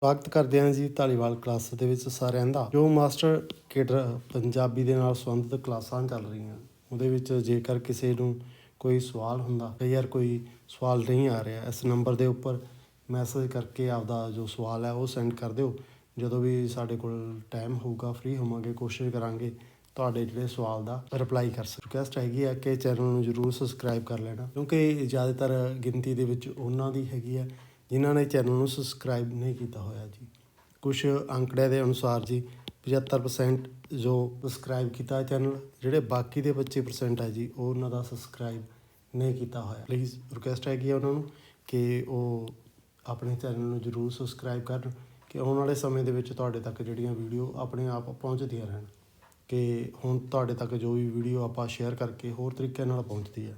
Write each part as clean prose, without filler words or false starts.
ਸਵਾਗਤ ਕਰਦੇ ਹਾਂ ਜੀ ਧਾਲੀਵਾਲ ਕਲਾਸ ਦੇ ਵਿੱਚ ਸਾਰਿਆਂ ਦਾ। ਜੋ ਮਾਸਟਰ ਕੇਡਰ ਪੰਜਾਬੀ ਦੇ ਨਾਲ ਸੰਬੰਧਿਤ ਕਲਾਸਾਂ ਚੱਲ ਰਹੀਆਂ, ਉਹਦੇ ਵਿੱਚ ਜੇਕਰ ਕਿਸੇ ਨੂੰ ਕੋਈ ਸਵਾਲ ਹੁੰਦਾ, ਕਈ ਵਾਰ ਕੋਈ ਸਵਾਲ ਨਹੀਂ ਆ ਰਿਹਾ, ਇਸ ਨੰਬਰ ਦੇ ਉੱਪਰ ਮੈਸੇਜ ਕਰਕੇ ਆਪਦਾ ਜੋ ਸਵਾਲ ਹੈ ਉਹ ਸੈਂਡ ਕਰ ਦਿਓ। ਜਦੋਂ ਵੀ ਸਾਡੇ ਕੋਲ ਟਾਈਮ ਹੋਊਗਾ, ਫ੍ਰੀ ਹੋਵਾਂਗੇ, ਕੋਸ਼ਿਸ਼ ਕਰਾਂਗੇ ਤੁਹਾਡੇ ਜਿਹੜੇ ਸਵਾਲ ਦਾ ਰਿਪਲਾਈ ਕਰ ਸਕੀਏ। ਰਿਕੁਐਸਟ ਹੈਗੀ ਹੈ ਕਿ ਚੈਨਲ ਨੂੰ ਜ਼ਰੂਰ ਸਬਸਕ੍ਰਾਈਬ ਕਰ ਲੈਣਾ, ਕਿਉਂਕਿ ਜ਼ਿਆਦਾਤਰ ਗਿਣਤੀ ਦੇ ਵਿੱਚ ਉਹਨਾਂ ਦੀ ਹੈਗੀ ਹੈ ਜਿਨ੍ਹਾਂ ਨੇ ਚੈਨਲ ਨੂੰ ਸਬਸਕ੍ਰਾਈਬ ਨਹੀਂ ਕੀਤਾ ਹੋਇਆ ਜੀ। ਕੁਛ ਅੰਕੜਿਆਂ ਦੇ ਅਨੁਸਾਰ ਜੀ 75% ਜੋ ਸਬਸਕ੍ਰਾਈਬ ਕੀਤਾ ਚੈਨਲ, ਜਿਹੜੇ ਬਾਕੀ ਦੇ 25% ਹੈ ਜੀ ਉਹ ਉਹਨਾਂ ਦਾ ਸਬਸਕ੍ਰਾਈਬ ਨਹੀਂ ਕੀਤਾ ਹੋਇਆ। ਪਲੀਜ਼ ਰਿਕੁਐਸਟ ਹੈਗੀ ਹੈ ਉਹਨਾਂ ਨੂੰ ਕਿ ਉਹ ਆਪਣੇ ਚੈਨਲ ਨੂੰ ਜ਼ਰੂਰ ਸਬਸਕ੍ਰਾਈਬ ਕਰਨ, ਕਿ ਆਉਣ ਵਾਲੇ ਸਮੇਂ ਦੇ ਵਿੱਚ ਤੁਹਾਡੇ ਤੱਕ ਜਿਹੜੀਆਂ ਵੀਡੀਓ ਆਪਣੇ ਆਪ ਪਹੁੰਚਦੀਆਂ ਰਹਿਣ। ਕਿ ਹੁਣ ਤੁਹਾਡੇ ਤੱਕ ਜੋ ਵੀ ਵੀਡੀਓ ਆਪਾਂ ਸ਼ੇਅਰ ਕਰਕੇ ਹੋਰ ਤਰੀਕੇ ਨਾਲ ਪਹੁੰਚਦੀ ਹੈ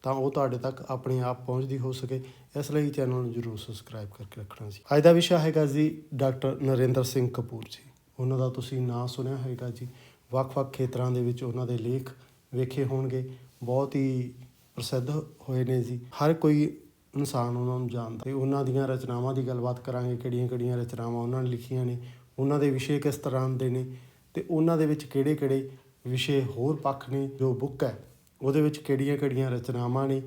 ਤਾਂ ਉਹ ਤੁਹਾਡੇ ਤੱਕ ਆਪਣੇ ਆਪ ਪਹੁੰਚਦੀ ਹੋ ਸਕੇ, ਇਸ ਲਈ ਚੈਨਲ ਨੂੰ ਜ਼ਰੂਰ ਸਬਸਕ੍ਰਾਈਬ ਕਰਕੇ ਰੱਖਣਾ ਜੀ। ਅੱਜ ਦਾ ਵਿਸ਼ਾ ਹੈਗਾ ਜੀ ਡਾਕਟਰ ਨਰਿੰਦਰ ਸਿੰਘ ਕਪੂਰ ਜੀ। ਉਹਨਾਂ ਦਾ ਤੁਸੀਂ ਨਾਂ ਸੁਣਿਆ ਹੋਏਗਾ ਜੀ, ਵੱਖ-ਵੱਖ ਖੇਤਰਾਂ ਦੇ ਵਿੱਚ ਉਹਨਾਂ ਦੇ ਲੇਖ ਵੇਖੇ ਹੋਣਗੇ, ਬਹੁਤ ਹੀ ਪ੍ਰਸਿੱਧ ਹੋਏ ਨੇ ਜੀ। ਹਰ ਕੋਈ ਇਨਸਾਨ ਉਹਨਾਂ ਨੂੰ ਜਾਣਦਾ ਅਤੇ ਉਹਨਾਂ ਦੀਆਂ ਰਚਨਾਵਾਂ ਦੀ ਗੱਲਬਾਤ ਕਰਾਂਗੇ, ਕਿਹੜੀਆਂ-ਕਿਹੜੀਆਂ ਰਚਨਾਵਾਂ ਉਹਨਾਂ ਨੇ ਲਿਖੀਆਂ ਨੇ, ਉਹਨਾਂ ਦੇ ਵਿਸ਼ੇ ਕਿਸ ਤਰ੍ਹਾਂ ਦੇ ਨੇ ਅਤੇ ਉਹਨਾਂ ਦੇ ਵਿੱਚ ਕਿਹੜੇ-ਕਿਹੜੇ ਵਿਸ਼ੇ ਹੋਰ ਪੱਖ ਨੇ। ਜੋ ਬੁੱਕ ਹੈ ਉਹਦੇ ਵਿੱਚ ਕਿਹੜੀਆਂ-ਕਿਹੜੀਆਂ ਰਚਨਾਵਾਂ ਨੇ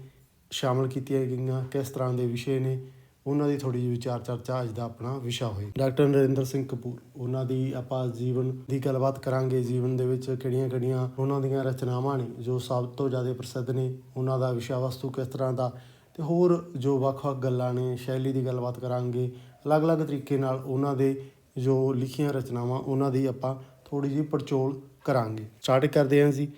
ਸ਼ਾਮਲ ਕੀਤੀਆਂ ਗਈਆਂ, ਕਿਸ ਤਰ੍ਹਾਂ ਦੇ ਵਿਸ਼ੇ ਨੇ, ਉਹਨਾਂ ਦੀ ਥੋੜ੍ਹੀ ਜਿਹੀ ਵਿਚਾਰ ਚਰਚਾ ਅੱਜ ਦਾ ਆਪਣਾ ਵਿਸ਼ਾ ਹੋਏ। ਡਾਕਟਰ ਨਰਿੰਦਰ ਸਿੰਘ ਕਪੂਰ, ਉਹਨਾਂ ਦੀ ਆਪਾਂ ਜੀਵਨ ਦੀ ਗੱਲਬਾਤ ਕਰਾਂਗੇ। ਜੀਵਨ ਦੇ ਵਿੱਚ ਕਿਹੜੀਆਂ-ਕਿਹੜੀਆਂ ਉਹਨਾਂ ਦੀਆਂ ਰਚਨਾਵਾਂ ਨੇ ਜੋ ਸਭ ਤੋਂ ਜ਼ਿਆਦਾ ਪ੍ਰਸਿੱਧ ਨੇ, ਉਹਨਾਂ ਦਾ ਵਿਸ਼ਾ ਵਸਤੂ ਕਿਸ ਤਰ੍ਹਾਂ ਦਾ, ਅਤੇ ਹੋਰ ਜੋ ਵੱਖ-ਵੱਖ ਗੱਲਾਂ ਨੇ, ਸ਼ੈਲੀ ਦੀ ਗੱਲਬਾਤ ਕਰਾਂਗੇ। ਅਲੱਗ-ਅਲੱਗ ਤਰੀਕੇ ਨਾਲ ਉਹਨਾਂ ਦੇ ਜੋ ਲਿਖੀਆਂ ਰਚਨਾਵਾਂ ਉਹਨਾਂ ਦੀ ਆਪਾਂ ਥੋੜ੍ਹੀ ਜਿਹੀ ਪੜਚੋਲ ਕਰਾਂਗੇ। ਸਟਾਰਟ ਕਰਦੇ ਹਾਂ ਜੀ।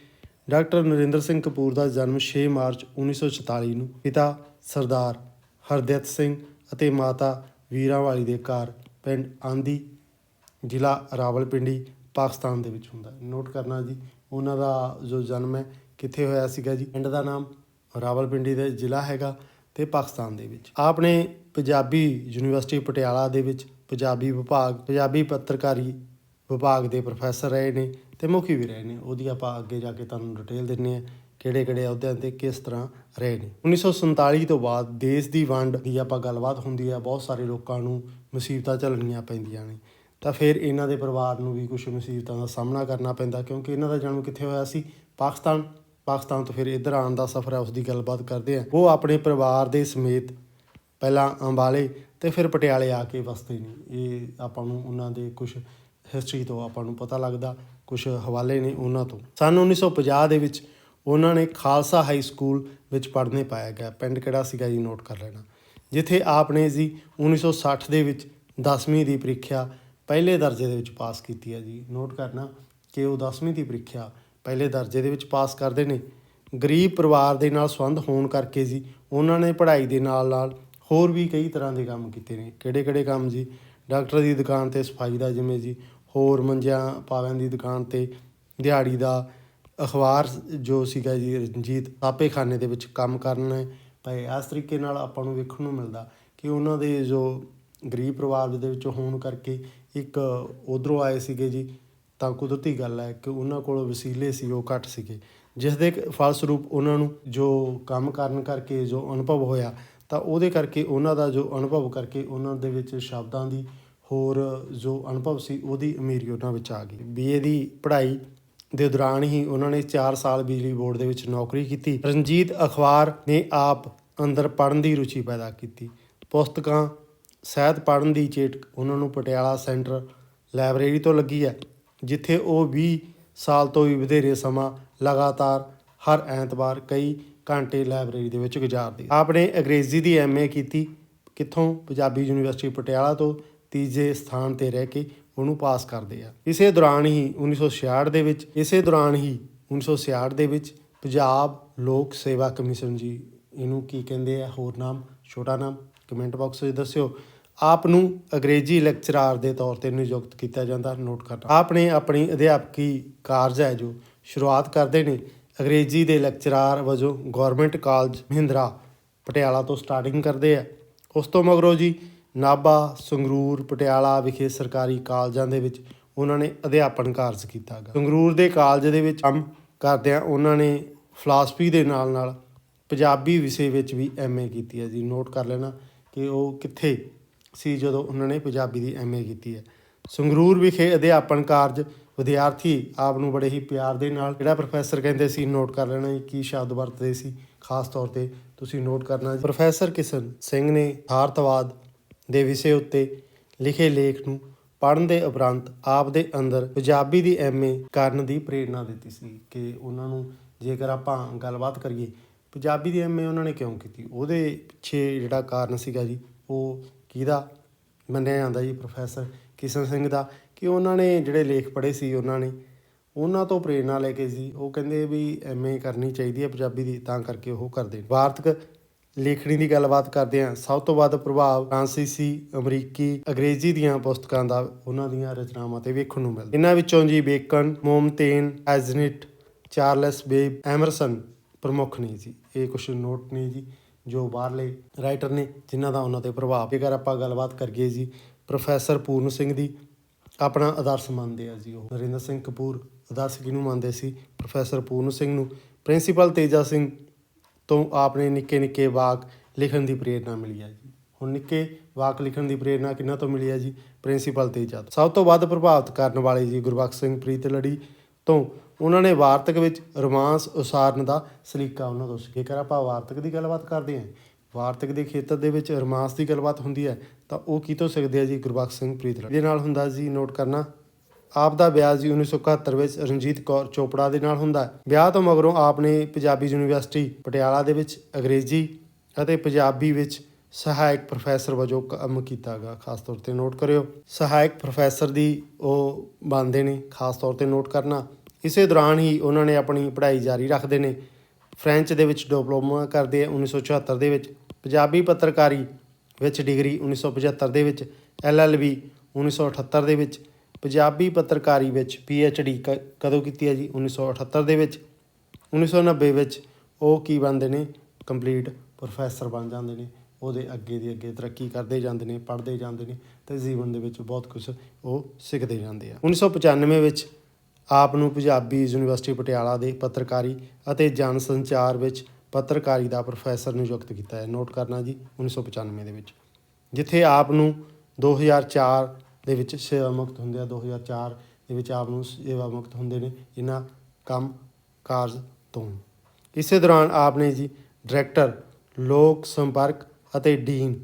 ਡਾਕਟਰ ਨਰਿੰਦਰ ਸਿੰਘ ਕਪੂਰ ਦਾ ਜਨਮ 6 ਮਾਰਚ 1944 ਨੂੰ ਪਿਤਾ ਸਰਦਾਰ ਹਰਦਿੱਤ ਸਿੰਘ ਅਤੇ ਮਾਤਾ ਵੀਰਾਂਵਾਲੀ ਦੇ ਘਰ ਪਿੰਡ ਆਂਦੀ, ਜ਼ਿਲ੍ਹਾ ਰਾਵਲਪਿੰਡੀ, ਪਾਕਿਸਤਾਨ ਦੇ ਵਿੱਚ ਹੁੰਦਾ। ਨੋਟ ਕਰਨਾ ਜੀ, ਉਹਨਾਂ ਦਾ ਜੋ ਜਨਮ ਹੈ ਕਿੱਥੇ ਹੋਇਆ ਸੀਗਾ ਜੀ। ਪਿੰਡ ਦਾ ਨਾਮ ਰਾਵਲਪਿੰਡੀ ਦਾ ਜ਼ਿਲ੍ਹਾ ਹੈਗਾ ਅਤੇ ਪਾਕਿਸਤਾਨ ਦੇ ਵਿੱਚ। ਆਪ ਨੇ ਪੰਜਾਬੀ ਯੂਨੀਵਰਸਿਟੀ ਪਟਿਆਲਾ ਦੇ ਵਿੱਚ ਪੰਜਾਬੀ ਪੱਤਰਕਾਰੀ ਵਿਭਾਗ ਦੇ ਪ੍ਰੋਫੈਸਰ ਰਹੇ ਨੇ ਅਤੇ ਮੁਖੀ ਵੀ ਰਹੇ ਨੇ। ਉਹਦੀ ਆਪਾਂ ਅੱਗੇ ਜਾ ਕੇ ਤੁਹਾਨੂੰ ਡਿਟੇਲ ਦਿੰਦੇ ਹਾਂ, ਕਿਹੜੇ-ਕਿਹੜੇ ਅਹੁਦਿਆਂ 'ਤੇ ਕਿਸ ਤਰ੍ਹਾਂ ਰਹੇ ਨੇ। 1947 ਤੋਂ ਬਾਅਦ ਦੇਸ਼ ਦੀ ਵੰਡ ਦੀ ਆਪਾਂ ਗੱਲਬਾਤ ਹੁੰਦੀ ਹੈ। ਬਹੁਤ ਸਾਰੇ ਲੋਕਾਂ ਨੂੰ ਮੁਸੀਬਤਾਂ ਝੱਲਣੀਆਂ ਪੈਂਦੀਆਂ ਨੇ, ਤਾਂ ਫਿਰ ਇਹਨਾਂ ਦੇ ਪਰਿਵਾਰ ਨੂੰ ਵੀ ਕੁਛ ਮੁਸੀਬਤਾਂ ਦਾ ਸਾਹਮਣਾ ਕਰਨਾ ਪੈਂਦਾ, ਕਿਉਂਕਿ ਇਹਨਾਂ ਦਾ ਜਨਮ ਕਿੱਥੇ ਹੋਇਆ ਸੀ? ਪਾਕਿਸਤਾਨ ਤੋਂ ਫਿਰ ਇੱਧਰ ਆਉਣ ਦਾ ਸਫ਼ਰ ਹੈ, ਉਸ ਦੀ ਗੱਲਬਾਤ ਕਰਦੇ ਹਾਂ। ਉਹ ਆਪਣੇ ਪਰਿਵਾਰ ਦੇ ਸਮੇਤ ਪਹਿਲਾਂ ਅੰਬਾਲੇ ਅਤੇ ਫਿਰ ਪਟਿਆਲੇ ਆ ਕੇ ਵਸਦੇ ਨੇ। ਇਹ ਆਪਾਂ ਨੂੰ ਉਹਨਾਂ ਦੇ ਕੁਛ ਹਿਸਟਰੀ ਤੋਂ ਆਪਾਂ ਨੂੰ ਪਤਾ ਲੱਗਦਾ, ਕੁਛ ਹਵਾਲੇ ਨੇ ਉਹਨਾਂ ਤੋਂ। ਸੰਨ 1950 ਦੇ ਵਿੱਚ ਉਹਨਾਂ ਨੇ ਖਾਲਸਾ ਹਾਈ ਸਕੂਲ ਵਿੱਚ ਪੜ੍ਹਨੇ ਪਾਇਆ ਗਿਆ। ਪਿੰਡ ਕਿਹੜਾ ਸੀਗਾ ਜੀ, ਨੋਟ ਕਰ ਲੈਣਾ। ਜਿੱਥੇ ਆਪ ਨੇ ਜੀ 1960 ਦੇ ਵਿੱਚ 10ਵੀਂ ਦੀ ਪ੍ਰੀਖਿਆ ਪਹਿਲੇ ਦਰਜੇ ਦੇ ਵਿੱਚ ਪਾਸ ਕੀਤੀ ਹੈ ਜੀ। ਨੋਟ ਕਰਨਾ ਕਿ ਉਹ 10ਵੀਂ ਦੀ ਪ੍ਰੀਖਿਆ ਪਹਿਲੇ ਦਰਜੇ ਦੇ ਵਿੱਚ ਪਾਸ ਕਰਦੇ ਨੇ। ਗਰੀਬ ਪਰਿਵਾਰ ਦੇ ਨਾਲ ਸੰਬੰਧ ਹੋਣ ਕਰਕੇ ਜੀ ਉਹਨਾਂ ਨੇ ਪੜ੍ਹਾਈ ਦੇ ਨਾਲ ਹੋਰ ਵੀ ਕਈ ਤਰ੍ਹਾਂ ਦੇ ਕੰਮ ਕੀਤੇ ਨੇ। ਕਿਹੜੇ-ਕਿਹੜੇ ਕੰਮ ਜੀ? ਡਾਕਟਰ ਦੀ ਦੁਕਾਨ 'ਤੇ ਸਫਾਈ ਦਾ, ਜਿਵੇਂ ਜੀ, ਹੋਰ ਮੰਜਿਆਂ ਪਾਵਿਆਂ ਦੀ ਦੁਕਾਨ 'ਤੇ ਦਿਹਾੜੀ ਦਾ, ਅਖਬਾਰ ਜੋ ਸੀਗਾ ਜੀ ਰਣਜੀਤ ਛਾਪੇਖਾਨੇ ਦੇ ਵਿੱਚ ਕੰਮ ਕਰਨੇ ਪਏ। ਇਸ ਤਰੀਕੇ ਨਾਲ ਆਪਾਂ ਨੂੰ ਵੇਖਣ ਨੂੰ ਮਿਲਦਾ ਕਿ ਉਹਨਾਂ ਦੇ ਜੋ ਗਰੀਬ ਪਰਿਵਾਰ ਦੇ ਵਿੱਚ ਹੋਣ ਕਰਕੇ ਇੱਕ ਉੱਧਰੋਂ ਆਏ ਸੀਗੇ ਜੀ, ਤਾਂ ਕੁਦਰਤੀ ਗੱਲ ਹੈ ਕਿ ਉਹਨਾਂ ਕੋਲ ਵਸੀਲੇ ਸੀ ਉਹ ਘੱਟ ਸੀਗੇ, ਜਿਸ ਦੇ ਫਲਸਰੂਪ ਉਹਨਾਂ ਨੂੰ ਜੋ ਕੰਮ ਕਰਨ ਕਰਕੇ ਜੋ ਅਨੁਭਵ ਹੋਇਆ, ਤਾਂ ਉਹਦੇ ਕਰਕੇ ਉਹਨਾਂ ਦਾ ਜੋ ਅਨੁਭਵ ਕਰਕੇ ਉਹਨਾਂ ਦੇ ਵਿੱਚ ਸ਼ਬਦਾਂ ਦੀ, ਹੋਰ ਜੋ ਅਨੁਭਵ ਸੀ ਉਹਦੀ ਅਮੀਰੀ ਉਹਨਾਂ ਵਿੱਚ ਆ ਗਈ। BA ਦੀ ਪੜ੍ਹਾਈ ਦੇ ਦੌਰਾਨ ਹੀ ਉਹਨਾਂ ਨੇ 4 ਸਾਲ ਬਿਜਲੀ ਬੋਰਡ ਦੇ ਵਿੱਚ ਨੌਕਰੀ ਕੀਤੀ। ਰਣਜੀਤ ਅਖਬਾਰ ਨੇ ਆਪ ਅੰਦਰ ਪੜ੍ਹਨ ਦੀ ਰੁਚੀ ਪੈਦਾ ਕੀਤੀ। ਪੁਸਤਕਾਂ, ਸਾਹਿਤ ਪੜ੍ਹਨ ਦੀ ਚੇਟਕ ਉਹਨਾਂ ਨੂੰ ਪਟਿਆਲਾ ਸੈਂਟਰਲ ਲਾਇਬ੍ਰੇਰੀ ਤੋਂ ਲੱਗੀ ਹੈ, ਜਿੱਥੇ ਉਹ 20 ਸਾਲ ਤੋਂ ਵੀ ਵਧੇਰੇ ਸਮਾਂ ਲਗਾਤਾਰ ਹਰ ਐਤਵਾਰ ਕਈ ਘੰਟੇ ਲਾਇਬ੍ਰੇਰੀ ਦੇ ਵਿੱਚ ਗੁਜ਼ਾਰਦੇ। ਆਪ ਨੇ ਅੰਗਰੇਜ਼ੀ ਦੀ MA ਕੀਤੀ। ਕਿੱਥੋਂ? ਪੰਜਾਬੀ ਯੂਨੀਵਰਸਿਟੀ ਪਟਿਆਲਾ ਤੋਂ। ਤੀਜੇ ਸਥਾਨ 'ਤੇ ਰਹਿ ਕੇ ਉਹਨੂੰ ਪਾਸ ਕਰਦੇ ਆ। ਇਸੇ ਦੌਰਾਨ ਹੀ 1966 ਦੇ ਵਿੱਚ ਪੰਜਾਬ ਲੋਕ ਸੇਵਾ ਕਮਿਸ਼ਨ ਜੀ, ਇਹਨੂੰ ਕੀ ਕਹਿੰਦੇ ਆ ਹੋਰ ਨਾਮ, ਛੋਟਾ ਨਾਮ, ਕਮੈਂਟ ਬਾਕਸ ਵਿੱਚ ਦੱਸਿਓ। ਆਪ ਨੂੰ ਅੰਗਰੇਜ਼ੀ ਲੈਕਚਰਾਰ ਦੇ ਤੌਰ 'ਤੇ ਨਿਯੁਕਤ ਕੀਤਾ ਜਾਂਦਾ। ਨੋਟ ਕਰਨਾ। ਆਪ ਨੇ ਆਪਣੀ ਅਧਿਆਪਕੀ ਕਾਰਜ ਹੈ ਜੋ ਸ਼ੁਰੂਆਤ ਕਰਦੇ ਨੇ ਅੰਗਰੇਜ਼ੀ ਦੇ ਲੈਕਚਰਾਰ ਵਜੋਂ ਗੌਰਮੈਂਟ ਕਾਲਜ ਮਹਿੰਦਰਾ ਪਟਿਆਲਾ ਤੋਂ ਸਟਾਰਟਿੰਗ ਕਰਦੇ ਆ। ਉਸ ਤੋਂ ਮਗਰੋਂ ਜੀ ਨਾਭਾ, ਸੰਗਰੂਰ, ਪਟਿਆਲਾ ਵਿਖੇ ਸਰਕਾਰੀ ਕਾਲਜਾਂ ਦੇ ਵਿੱਚ ਉਹਨਾਂ ਨੇ ਅਧਿਆਪਨ ਕਾਰਜ ਕੀਤਾ ਗਾ। ਸੰਗਰੂਰ ਦੇ ਕਾਲਜ ਦੇ ਵਿੱਚ ਕੰਮ ਕਰਦਿਆਂ ਉਹਨਾਂ ਨੇ ਫਿਲਾਸਫੀ ਦੇ ਨਾਲ ਪੰਜਾਬੀ ਵਿਸ਼ੇ ਵਿੱਚ ਵੀ MA ਕੀਤੀ ਹੈ ਜੀ। ਨੋਟ ਕਰ ਲੈਣਾ ਕਿ ਉਹ ਕਿੱਥੇ ਸੀ ਜਦੋਂ ਉਹਨਾਂ ਨੇ ਪੰਜਾਬੀ ਦੀ MA ਕੀਤੀ ਹੈ। ਸੰਗਰੂਰ ਵਿਖੇ ਅਧਿਆਪਨ ਕਾਰਜ ਵਿਦਿਆਰਥੀ ਆਪ ਨੂੰ ਬੜੇ ਹੀ ਪਿਆਰ ਦੇ ਨਾਲ, ਜਿਹੜਾ ਪ੍ਰੋਫੈਸਰ ਕਹਿੰਦੇ ਸੀ ਨੋਟ ਕਰ ਲੈਣਾ ਕੀ ਸ਼ਬਦ ਵਰਤਦੇ ਸੀ, ਖਾਸ ਤੌਰ 'ਤੇ ਤੁਸੀਂ ਨੋਟ ਕਰਨਾ। ਪ੍ਰੋਫੈਸਰ ਕਿਸ਼ਨ ਸਿੰਘ ਨੇ ਯਥਾਰਥਵਾਦ ਦੇ ਵਿਸ਼ੇ ਉੱਤੇ ਲਿਖੇ ਲੇਖ ਨੂੰ ਪੜ੍ਹਨ ਦੇ ਉਪਰੰਤ ਆਪ ਦੇ ਅੰਦਰ ਪੰਜਾਬੀ ਦੀ MA ਕਰਨ ਦੀ ਪ੍ਰੇਰਨਾ ਦਿੱਤੀ ਸੀ ਕਿ ਉਹਨਾਂ ਨੂੰ, ਜੇਕਰ ਆਪਾਂ ਗੱਲਬਾਤ ਕਰੀਏ ਪੰਜਾਬੀ ਦੀ MA ਉਹਨਾਂ ਨੇ ਕਿਉਂ ਕੀਤੀ, ਉਹਦੇ ਪਿੱਛੇ ਜਿਹੜਾ ਕਾਰਨ ਸੀਗਾ ਜੀ ਉਹ ਕਿਹਦਾ ਮੰਨਿਆ ਜਾਂਦਾ ਜੀ, ਪ੍ਰੋਫੈਸਰ ਕਿਸ਼ਨ ਸਿੰਘ ਦਾ, ਕਿ ਉਹਨਾਂ ਨੇ ਜਿਹੜੇ ਲੇਖ ਪੜ੍ਹੇ ਸੀ ਉਹਨਾਂ ਤੋਂ ਪ੍ਰੇਰਨਾ ਲੈ ਕੇ ਜੀ ਉਹ ਕਹਿੰਦੇ ਵੀ MA ਕਰਨੀ ਚਾਹੀਦੀ ਹੈ ਪੰਜਾਬੀ ਦੀ, ਤਾਂ ਕਰਕੇ ਉਹ ਕਰਦੇ। ਵਾਰਤਕ ਲੇਖਣੀ ਦੀ ਗੱਲਬਾਤ ਕਰਦੇ ਹਾਂ। ਸਭ ਤੋਂ ਵੱਧ ਪ੍ਰਭਾਵ ਫਰਾਂਸੀਸੀ, ਅਮਰੀਕੀ, ਅੰਗਰੇਜ਼ੀ ਦੀਆਂ ਪੁਸਤਕਾਂ ਦਾ ਉਹਨਾਂ ਦੀਆਂ ਰਚਨਾਵਾਂ 'ਤੇ ਵੇਖਣ ਨੂੰ ਮਿਲਦਾ। ਇਹਨਾਂ ਵਿੱਚੋਂ ਜੀ ਬੇਕਨ, ਮੋਮਤੇਨ, ਐਜ਼ਨਿਟ, ਚਾਰਲਸ ਵੇਬ, ਐਮਰਸਨ ਪ੍ਰਮੁੱਖ ਨੇ ਜੀ। ਇਹ ਕੁਛ ਨੋਟ ਨੇ ਜੀ ਜੋ ਬਾਹਰਲੇ ਰਾਈਟਰ ਨੇ ਜਿਨ੍ਹਾਂ ਦਾ ਉਹਨਾਂ 'ਤੇ ਪ੍ਰਭਾਵ। ਜੇਕਰ ਆਪਾਂ ਗੱਲਬਾਤ ਕਰੀਏ ਜੀ ਪ੍ਰੋਫੈਸਰ ਪੂਰਨ ਸਿੰਘ ਦੀ, ਆਪਣਾ ਆਦਰਸ਼ ਮੰਨਦੇ ਆ ਜੀ ਉਹ। ਨਰਿੰਦਰ ਸਿੰਘ ਕਪੂਰ ਆਦਰਸ਼ ਕਿਹਨੂੰ ਮੰਨਦੇ ਸੀ? ਪ੍ਰੋਫੈਸਰ ਪੂਰਨ ਸਿੰਘ ਨੂੰ। ਪ੍ਰਿੰਸੀਪਲ ਤੇਜਾ ਸਿੰਘ ਤੋਂ ਆਪਣੇ ਨਿੱਕੇ ਨਿੱਕੇ ਵਾਕ ਲਿਖਣ ਦੀ ਪ੍ਰੇਰਨਾ ਮਿਲੀ ਹੈ ਜੀ। ਹੁਣ ਨਿੱਕੇ ਵਾਕ ਲਿਖਣ ਦੀ ਪ੍ਰੇਰਨਾ ਕਿਹਨਾਂ ਤੋਂ ਮਿਲੀ ਹੈ ਜੀ? ਪ੍ਰਿੰਸੀਪਲ ਤੇਜਾ ਤੋਂ। ਸਭ ਤੋਂ ਵੱਧ ਪ੍ਰਭਾਵਿਤ ਕਰਨ ਵਾਲੇ ਜੀ ਗੁਰਬਖਸ਼ ਸਿੰਘ ਪ੍ਰੀਤਲੜੀ ਤੋਂ। ਉਹਨਾਂ ਨੇ ਵਾਰਤਕ ਵਿੱਚ ਰੋਮਾਂਸ ਉਸਾਰਨ ਦਾ ਸਲੀਕਾ ਉਹਨਾਂ ਤੋਂ ਸੀ। ਜੇਕਰ ਆਪਾਂ ਵਾਰਤਕ ਦੀ ਗੱਲਬਾਤ ਕਰਦੇ ਹਾਂ, ਵਾਰਤਕ ਦੇ ਖੇਤਰ ਦੇ ਵਿੱਚ ਰੋਮਾਂਸ ਦੀ ਗੱਲਬਾਤ ਹੁੰਦੀ ਹੈ ਤਾਂ ਉਹ ਕਿਤੋਂ ਸਿੱਖਦੇ ਆ ਜੀ? ਗੁਰਬਖਸ਼ ਸਿੰਘ ਪ੍ਰੀਤਲੜੀ ਦੇ ਨਾਲ ਹੁੰਦਾ ਜੀ। ਨੋਟ ਕਰਨਾ, ਆਪ ਦਾ ਵਿਆਹ ਜੀ 1971 ਵਿੱਚ ਰਣਜੀਤ ਕੌਰ ਚੋਪੜਾ ਦੇ ਨਾਲ ਹੁੰਦਾ। ਵਿਆਹ ਤੋਂ ਮਗਰੋਂ ਆਪ ਨੇ ਪੰਜਾਬੀ ਯੂਨੀਵਰਸਿਟੀ ਪਟਿਆਲਾ ਦੇ ਵਿੱਚ ਅੰਗਰੇਜ਼ੀ ਅਤੇ ਪੰਜਾਬੀ ਵਿੱਚ ਸਹਾਇਕ ਪ੍ਰੋਫੈਸਰ ਵਜੋਂ ਕੰਮ ਕੀਤਾ ਗਾ। ਖਾਸ ਤੌਰ 'ਤੇ ਨੋਟ ਕਰਿਓ, ਸਹਾਇਕ ਪ੍ਰੋਫੈਸਰ ਦੀ ਉਹ ਬਣਦੇ ਨੇ, ਖਾਸ ਤੌਰ 'ਤੇ ਨੋਟ ਕਰਨਾ। ਇਸੇ ਦੌਰਾਨ ਹੀ ਉਹਨਾਂ ਨੇ ਆਪਣੀ ਪੜ੍ਹਾਈ ਜਾਰੀ ਰੱਖਦੇ ਨੇ। ਫਰੈਂਚ ਦੇ ਵਿੱਚ ਡਿਪਲੋਮਾ ਕਰਦੇ ਆ 1974 ਦੇ ਵਿੱਚ। ਪੰਜਾਬੀ ਪੱਤਰਕਾਰੀ ਵਿੱਚ ਡਿਗਰੀ 1975 ਦੇ ਵਿੱਚ। LLB 1978 ਦੇ ਵਿੱਚ। ਪੰਜਾਬੀ ਪੱਤਰਕਾਰੀ ਵਿੱਚ PhD ਕਦੋਂ ਕੀਤੀ ਹੈ ਜੀ? 1978 ਦੇ ਵਿੱਚ। 1990 ਵਿੱਚ ਉਹ ਕੀ ਬਣਦੇ ਨੇ? ਕੰਪਲੀਟ ਪ੍ਰੋਫੈਸਰ ਬਣ ਜਾਂਦੇ ਨੇ। ਉਹਦੇ ਅੱਗੇ ਦੀ ਅੱਗੇ ਤਰੱਕੀ ਕਰਦੇ ਜਾਂਦੇ ਨੇ, ਪੜ੍ਹਦੇ ਜਾਂਦੇ ਨੇ ਅਤੇ ਜੀਵਨ ਦੇ ਵਿੱਚ ਬਹੁਤ ਕੁਛ ਉਹ ਸਿੱਖਦੇ ਜਾਂਦੇ ਆ। 1995 ਵਿੱਚ ਆਪ ਨੂੰ ਪੰਜਾਬੀ ਯੂਨੀਵਰਸਿਟੀ ਪਟਿਆਲਾ ਦੇ ਪੱਤਰਕਾਰੀ ਅਤੇ ਜਨ ਸੰਚਾਰ ਵਿੱਚ ਪੱਤਰਕਾਰੀ ਦਾ ਪ੍ਰੋਫੈਸਰ ਨਿਯੁਕਤ ਕੀਤਾ ਹੈ। ਨੋਟ ਕਰਨਾ ਜੀ 1995 ਦੇ ਵਿੱਚ, ਜਿੱਥੇ ਆਪ ਨੂੰ 2004 ਦੇ ਵਿੱਚ ਸੇਵਾ ਮੁਕਤ ਹੁੰਦੇ ਆ। 2004 ਦੇ ਵਿੱਚ ਆਪ ਨੂੰ ਸੇਵਾ ਮੁਕਤ ਹੁੰਦੇ ਨੇ ਇਹਨਾਂ ਕੰਮ ਕਾਰਜ ਤੋਂ। ਇਸੇ ਦੌਰਾਨ ਆਪ ਨੇ ਜੀ ਡਾਇਰੈਕਟਰ ਲੋਕ ਸੰਪਰਕ ਅਤੇ ਡੀਨ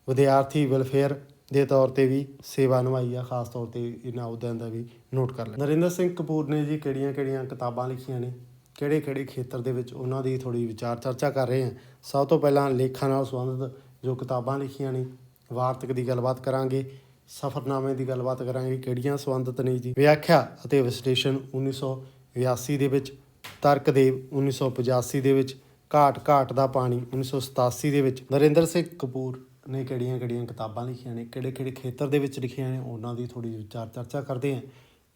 ਵਿਦਿਆਰਥੀ ਵੈਲਫੇਅਰ ਦੇ ਤੌਰ 'ਤੇ ਵੀ ਸੇਵਾ ਨਿਭਾਈ ਆ। ਖਾਸ ਤੌਰ 'ਤੇ ਇਹਨਾਂ ਅਹੁਦਿਆਂ ਦਾ ਵੀ ਨੋਟ ਕਰ ਲਿਆ। ਨਰਿੰਦਰ ਸਿੰਘ ਕਪੂਰ ਨੇ ਜੀ ਕਿਹੜੀਆਂ ਕਿਤਾਬਾਂ ਲਿਖੀਆਂ ਨੇ, ਕਿਹੜੇ ਖੇਤਰ ਦੇ ਵਿੱਚ, ਉਹਨਾਂ ਦੀ ਥੋੜ੍ਹੀ ਵਿਚਾਰ ਚਰਚਾ ਕਰ ਰਹੇ ਹਾਂ। ਸਭ ਤੋਂ ਪਹਿਲਾਂ ਲੇਖਾਂ ਨਾਲ ਸੰਬੰਧਿਤ ਜੋ ਕਿਤਾਬਾਂ ਲਿਖੀਆਂ ਨੇ, ਵਾਰਤਕ ਦੀ ਗੱਲਬਾਤ ਕਰਾਂਗੇ, ਸਫ਼ਰਨਾਮੇ ਦੀ ਗੱਲਬਾਤ ਕਰਾਂਗੇ, ਕਿਹੜੀਆਂ ਸੰਬੰਧਿਤ ਨੇ ਜੀ। ਵਿਆਖਿਆ ਅਤੇ ਵਿਸ਼ਲੇਸ਼ਣ 1982 ਦੇ ਵਿੱਚ। ਤਰਕਦੇਵ 1985 ਦੇ ਵਿੱਚ। ਘਾਟ ਦਾ ਪਾਣੀ 1987 ਦੇ ਵਿੱਚ। ਨਰਿੰਦਰ ਸਿੰਘ ਕਪੂਰ ਨੇ ਕਿਹੜੀਆਂ ਕਿਤਾਬਾਂ ਲਿਖੀਆਂ ਨੇ, ਕਿਹੜੇ ਖੇਤਰ ਦੇ ਵਿੱਚ ਲਿਖੀਆਂ ਨੇ, ਉਹਨਾਂ ਦੀ ਥੋੜ੍ਹੀ ਵਿਚਾਰ ਚਰਚਾ ਕਰਦੇ ਹਾਂ।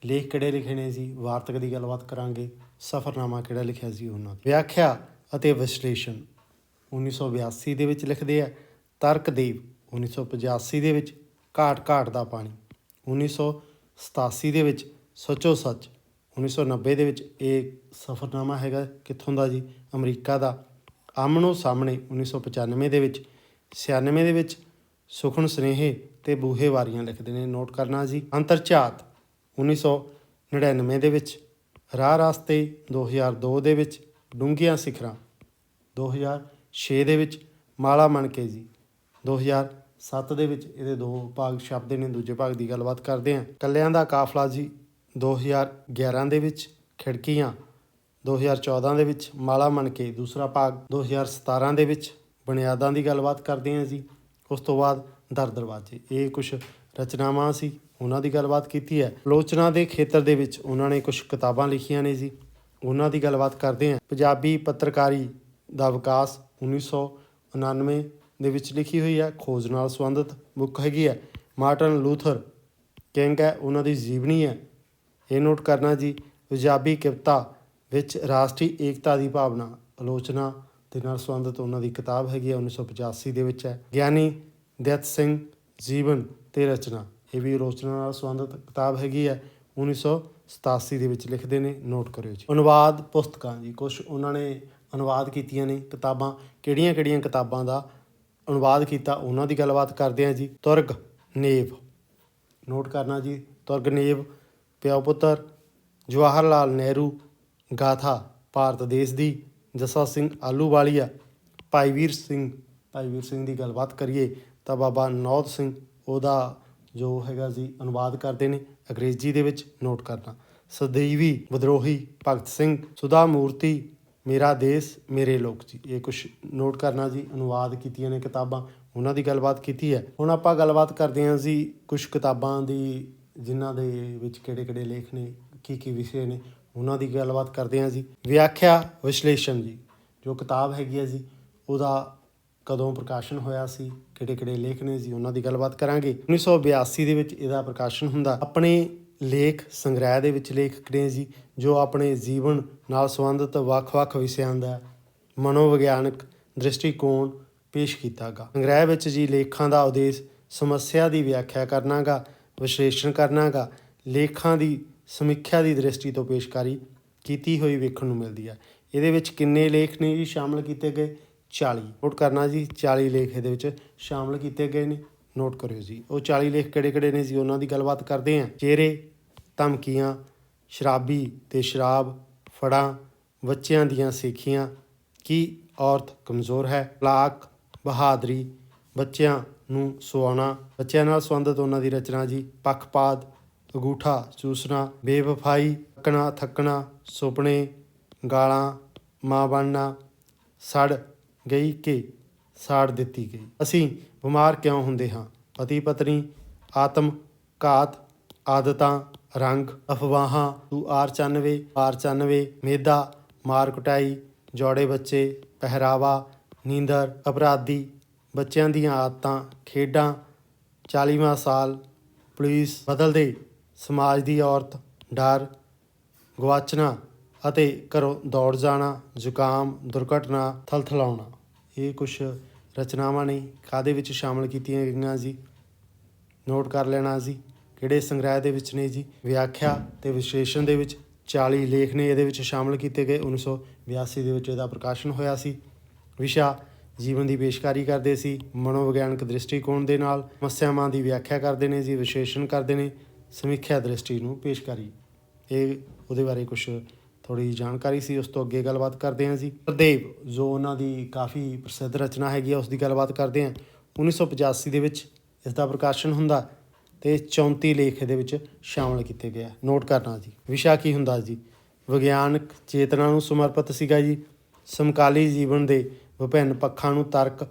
ਲੇਖ ਕਿਹੜੇ ਲਿਖੇ ਨੇ ਜੀ, ਵਾਰਤਕ ਦੀ ਗੱਲਬਾਤ ਕਰਾਂਗੇ। ਸਫ਼ਰਨਾਮਾ ਕਿਹੜਾ ਲਿਖਿਆ ਸੀ ਉਹਨਾਂ ਦੀ। ਵਿਆਖਿਆ ਅਤੇ ਵਿਸ਼ਲੇਸ਼ਣ 1982 ਦੇ ਵਿੱਚ ਲਿਖਦੇ ਆ। ਤਰਕਦੇਵ 1985 ਦੇ ਵਿੱਚ। ਘਾਟ ਦਾ ਪਾਣੀ 1987 ਦੇ ਵਿੱਚ। ਸੱਚੋ ਸੱਚ 1990 ਦੇ ਵਿੱਚ। ਇਹ ਸਫ਼ਰਨਾਮਾ ਹੈਗਾ ਕਿੱਥੋਂ ਦਾ ਜੀ? ਅਮਰੀਕਾ ਦਾ। ਆਮਣੋ ਸਾਹਮਣੇ 1995 ਦੇ ਵਿੱਚ। 96 ਦੇ ਵਿੱਚ ਸੁਖਨ ਸੁਨੇਹੇ ਤੇ ਬੂਹੇ ਵਾਰੀਆਂ ਲਿਖਦੇ ਨੇ। ਨੋਟ ਕਰਨਾ ਜੀ। ਅੰਤਰਝਾਤ 1999 ਦੇ ਵਿੱਚ। ਰਾਹ ਰਸਤੇ 2002 ਦੇ ਵਿੱਚ। ਡੂੰਘੀਆਂ ਸਿਖਰਾਂ 2006 ਦੇ ਵਿੱਚ। ਮਾਲਾ ਮਣਕੇ ਜੀ 2007 ਦੇ ਵਿੱਚ। ਇਹਦੇ 2 ਭਾਗ ਛਪਦੇ ਨੇ। ਦੂਜੇ ਭਾਗ ਦੀ ਗੱਲਬਾਤ ਕਰਦੇ ਹਾਂ। ਕੱਲਿਆਂ ਦਾ ਕਾਫਲਾ ਜੀ 2011 ਦੇ ਵਿੱਚ। ਖਿੜਕੀਆਂ 2014 ਦੇ ਵਿੱਚ। ਮਾਲਾ ਮਣਕੇ ਦੂਸਰਾ ਭਾਗ 2017 ਦੇ ਵਿੱਚ। ਬੁਨਿਆਦਾਂ ਦੀ ਗੱਲਬਾਤ ਕਰਦੇ ਹਾਂ ਜੀ। ਉਸ ਤੋਂ ਬਾਅਦ ਦਰ ਦਰਵਾਜ਼ੇ। ਇਹ ਕੁਛ ਰਚਨਾਵਾਂ ਸੀ, ਉਹਨਾਂ ਦੀ ਗੱਲਬਾਤ ਕੀਤੀ ਹੈ। ਆਲੋਚਨਾ ਦੇ ਖੇਤਰ ਦੇ ਵਿੱਚ ਉਹਨਾਂ ਨੇ ਕੁਛ ਕਿਤਾਬਾਂ ਲਿਖੀਆਂ ਨੇ ਜੀ, ਉਹਨਾਂ ਦੀ ਗੱਲਬਾਤ ਕਰਦੇ ਹਾਂ। ਪੰਜਾਬੀ ਪੱਤਰਕਾਰੀ ਦਾ ਵਿਕਾਸ 1999 ਦੇ ਵਿੱਚ ਲਿਖੀ ਹੋਈ ਹੈ। ਖੋਜ ਨਾਲ ਸੰਬੰਧਿਤ ਬੁੱਕ ਹੈਗੀ ਹੈ। ਮਾਰਟਨ ਲੂਥਰ ਕਿੰਗ ਹੈ, ਉਹਨਾਂ ਦੀ ਜੀਵਨੀ ਹੈ, ਇਹ ਨੋਟ ਕਰਨਾ ਜੀ। ਪੰਜਾਬੀ ਕਵਿਤਾ ਵਿੱਚ ਰਾਸ਼ਟਰੀ ਏਕਤਾ ਦੀ ਭਾਵਨਾ, ਆਲੋਚਨਾ ਦੇ ਨਾਲ ਸੰਬੰਧਿਤ ਉਹਨਾਂ ਦੀ ਕਿਤਾਬ ਹੈਗੀ ਹੈ, 1985 ਦੇ ਵਿੱਚ ਹੈ। ਗਿਆਨੀ ਦਯਿਤ ਸਿੰਘ ਜੀਵਨ ਤੇ ਰਚਨਾ, ਇਹ ਵੀ ਆਲੋਚਨਾ ਨਾਲ ਸੰਬੰਧਿਤ ਕਿਤਾਬ ਹੈਗੀ ਹੈ, 1987 ਦੇ ਵਿੱਚ ਲਿਖਦੇ ਨੇ। ਨੋਟ ਕਰਿਓ ਜੀ। ਅਨੁਵਾਦ ਪੁਸਤਕਾਂ ਜੀ, ਕੁਛ ਉਹਨਾਂ ਨੇ ਅਨੁਵਾਦ ਕੀਤੀਆਂ ਨੇ ਕਿਤਾਬਾਂ। ਕਿਹੜੀਆਂ ਕਿਤਾਬਾਂ ਦਾ ਅਨੁਵਾਦ ਕੀਤਾ ਉਹਨਾਂ ਦੀ ਗੱਲਬਾਤ ਕਰਦੇ ਹਾਂ ਜੀ। ਤੁਰਗਨੇਵ, ਨੋਟ ਕਰਨਾ ਜੀ, ਤੁਰਗਨੇਵ ਪਿਓ ਪੁੱਤਰ ਜਵਾਹਰ ਲਾਲ ਨਹਿਰੂ, ਗਾਥਾ ਭਾਰਤ ਦੇਸ਼ ਦੀ, ਜੱਸਾ ਸਿੰਘ ਆਹਲੂਵਾਲੀਆ, ਭਾਈ ਵੀਰ ਸਿੰਘ ਦੀ ਗੱਲਬਾਤ ਕਰੀਏ ਤਾਂ ਬਾਬਾ ਨੌਧ ਸਿੰਘ ਉਹਦਾ ਜੋ ਹੈਗਾ ਜੀ ਅਨੁਵਾਦ ਕਰਦੇ ਨੇ ਅੰਗਰੇਜ਼ੀ ਦੇ ਵਿੱਚ, ਨੋਟ ਕਰਨਾ। ਸਦੀਵੀ ਵਿਦਰੋਹੀ ਭਗਤ ਸਿੰਘ, ਸੁਧਾ ਮੂਰਤੀ ਮੇਰਾ ਦੇਸ਼ ਮੇਰੇ ਲੋਕ ਜੀ, ਇਹ ਕੁਛ ਨੋਟ ਕਰਨਾ ਜੀ। ਅਨੁਵਾਦ ਕੀਤੀਆਂ ਨੇ ਕਿਤਾਬਾਂ, ਉਹਨਾਂ ਦੀ ਗੱਲਬਾਤ ਕੀਤੀ ਹੈ। ਹੁਣ ਆਪਾਂ ਗੱਲਬਾਤ ਕਰਦੇ ਹਾਂ ਜੀ ਕੁਛ ਕਿਤਾਬਾਂ ਦੀ ਜਿਨ੍ਹਾਂ ਦੇ ਵਿੱਚ ਕਿਹੜੇ ਲੇਖ ਨੇ, ਕੀ ਵਿਸ਼ੇ ਨੇ, ਉਹਨਾਂ ਦੀ ਗੱਲਬਾਤ ਕਰਦੇ ਹਾਂ ਜੀ। ਵਿਆਖਿਆ ਵਿਸ਼ਲੇਸ਼ਣ ਜੀ, ਜੋ ਕਿਤਾਬ ਹੈਗੀ ਹੈ ਜੀ ਉਹਦਾ ਕਦੋਂ ਪ੍ਰਕਾਸ਼ਨ ਹੋਇਆ ਸੀ, ਕਿਹੜੇ ਲੇਖ ਨੇ ਜੀ, ਉਹਨਾਂ ਦੀ ਗੱਲਬਾਤ ਕਰਾਂਗੇ। 1982 ਦੇ ਵਿੱਚ ਇਹਦਾ ਪ੍ਰਕਾਸ਼ਨ ਹੁੰਦਾ। ਆਪਣੇ ਲੇਖ ਸੰਗ੍ਰਹਿ ਦੇ ਵਿੱਚ ਲੇਖਕ ਨੇ ਜੀ ਜੋ ਆਪਣੇ ਜੀਵਨ ਨਾਲ ਸੰਬੰਧਿਤ ਵੱਖ-ਵੱਖ ਵਿਸ਼ਿਆਂ ਦਾ ਮਨੋਵਿਗਿਆਨਕ ਦ੍ਰਿਸ਼ਟੀਕੋਣ ਪੇਸ਼ ਕੀਤਾ ਗਾ। ਸੰਗ੍ਰਹਿ ਵਿੱਚ ਜੀ ਲੇਖਾਂ ਦਾ ਉਦੇਸ਼ ਸਮੱਸਿਆ ਦੀ ਵਿਆਖਿਆ ਕਰਨਾ ਗਾ, ਵਿਸ਼ਲੇਸ਼ਣ ਕਰਨਾ ਗਾ, ਲੇਖਾਂ ਦੀ ਸਮੀਖਿਆ ਦੀ ਦ੍ਰਿਸ਼ਟੀ ਤੋਂ ਪੇਸ਼ਕਾਰੀ ਕੀਤੀ ਹੋਈ ਵੇਖਣ ਨੂੰ ਮਿਲਦੀ ਹੈ। ਇਹਦੇ ਵਿੱਚ ਕਿੰਨੇ ਲੇਖ ਨੇ ਜੀ ਸ਼ਾਮਲ ਕੀਤੇ ਗਏ? 40, ਨੋਟ ਕਰਨਾ ਜੀ। 40 ਲੇਖ ਇਹਦੇ ਵਿੱਚ ਸ਼ਾਮਲ ਕੀਤੇ ਗਏ ਨੇ, ਨੋਟ ਕਰਿਓ ਜੀ। ਉਹ 40 ਲੇਖ ਕਿਹੜੇ ਨੇ ਜੀ, ਉਹਨਾਂ ਦੀ ਗੱਲਬਾਤ ਕਰਦੇ ਹਾਂ। ਚਿਹਰੇ, ਧਮਕੀਆਂ, ਸ਼ਰਾਬੀ ਤੇ ਸ਼ਰਾਬ, ਫੜਾਂ, ਬੱਚਿਆਂ ਦੀਆਂ ਸਿੱਖੀਆਂ, ਕੀ ਔਰਤ ਕਮਜ਼ੋਰ ਹੈ, ਤਲਾਕ, ਬਹਾਦਰੀ, ਬੱਚਿਆਂ ਨੂੰ ਸੁਆਉਣਾ, ਬੱਚਿਆਂ ਨਾਲ ਸੰਬੰਧਿਤ ਉਹਨਾਂ ਦੀ ਰਚਨਾ ਜੀ। ਪੱਖਪਾਤ, ਅੰਗੂਠਾ ਚੂਸਣਾ, ਬੇਵਫਾਈ, ਥੱਕਣਾ, ਸੁਪਨੇ, ਗਾਲਾਂ, ਮਾਂ ਬਣਨਾ, ਸੜ ਗਈ ਕਿ ਸਾੜ ਦਿੱਤੀ ਗਈ, ਅਸੀਂ ਬਿਮਾਰ ਕਿਉਂ ਹੁੰਦੇ ਹਾਂ, ਪਤੀ ਪਤਨੀ, ਆਤਮ ਘਾਤ, ਆਦਤਾਂ, ਰੰਗ, ਅਫਵਾਹਾਂ, ਤੂੰ ਆਰ 94, ਮੇਦਾ, ਮਾਰ ਕੁਟਾਈ, ਜੋੜੇ ਬੱਚੇ, ਪਹਿਰਾਵਾ, ਨੀਂਦਰ, ਅਪਰਾਧੀ, ਬੱਚਿਆਂ ਦੀਆਂ ਆਦਤਾਂ, ਖੇਡਾਂ, 40ਵਾਂ ਸਾਲ, ਪੁਲਿਸ, ਬਦਲਦੇ ਸਮਾਜ ਦੀ ਔਰਤ, ਡਰ, ਗਵਾਚਣਾ ਅਤੇ ਘਰੋਂ ਦੌੜ ਜਾਣਾ, ਜ਼ੁਕਾਮ, ਦੁਰਘਟਨਾ, ਥਲਥਲਾਉਣਾ। ਇਹ ਕੁਛ ਰਚਨਾਵਾਂ ਨੇ ਕਾਹਦੇ ਵਿੱਚ ਸ਼ਾਮਲ ਕੀਤੀਆਂ ਗਈਆਂ ਜੀ, ਨੋਟ ਕਰ ਲੈਣਾ ਜੀ। ਕਿਹੜੇ ਸੰਗ੍ਰਹਿ ਦੇ ਵਿੱਚ ਨੇ ਜੀ? ਵਿਆਖਿਆ ਤੇ ਵਿਸ਼ਲੇਸ਼ਣ ਦੇ ਵਿੱਚ 40 ਲੇਖ ਨੇ ਇਹਦੇ ਵਿੱਚ ਸ਼ਾਮਲ ਕੀਤੇ ਗਏ। 1982 ਦੇ ਵਿੱਚ ਇਹਦਾ ਪ੍ਰਕਾਸ਼ਨ ਹੋਇਆ ਸੀ। ਵਿਸ਼ਾ ਜੀਵਨ ਦੀ ਪੇਸ਼ਕਾਰੀ ਕਰਦੇ ਸੀ, ਮਨੋਵਿਗਿਆਨਕ ਦ੍ਰਿਸ਼ਟੀਕੋਣ ਦੇ ਨਾਲ ਸਮੱਸਿਆਵਾਂ ਦੀ ਵਿਆਖਿਆ ਕਰਦੇ ਨੇ ਜੀ, ਵਿਸ਼ਲੇਸ਼ਣ ਕਰਦੇ ਨੇ, ਸਮੀਖਿਆ ਦ੍ਰਿਸ਼ਟੀ ਨੂੰ ਪੇਸ਼ਕਾਰੀ। ਇਹ ਉਹਦੇ ਬਾਰੇ ਕੁਛ ਥੋੜ੍ਹੀ ਜਾਣਕਾਰੀ ਸੀ। ਉਸ ਤੋਂ ਅੱਗੇ ਗੱਲਬਾਤ ਕਰਦੇ ਹਾਂ ਜੀ। ਗੁਰਦੇਵ, ਜੋ ਉਹਨਾਂ ਦੀ ਕਾਫੀ ਪ੍ਰਸਿੱਧ ਰਚਨਾ ਹੈਗੀ ਆ, ਉਸ ਦੀ ਗੱਲਬਾਤ ਕਰਦੇ ਹਾਂ। 1985 ਦੇ ਵਿੱਚ ਇਸ ਦਾ ਪ੍ਰਕਾਸ਼ਨ ਹੁੰਦਾ ਅਤੇ 34 ਲੇਖ ਇਹਦੇ ਵਿੱਚ ਸ਼ਾਮਲ ਕੀਤੇ ਗਏ। ਨੋਟ ਕਰਨਾ ਜੀ। ਵਿਸ਼ਾ ਕੀ ਹੁੰਦਾ ਜੀ? ਵਿਗਿਆਨਕ ਚੇਤਨਾ ਨੂੰ ਸਮਰਪਿਤ ਸੀਗਾ ਜੀ। ਸਮਕਾਲੀ ਜੀਵਨ ਦੇ ਵਿਭਿੰਨ ਪੱਖਾਂ ਨੂੰ ਤਰਕ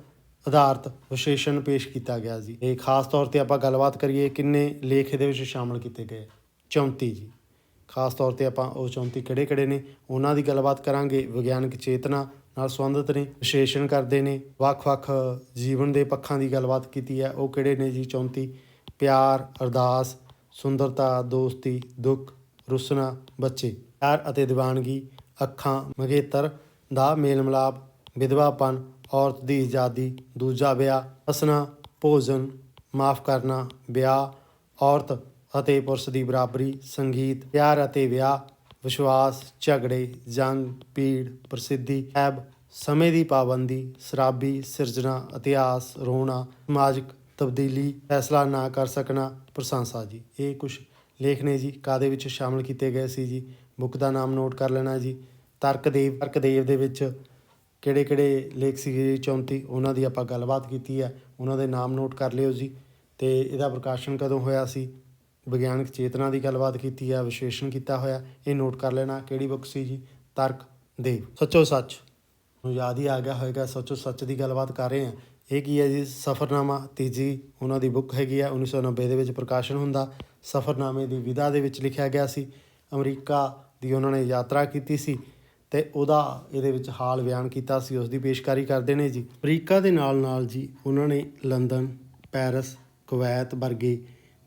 ਆਧਾਰਿਤ ਵਿਸ਼ਲੇਸ਼ਣ ਪੇਸ਼ ਕੀਤਾ ਗਿਆ ਜੀ। ਇਹ ਖਾਸ ਤੌਰ 'ਤੇ ਆਪਾਂ ਗੱਲਬਾਤ ਕਰੀਏ ਕਿੰਨੇ ਲੇਖ ਇਹਦੇ ਵਿੱਚ ਸ਼ਾਮਲ ਕੀਤੇ ਗਏ? 34 ਜੀ। ਖਾਸ ਤੌਰ 'ਤੇ ਆਪਾਂ ਉਹ 34 ਕਿਹੜੇ ਨੇ ਉਹਨਾਂ ਦੀ ਗੱਲਬਾਤ ਕਰਾਂਗੇ। ਵਿਗਿਆਨਕ ਚੇਤਨਾ ਨਾਲ ਸੰਬੰਧਿਤ ਨੇ, ਵਿਸ਼ਲੇਸ਼ਣ ਕਰਦੇ ਨੇ, ਵੱਖ-ਵੱਖ ਜੀਵਨ ਦੇ ਪੱਖਾਂ ਦੀ ਗੱਲਬਾਤ ਕੀਤੀ ਹੈ। ਉਹ ਕਿਹੜੇ ਨੇ ਜੀ 34? ਪਿਆਰ, ਅਰਦਾਸ, ਸੁੰਦਰਤਾ, ਦੋਸਤੀ, ਦੁੱਖ, ਰੁੱਸਣਾ, ਬੱਚੇ, ਪਿਆਰ ਅਤੇ ਦੀਵਾਨਗੀ, ਅੱਖਾਂ, ਮੰਗੇਤਰ ਦਾ ਮੇਲ ਮਿਲਾਪ, ਵਿਧਵਾਪਨ, ਔਰਤ ਦੀ ਆਜ਼ਾਦੀ, ਦੂਜਾ ਵਿਆਹ, ਹੱਸਣਾ, ਭੋਜਨ, ਮਾਫ਼ ਕਰਨਾ, ਵਿਆਹ, ਔਰਤ ਅਤੇ ਪੁਰਸ਼ ਦੀ ਬਰਾਬਰੀ, ਸੰਗੀਤ, ਪਿਆਰ ਅਤੇ ਵਿਆਹ, ਵਿਸ਼ਵਾਸ, ਝਗੜੇ, ਜੰਗ, ਪੀੜ, ਪ੍ਰਸਿੱਧੀ, ਐਬ, ਸਮੇਂ ਦੀ ਪਾਬੰਦੀ, ਸ਼ਰਾਬੀ, ਸਿਰਜਣਾ, ਇਤਿਹਾਸ, ਰੋਣਾ, ਸਮਾਜਿਕ ਤਬਦੀਲੀ, ਫੈਸਲਾ ਨਾ ਕਰ ਸਕਣਾ, ਪ੍ਰਸ਼ੰਸਾ ਜੀ। ਇਹ ਕੁਛ ਲੇਖ ਨੇ ਜੀ ਕਾਹਦੇ ਵਿੱਚ ਸ਼ਾਮਲ ਕੀਤੇ ਗਏ ਸੀ ਜੀ? ਬੁੱਕ ਦਾ ਨਾਮ ਨੋਟ ਕਰ ਲੈਣਾ ਜੀ। ਤਰਕਦੇਵ ਦੇ ਵਿੱਚ ਕਿਹੜੇ ਲੇਖ ਸੀਗੇ ਜੀ? 34, ਉਹਨਾਂ ਦੀ ਆਪਾਂ ਗੱਲਬਾਤ ਕੀਤੀ ਹੈ, ਉਹਨਾਂ ਦੇ ਨਾਮ ਨੋਟ ਕਰ ਲਿਓ ਜੀ। ਅਤੇ ਇਹਦਾ ਪ੍ਰਕਾਸ਼ਨ ਕਦੋਂ ਹੋਇਆ ਸੀ? ਵਿਗਿਆਨਕ ਚੇਤਨਾ ਦੀ ਗੱਲਬਾਤ ਕੀਤੀ ਆ, ਵਿਸ਼ਲੇਸ਼ਣ ਕੀਤਾ ਹੋਇਆ, ਇਹ ਨੋਟ ਕਰ ਲੈਣਾ। ਕਿਹੜੀ ਬੁੱਕ ਸੀ ਜੀ? ਤਰਕਦੇਵ। ਸੱਚੋ ਸੱਚ ਨੂੰ ਯਾਦ ਹੀ ਆ ਗਿਆ ਹੋਏਗਾ, ਸੱਚੋ ਸੱਚ ਦੀ ਗੱਲਬਾਤ ਕਰ ਰਹੇ ਹਾਂ। ਇਹ ਕੀ ਹੈ ਜੀ? ਸਫ਼ਰਨਾਮਾ, ਤੀਜੀ ਉਹਨਾਂ ਦੀ ਬੁੱਕ ਹੈਗੀ ਆ। 1990 ਦੇ ਵਿੱਚ ਪ੍ਰਕਾਸ਼ਨ ਹੁੰਦਾ। ਸਫ਼ਰਨਾਮੇ ਦੀ ਵਿਧਾ ਦੇ ਵਿੱਚ ਲਿਖਿਆ ਗਿਆ ਸੀ। ਅਮਰੀਕਾ ਦੀ ਉਹਨਾਂ ਨੇ ਯਾਤਰਾ ਕੀਤੀ ਸੀ ਅਤੇ ਉਹਦਾ ਇਹਦੇ ਵਿੱਚ ਹਾਲ ਬਿਆਨ ਕੀਤਾ ਸੀ, ਉਸ ਦੀ ਪੇਸ਼ਕਾਰੀ ਕਰਦੇ ਨੇ ਜੀ। ਅਮਰੀਕਾ ਦੇ ਨਾਲ ਜੀ ਉਹਨਾਂ ਨੇ ਲੰਦਨ, ਪੈਰਿਸ, ਕੁਵੈਤ ਵਰਗੇ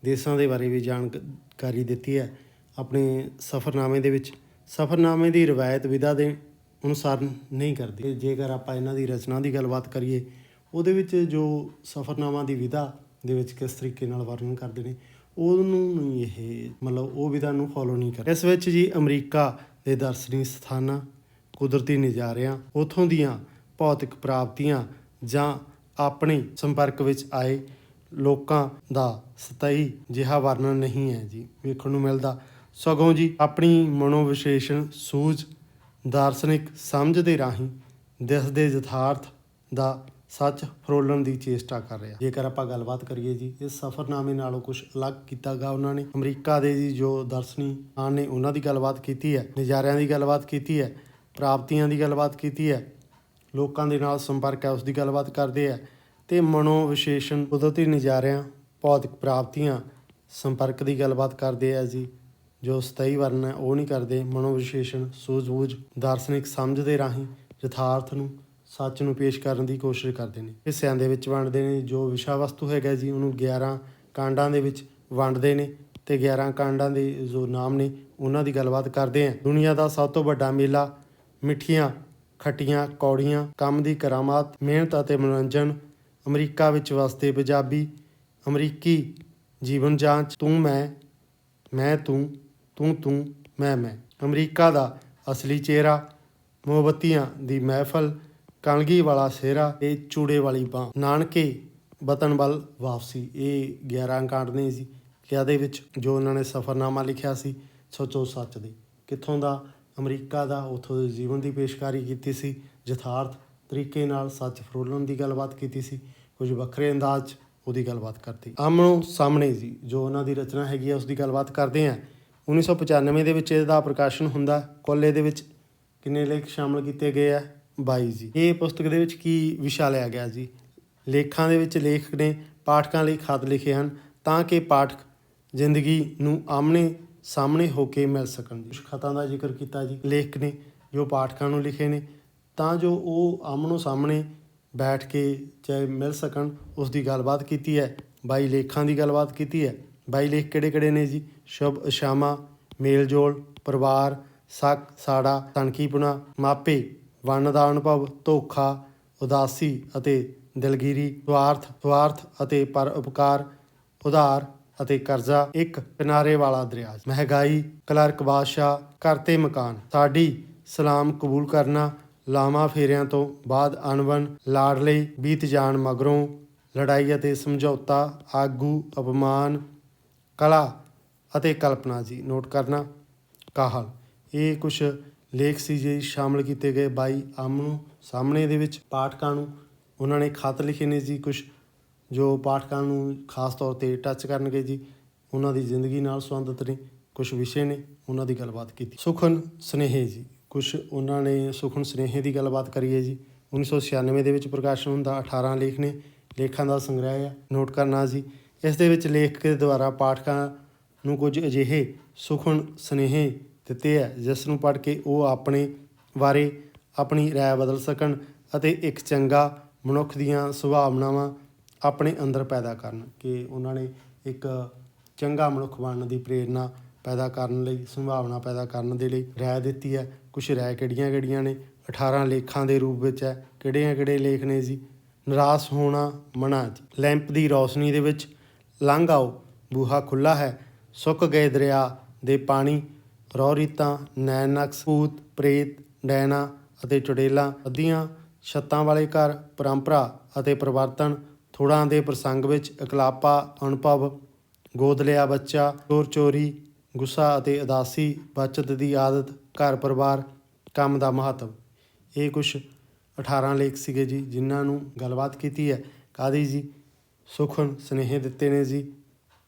ਦੇਸ਼ਾਂ ਦੇ ਬਾਰੇ ਵੀ ਜਾਣਕਾਰੀ ਦਿੱਤੀ ਹੈ ਆਪਣੇ ਸਫ਼ਰਨਾਮੇ ਦੇ ਵਿੱਚ। ਸਫ਼ਰਨਾਮੇ ਦੀ ਰਵਾਇਤ ਵਿਧਾ ਦੇ ਅਨੁਸਾਰ ਨਹੀਂ ਕਰਦੇ। ਜੇਕਰ ਆਪਾਂ ਇਹਨਾਂ ਦੀ ਰਚਨਾ ਦੀ ਗੱਲਬਾਤ ਕਰੀਏ, ਉਹਦੇ ਵਿੱਚ ਜੋ ਸਫ਼ਰਨਾਮਾ ਦੀ ਵਿਧਾ ਦੇ ਵਿੱਚ ਕਿਸ ਤਰੀਕੇ ਨਾਲ ਵਰਣਨ ਕਰਦੇ ਨੇ, ਉਹਨੂੰ ਨਹੀਂ ਇਹ ਉਹ ਵਿਧਾ ਨੂੰ ਫੋਲੋ ਨਹੀਂ ਕਰਦੇ। ਇਸ ਵਿੱਚ ਜੀ ਅਮਰੀਕਾ ਦੇ ਦਰਸ਼ਨੀ ਸਥਾਨਾਂ, ਕੁਦਰਤੀ ਨਜ਼ਾਰਿਆਂ, ਉੱਥੋਂ ਦੀਆਂ ਭੌਤਿਕ ਪ੍ਰਾਪਤੀਆਂ ਜਾਂ ਆਪਣੇ ਸੰਪਰਕ ਵਿੱਚ ਆਏ ਲੋਕਾਂ ਦਾ ਸਥਾਈ ਜਿਹਾ ਵਰਣਨ ਨਹੀਂ ਹੈ ਜੀ ਵੇਖਣ ਨੂੰ ਮਿਲਦਾ, ਸਗੋਂ ਜੀ ਆਪਣੀ ਮਨੋਵਿਸ਼ਲੇਸ਼ਣ ਸੂਝ ਦਾਰਸ਼ਨਿਕ ਸਮਝ ਦੇ ਰਾਹੀਂ ਦਿਸਦੇ ਯਥਾਰਥ ਦਾ ਸੱਚ ਫਰੋਲਣ ਦੀ ਚੇਸ਼ਟਾ ਕਰ ਰਿਹਾ। ਜੇਕਰ ਆਪਾਂ ਗੱਲਬਾਤ ਕਰੀਏ ਜੀ ਇਸ ਸਫ਼ਰਨਾਮੇ ਨਾਲੋਂ ਕੁਝ ਅਲੱਗ ਕੀਤਾ ਗਾ ਉਹਨਾਂ ਨੇ। ਅਮਰੀਕਾ ਦੇ ਜੀ ਜੋ ਦਰਸ਼ਨੀਆਨ ਨੇ ਉਹਨਾਂ ਦੀ ਗੱਲਬਾਤ ਕੀਤੀ ਹੈ, ਨਜ਼ਾਰਿਆਂ ਦੀ ਗੱਲਬਾਤ ਕੀਤੀ ਹੈ, ਪ੍ਰਾਪਤੀਆਂ ਦੀ ਗੱਲਬਾਤ ਕੀਤੀ ਹੈ, ਲੋਕਾਂ ਦੇ ਨਾਲ ਸੰਪਰਕ ਹੈ ਉਸ ਦੀ ਗੱਲਬਾਤ ਕਰਦੇ ਆ ਅਤੇ ਮਨੋਵਿਸ਼ਲੇਸ਼ਣ ਕੁਦਰਤੀ ਨਜ਼ਾਰਿਆਂ ਭੌਤਿਕ ਪ੍ਰਾਪਤੀਆਂ ਸੰਪਰਕ ਦੀ ਗੱਲਬਾਤ ਕਰਦੇ ਆ ਜੀ। ਜੋ ਸਥਾਈ ਵਰਣਨ ਹੈ ਉਹ ਨਹੀਂ ਕਰਦੇ। ਮਨੋਵਿਸ਼ਲੇਸ਼ਣ ਸੂਝ-ਬੂਝ ਦਾਰਸ਼ਨਿਕ ਸਮਝ ਦੇ ਰਾਹੀਂ ਯਥਾਰਥ ਨੂੰ ਸੱਚ ਨੂੰ ਪੇਸ਼ ਕਰਨ ਦੀ ਕੋਸ਼ਿਸ਼ ਕਰਦੇ ਨੇ। ਹਿੱਸਿਆਂ ਦੇ ਵਿੱਚ ਵੰਡਦੇ ਨੇ। ਜੋ ਵਿਸ਼ਾ ਵਸਤੂ ਹੈਗਾ ਜੀ ਉਹਨੂੰ 11 ਕਾਂਡਾਂ ਦੇ ਵਿੱਚ ਵੰਡਦੇ ਨੇ ਅਤੇ 11 ਕਾਂਡਾਂ ਦੇ ਜੋ ਨਾਮ ਨੇ ਉਹਨਾਂ ਦੀ ਗੱਲਬਾਤ ਕਰਦੇ ਆ। ਦੁਨੀਆ ਦਾ ਸਭ ਤੋਂ ਵੱਡਾ ਮੇਲਾ, ਮਿੱਠੀਆਂ ਖੱਟੀਆਂ ਕੌੜੀਆਂ, ਕੰਮ ਦੀ ਕਰਾਮਾਤ, ਮਿਹਨਤ ਅਤੇ ਮਨੋਰੰਜਨ, ਅਮਰੀਕਾ ਵਿੱਚ ਵਸਦੇ ਪੰਜਾਬੀ, ਅਮਰੀਕੀ ਜੀਵਨ ਜਾਂਚ, ਤੂੰ ਮੈਂ ਤੂੰ, ਤੂੰ ਤੂੰ ਮੈਂ, ਅਮਰੀਕਾ ਦਾ ਅਸਲੀ ਚਿਹਰਾ, ਮੋਮਬੱਤੀਆਂ ਦੀ ਮਹਿਫਲ, ਕਲਗੀ ਵਾਲਾ ਸਿਹਰਾ ਤੇ ਚੂੜੇ ਵਾਲੀ ਬਾਂਹ, ਨਾਨਕੇ ਵਤਨ ਵੱਲ ਵਾਪਸੀ। ਇਹ 11 ਕਾਂਡ ਨੇ ਜੀ ਇਹਦੇ ਵਿੱਚ ਜੋ ਉਹਨਾਂ ਨੇ ਸਫ਼ਰਨਾਮਾ ਲਿਖਿਆ ਸੀ ਸੱਚੋ ਸੱਚ ਦੇ। ਕਿੱਥੋਂ ਦਾ? ਅਮਰੀਕਾ ਦਾ। ਉੱਥੋਂ ਦੇ ਜੀਵਨ ਦੀ ਪੇਸ਼ਕਾਰੀ ਕੀਤੀ ਸੀ, ਯਥਾਰਥ ਤਰੀਕੇ ਨਾਲ ਸੱਚ ਫਰੋਲਣ ਦੀ ਗੱਲਬਾਤ ਕੀਤੀ ਸੀ, ਕੁਝ ਵੱਖਰੇ ਅੰਦਾਜ਼ 'ਚ ਉਹਦੀ ਗੱਲਬਾਤ ਕਰਤੀ। ਆਮਣੋ ਸਾਹਮਣੇ ਜੀ ਜੋ ਉਹਨਾਂ ਦੀ ਰਚਨਾ ਹੈਗੀ ਆ ਉਸ ਦੀ ਗੱਲਬਾਤ ਕਰਦੇ ਹਾਂ। 1995 ਦੇ ਵਿੱਚ ਇਹਦਾ ਪ੍ਰਕਾਸ਼ਨ ਹੁੰਦਾ। ਕੁੱਲ ਇਹਦੇ ਵਿੱਚ ਕਿੰਨੇ ਲੇਖ ਸ਼ਾਮਲ ਕੀਤੇ ਗਏ ਆ? 22 ਜੀ। ਇਹ ਪੁਸਤਕ ਦੇ ਵਿੱਚ ਕੀ ਵਿਸ਼ਾ ਲਿਆ ਗਿਆ ਜੀ? ਲੇਖਾਂ ਦੇ ਵਿੱਚ ਲੇਖਕ ਨੇ ਪਾਠਕਾਂ ਲਈ ਖਤ ਲਿਖੇ ਹਨ ਤਾਂ ਕਿ ਪਾਠਕ ਜ਼ਿੰਦਗੀ ਨੂੰ ਆਮਣੇ ਸਾਹਮਣੇ ਹੋ ਕੇ ਮਿਲ ਸਕਣ। ਕੁਛ ਖਤਾਂ ਦਾ ਜ਼ਿਕਰ ਕੀਤਾ ਜੀ ਲੇਖਕ ਨੇ ਜੋ ਪਾਠਕਾਂ ਨੂੰ ਲਿਖੇ ਨੇ ਤਾਂ ਜੋ ਉਹ ਆਮਣੋ ਸਾਹਮਣੇ ਬੈਠ ਕੇ ਚਾਹੇ ਮਿਲ ਸਕਣ, ਉਸ ਦੀ ਗੱਲਬਾਤ ਕੀਤੀ ਹੈ। 22 ਲੇਖਾਂ ਦੀ ਗੱਲਬਾਤ ਕੀਤੀ ਹੈ। 22 ਲੇਖ ਕਿਹੜੇ ਕਿਹੜੇ ਨੇ ਜੀ? ਸ਼ੁਭ ਇਛਾਵਾਂ, ਮੇਲ ਜੋਲ, ਪਰਿਵਾਰ, ਸੱਕ ਸਾੜਾ, ਤਣਕੀਪੁਣਾ, ਮਾਪੇ, ਵੰਨ ਦਾ ਅਨੁਭਵ, ਧੋਖਾ, ਉਦਾਸੀ ਅਤੇ ਦਿਲਗੀਰੀ, ਸਵਾਰਥ ਅਤੇ ਪਰ ਉਪਕਾਰ, ਉਧਾਰ ਅਤੇ ਕਰਜ਼ਾ, ਇੱਕ ਕਿਨਾਰੇ ਵਾਲਾ ਦਰਿਆ, ਮਹਿੰਗਾਈ, ਕਲਰਕ ਬਾਦਸ਼ਾਹ, ਘਰ ਤੇ ਮਕਾਨ, ਸਾਡੀ ਸਲਾਮ ਕਬੂਲ ਕਰਨਾ, ਲਾਵਾਂ ਫੇਰਿਆਂ ਤੋਂ ਬਾਅਦ ਅਣਬਣ, ਲਾਡਲੇ, ਬੀਤ ਜਾਣ ਮਗਰੋਂ, ਲੜਾਈ ਅਤੇ ਸਮਝੌਤਾ, ਆਗੂ, ਅਪਮਾਨ, ਕਲਾ ਅਤੇ ਕਲਪਨਾ ਜੀ ਨੋਟ ਕਰਨਾ, ਕਾਹਲ। ਇਹ ਕੁਛ ਲੇਖ ਸੀ ਜੀ ਸ਼ਾਮਲ ਕੀਤੇ ਗਏ 22 ਆਮਣੋ ਸਾਹਮਣੇ ਦੇ ਵਿੱਚ ਪਾਠਕਾਂ ਨੂੰ ਉਹਨਾਂ ਨੇ ਖਤ ਲਿਖੇ ਨੇ ਜੀ। ਕੁਛ ਜੋ ਪਾਠਕਾਂ ਨੂੰ ਖਾਸ ਤੌਰ 'ਤੇ ਟੱਚ ਕਰਨਗੇ ਜੀ, ਉਹਨਾਂ ਦੀ ਜ਼ਿੰਦਗੀ ਨਾਲ ਸੰਬੰਧਿਤ ਨੇ ਕੁਛ ਵਿਸ਼ੇ ਨੇ, ਉਹਨਾਂ ਦੀ ਗੱਲਬਾਤ ਕੀਤੀ। ਸੁਖਨ ਸੁਨੇਹੇ ਜੀ, ਕੁਛ ਉਹਨਾਂ ਨੇ ਸੁਖਨ ਸੁਨੇਹੇ ਦੀ ਗੱਲਬਾਤ ਕਰੀਏ ਜੀ। 1996 ਦੇ ਵਿੱਚ ਪ੍ਰਕਾਸ਼ਨ ਹੁੰਦਾ। 18 ਲੇਖ ਨੇ, ਲੇਖਾਂ ਦਾ ਸੰਗ੍ਰਹਿ ਆ, ਨੋਟ ਕਰਨਾ ਜੀ। ਇਸ ਦੇ ਵਿੱਚ ਲੇਖਕ ਦੇ ਦੁਆਰਾ ਪਾਠਕਾਂ ਨੂੰ ਕੁਝ ਅਜਿਹੇ ਸੁਖਨ ਸੁਨੇਹੇ ਦਿੱਤੇ ਹੈ ਜਿਸ ਨੂੰ ਪੜ੍ਹ ਕੇ ਉਹ ਆਪਣੇ ਬਾਰੇ ਆਪਣੀ ਰਾਏ ਬਦਲ ਸਕਣ ਅਤੇ ਇੱਕ ਚੰਗਾ ਮਨੁੱਖ ਦੀਆਂ ਸੁਭਾਵਨਾਵਾਂ ਆਪਣੇ ਅੰਦਰ ਪੈਦਾ ਕਰਨ। ਕਿ ਉਹਨਾਂ ਨੇ ਇੱਕ ਚੰਗਾ ਮਨੁੱਖ ਬਣਨ ਦੀ ਪ੍ਰੇਰਨਾ ਪੈਦਾ ਕਰਨ ਲਈ, ਸੰਭਾਵਨਾ ਪੈਦਾ ਕਰਨ ਦੇ ਲਈ ਰਾਏ ਦਿੱਤੀ ਹੈ। ਕੁਛ ਰਾਏ ਕਿਹੜੀਆਂ ਨੇ? 18 ਲੇਖਾਂ ਦੇ ਰੂਪ ਵਿੱਚ ਹੈ। ਕਿਹੜੇ ਲੇਖ ਨੇ ਜੀ? ਨਿਰਾਸ਼ ਹੋਣਾ ਮਨਾ ਜੀ, ਲੈਂਪ ਦੀ ਰੌਸ਼ਨੀ ਦੇ ਵਿੱਚ, ਲੰਘ ਆਓ ਬੂਹਾ ਖੁੱਲ੍ਹਾ ਹੈ, ਸੁੱਕ ਗਏ ਦਰਿਆ ਦੇ ਪਾਣੀ, ਰੌ ਰੀਤਾਂ, ਨੈਣ ਨਕਸ਼, ਭੂਤ ਪ੍ਰੇਤ, ਡੈਣਾ ਅਤੇ ਚੁੜੇਲਾਂ, ਅੱਧੀਆਂ ਛੱਤਾਂ ਵਾਲੇ ਘਰ, ਪਰੰਪਰਾ ਅਤੇ ਪਰਿਵਰਤਨ, ਥੋੜ੍ਹਾਂ ਦੇ ਪ੍ਰਸੰਗ ਵਿੱਚ, ਇਕਲਾਪਾ ਅਨੁਭਵ, ਗੋਦ ਲਿਆ ਬੱਚਾ, ਚੋਰ ਚੋਰੀ, ਗੁੱਸਾ ਅਤੇ ਉਦਾਸੀ, ਬੱਚਤ ਦੀ ਆਦਤ, ਘਰ ਪਰਿਵਾਰ, ਕੰਮ ਦਾ ਮਹੱਤਵ। ਇਹ ਕੁਛ 18 ਲੇਖ ਸੀਗੇ ਜੀ ਜਿਨ੍ਹਾਂ ਨੂੰ ਗੱਲਬਾਤ ਕੀਤੀ ਹੈ। ਕਾਹਦੀ ਜੀ? ਸੁਖਨ ਸੁਨੇਹੇ ਦਿੱਤੇ ਨੇ ਜੀ।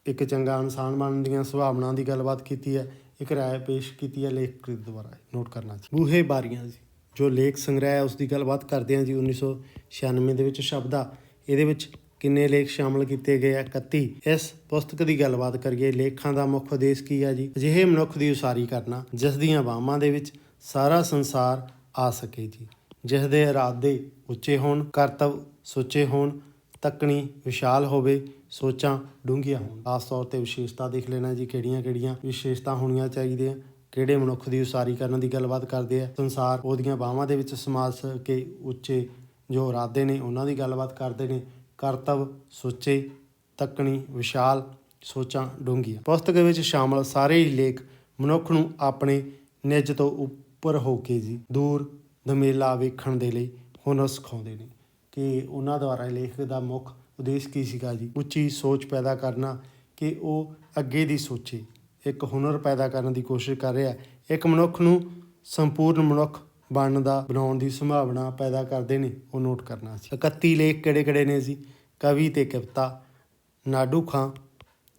ਇੱਕ ਚੰਗਾ ਇਨਸਾਨ ਬਣਨ ਦੀਆਂ ਸੰਭਾਵਨਾ ਦੀ ਗੱਲਬਾਤ ਕੀਤੀ ਹੈ। ਇੱਕ ਰਾਏ ਪੇਸ਼ ਕੀਤੀ ਹੈ ਲੇਖਕ ਦੇ ਦੁਆਰਾ, ਨੋਟ ਕਰਨਾ ਜੀ। ਬੂਹੇ ਬਾਰੀਆਂ ਜੀ ਜੋ ਲੇਖ ਸੰਗ੍ਰਹਿ ਹੈ ਉਸ ਦੀ ਗੱਲਬਾਤ ਕਰਦੇ ਹਾਂ ਜੀ। 1996 ਦੇ ਵਿੱਚ ਸ਼ਬਦਾ। ਇਹਦੇ ਵਿੱਚ ਕਿੰਨੇ ਲੇਖ ਸ਼ਾਮਲ ਕੀਤੇ ਗਏ ਆ? 31। ਇਸ ਪੁਸਤਕ ਦੀ ਗੱਲਬਾਤ ਕਰੀਏ। ਲੇਖਾਂ ਦਾ ਮੁੱਖ ਉਦੇਸ਼ ਕੀ ਹੈ ਜੀ? ਅਜਿਹੇ ਮਨੁੱਖ ਦੀ ਉਸਾਰੀ ਕਰਨਾ ਜਿਸ ਦੀਆਂ ਬਾਹਾਂ ਦੇ ਵਿੱਚ ਸਾਰਾ ਸੰਸਾਰ ਆ ਸਕੇ ਜੀ, ਜਿਸ ਦੇ ਇਰਾਦੇ ਉੱਚੇ ਹੋਣ, ਕਰਤੱਵ ਸੁੱਚੇ ਹੋਣ, ਤੱਕਣੀ ਵਿਸ਼ਾਲ ਹੋਵੇ, ਸੋਚਾਂ ਡੂੰਘੀਆਂ ਹੋਣ। ਖਾਸ ਤੌਰ 'ਤੇ ਵਿਸ਼ੇਸ਼ਤਾ ਦੇਖ ਲੈਣਾ ਜੀ, ਕਿਹੜੀਆਂ ਵਿਸ਼ੇਸ਼ਤਾ ਹੋਣੀਆਂ ਚਾਹੀਦੀਆਂ। ਕਿਹੜੇ ਮਨੁੱਖ ਦੀ ਉਸਾਰੀ ਕਰਨ ਦੀ ਗੱਲਬਾਤ ਕਰਦੇ ਆ? ਸੰਸਾਰ ਉਹਦੀਆਂ ਬਾਹਾਂ ਦੇ ਵਿੱਚ ਸਮਾ ਸਕੇ, ਉੱਚੇ ਜੋ ਇਰਾਦੇ ਨੇ ਉਹਨਾਂ ਦੀ ਗੱਲਬਾਤ ਕਰਦੇ ਨੇ, ਕਰਤੱਵ ਸੁੱਚੇ, ਤੱਕਣੀ ਵਿਸ਼ਾਲ, ਸੋਚਾਂ ਡੂੰਘੀਆਂ। ਪੁਸਤਕ ਵਿੱਚ ਸ਼ਾਮਲ ਸਾਰੇ ਹੀ ਲੇਖ ਮਨੁੱਖ ਨੂੰ ਆਪਣੇ ਨਿੱਜ ਤੋਂ ਉੱਪਰ ਹੋ ਕੇ ਜੀ ਦੂਰ ਦਮੇਲਾ ਵੇਖਣ ਦੇ ਲਈ ਹੁਨਰ ਸਿਖਾਉਂਦੇ ਨੇ। ਕਿ ਉਹਨਾਂ ਦੁਆਰਾ ਲੇਖਕ ਦਾ ਮੁੱਖ ਉਦੇਸ਼ ਕੀ ਸੀਗਾ ਜੀ। ਉੱਚੀ ਸੋਚ ਪੈਦਾ ਕਰਨਾ, ਕਿ ਉਹ ਅੱਗੇ ਦੀ ਸੋਚੇ, ਇੱਕ ਹੁਨਰ ਪੈਦਾ ਕਰਨ ਦੀ ਕੋਸ਼ਿਸ਼ ਕਰ ਰਿਹਾ, ਇੱਕ ਮਨੁੱਖ ਨੂੰ ਸੰਪੂਰਨ ਮਨੁੱਖ ਬਣਾਉਣ ਦੀ ਸੰਭਾਵਨਾ ਪੈਦਾ ਕਰਦੇ ਨੇ, ਉਹ ਨੋਟ ਕਰਨਾ ਸੀ। 31 ਲੇਖ ਕਿਹੜੇ ਨੇ ਜੀ? ਕਵੀ ਤੇ ਕਵਿਤਾ, ਨਾਡੂ ਖਾਂ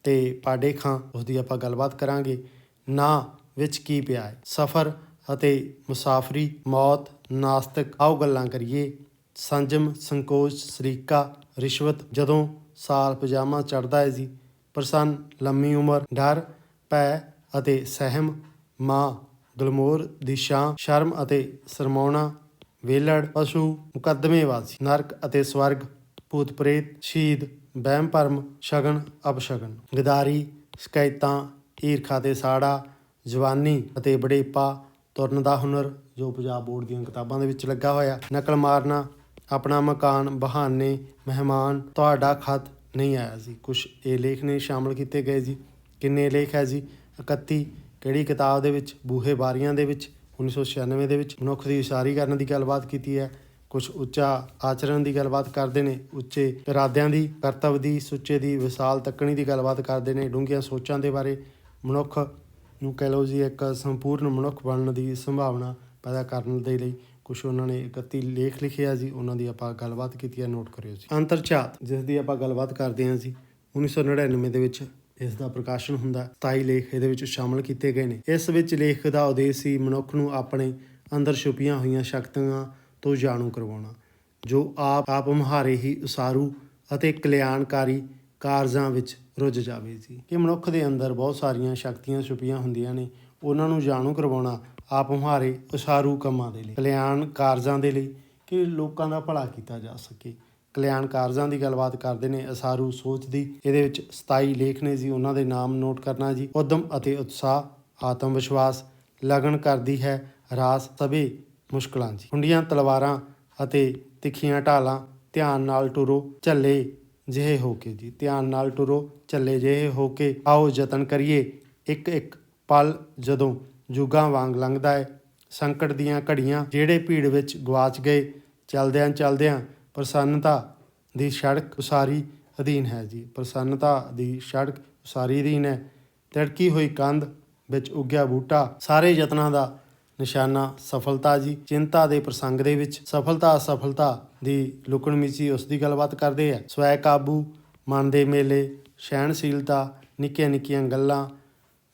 ਤੇ ਪਾਡੇ ਖਾਂ, ਉਸਦੀ ਆਪਾਂ ਗੱਲਬਾਤ ਕਰਾਂਗੇ। ਨਾਂ ਵਿੱਚ ਕੀ ਪਿਆ ਹੈ? ਸਫ਼ਰ ਅਤੇ ਮੁਸਾਫਰੀ, ਮੌਤ, ਨਾਸਤਿਕ, ਆਓ ਗੱਲਾਂ ਕਰੀਏ, ਸੰਜਮ, ਸੰਕੋਚ, ਸਰੀਕਾ, ਰਿਸ਼ਵਤ, ਜਦੋਂ ਸਾਲ ਪਜਾਮਾ ਚੜ੍ਹਦਾ ਹੈ ਜੀ, ਪ੍ਰਸੰਨ, ਲੰਮੀ ਉਮਰ, ਡਰ, ਭੈ ਅਤੇ ਸਹਿਮ, ਮਾਂ, ਗਲਮੋਰ ਦੀ ਛਾਂ, ਸ਼ਰਮ ਅਤੇ ਸ਼ਰਮਾਉਣਾ, ਵੇਲੜ, ਪਸ਼ੂ, ਮੁਕੱਦਮੇਬਾਜ਼ੀ, ਨਰਕ ਅਤੇ ਸਵਰਗ, ਭੂਤ ਪ੍ਰੇਤ, ਸ਼ਹੀਦ, ਵਹਿਮ ਭਰਮ, ਸ਼ਗਨ, ਅਪਸ਼ਗਨ, ਗਦਾਰੀ, ਸ਼ਿਕਾਇਤਾਂ, ਈਰਖਾ ਤੇ ਸਾੜਾ, ਜਵਾਨੀ ਅਤੇ ਬੜੇਪਾ, ਤੁਰਨ ਦਾ ਹੁਨਰ, ਜੋ ਪੰਜਾਬ ਬੋਰਡ ਦੀਆਂ ਕਿਤਾਬਾਂ ਦੇ ਵਿੱਚ ਲੱਗਾ ਹੋਇਆ, ਨਕਲ ਮਾਰਨਾ, ਆਪਣਾ ਮਕਾਨ, ਬਹਾਨੇ, ਮਹਿਮਾਨ, ਤੁਹਾਡਾ ਖਤ ਨਹੀਂ ਆਇਆ ਸੀ। ਕੁਛ ਇਹ ਲੇਖ ਨੇ ਸ਼ਾਮਲ ਕੀਤੇ ਗਏ ਜੀ। ਕਿੰਨੇ ਲੇਖ ਹੈ ਜੀ? 31। ਕਿਹੜੀ ਕਿਤਾਬ ਦੇ ਵਿੱਚ? ਬੂਹੇ ਬਾਰੀਆਂ ਦੇ ਵਿੱਚ, 1996 ਦੇ ਵਿੱਚ। ਮਨੁੱਖ ਦੀ ਉਸਾਰੀ ਕਰਨ ਦੀ ਗੱਲਬਾਤ ਕੀਤੀ ਹੈ। ਕੁਛ ਉੱਚਾ ਆਚਰਣ ਦੀ ਗੱਲਬਾਤ ਕਰਦੇ ਨੇ, ਉੱਚੇ ਇਰਾਦਿਆਂ ਦੀ, ਕਰਤੱਵ ਦੀ, ਸੁੱਚੇ ਦੀ, ਵਿਸ਼ਾਲ ਤੱਕਣੀ ਦੀ ਗੱਲਬਾਤ ਕਰਦੇ ਨੇ, ਡੂੰਘੀਆਂ ਸੋਚਾਂ ਦੇ ਬਾਰੇ, ਮਨੁੱਖ ਨੂੰ ਕਹਿ ਲਓ ਜੀ ਇੱਕ ਸੰਪੂਰਨ ਮਨੁੱਖ ਬਣਨ ਦੀ ਸੰਭਾਵਨਾ ਪੈਦਾ ਕਰਨ ਦੇ ਲਈ ਕੁਛ ਉਹਨਾਂ ਨੇ 31 ਲੇਖ ਲਿਖੇ ਆ ਜੀ, ਉਹਨਾਂ ਦੀ ਆਪਾਂ ਗੱਲਬਾਤ ਕੀਤੀ ਹੈ, ਨੋਟ ਕਰਿਓ ਜੀ। ਅੰਤਰਝਾਤ, ਜਿਸ ਦੀ ਆਪਾਂ ਗੱਲਬਾਤ ਕਰਦੇ ਹਾਂ ਜੀ, 1999 ਦੇ ਵਿੱਚ ਇਸ ਦਾ ਪ੍ਰਕਾਸ਼ਨ ਹੁੰਦਾ। 27 ਲੇਖ ਇਹਦੇ ਵਿੱਚ ਸ਼ਾਮਲ ਕੀਤੇ ਗਏ ਨੇ। ਇਸ ਵਿੱਚ ਲੇਖਕ ਦਾ ਉਦੇਸ਼ ਸੀ ਮਨੁੱਖ ਨੂੰ ਆਪਣੇ ਅੰਦਰ ਛੁਪੀਆਂ ਹੋਈਆਂ ਸ਼ਕਤੀਆਂ ਤੋਂ ਜਾਣੂ ਕਰਵਾਉਣਾ, ਜੋ ਆਪ ਮੁਹਾਰੇ ਹੀ ਉਸਾਰੂ ਅਤੇ ਕਲਿਆਣਕਾਰੀ ਕਾਰਜਾਂ ਵਿੱਚ ਰੁੱਝ ਜਾਵੇ ਜੀ। ਕਿ ਮਨੁੱਖ ਦੇ ਅੰਦਰ ਬਹੁਤ ਸਾਰੀਆਂ ਸ਼ਕਤੀਆਂ ਛੁਪੀਆਂ ਹੁੰਦੀਆਂ ਨੇ, ਉਹਨਾਂ ਨੂੰ ਜਾਣੂ ਕਰਵਾਉਣਾ ਆਪ ਮੁਹਾਰੇ ਉਸਾਰੂ ਕੰਮਾਂ ਦੇ ਲਈ, ਕਲਿਆਣ ਕਾਰਜਾਂ ਦੇ ਲਈ, ਕਿ ਲੋਕਾਂ ਦਾ ਭਲਾ ਕੀਤਾ ਜਾ ਸਕੇ। ਕਲਿਆਣ ਕਾਰਜਾਂ ਦੀ ਗੱਲਬਾਤ ਕਰਦੇ ਨੇ, ਉਸਾਰੂ ਸੋਚ ਦੀ। ਇਹਦੇ ਵਿੱਚ 27 ਲੇਖ ਨੇ ਜੀ, ਉਹਨਾਂ ਦੇ ਨਾਮ ਨੋਟ ਕਰਨਾ ਜੀ। ਉਦਮ ਅਤੇ ਉਤਸ਼ਾਹ, ਆਤਮ ਵਿਸ਼ਵਾਸ, ਲਗਨ ਕਰਦੀ ਹੈ ਰਾਸ ਸਭੇ ਮੁਸ਼ਕਲਾਂ ਜੀ। ਹੁੰਡੀਆਂ ਤਲਵਾਰਾਂ ਅਤੇ ਤਿੱਖੀਆਂ ਢਾਲਾਂ, ਧਿਆਨ ਨਾਲ ਟੁਰੋ ਝੱਲੇ ਜਿਹੇ ਹੋ ਕੇ ਜੀ, ਧਿਆਨ ਨਾਲ ਟੁਰੋ ਝੱਲੇ ਜਿਹੇ ਹੋ ਕੇ, ਆਓ ਯਤਨ ਕਰੀਏ ਇੱਕ ਇੱਕ ਪਲ ਜਦੋਂ ਜੁਗਾਂ ਵਾਂਗ ਲੰਘਦਾ ਹੈ, ਸੰਕਟ ਦੀਆਂ ਘੜੀਆਂ ਜਿਹੜੇ ਭੀੜ ਵਿੱਚ ਗਵਾਚ ਗਏ, ਚਲਦਿਆਂ ਚਲਦਿਆਂ ਪ੍ਰਸੰਨਤਾ ਦੀ ਸੜਕ ਉਸਾਰੀ ਅਧੀਨ ਹੈ ਜੀ, ਪ੍ਰਸੰਨਤਾ ਦੀ ਸੜਕ ਉਸਾਰੀ ਅਧੀਨ ਹੈ, ਤਿੜਕੀ ਹੋਈ ਕੰਧ ਵਿੱਚ ਉੱਗਿਆ ਬੂਟਾ, ਸਾਰੇ ਯਤਨਾਂ ਦਾ ਨਿਸ਼ਾਨਾ ਸਫਲਤਾ ਜੀ। ਚਿੰਤਾ ਦੇ ਪ੍ਰਸੰਗ ਦੇ ਵਿੱਚ ਸਫਲਤਾ ਅਸਫਲਤਾ ਦੀ ਲੁਕਣ ਮਿਚੀ, ਉਸ ਦੀ ਗੱਲਬਾਤ ਕਰਦੇ ਆ। ਸਵੈ ਕਾਬੂ, ਮਨ ਦੇ ਮੇਲੇ, ਸਹਿਣਸ਼ੀਲਤਾ, ਨਿੱਕੀਆਂ ਨਿੱਕੀਆਂ ਗੱਲਾਂ,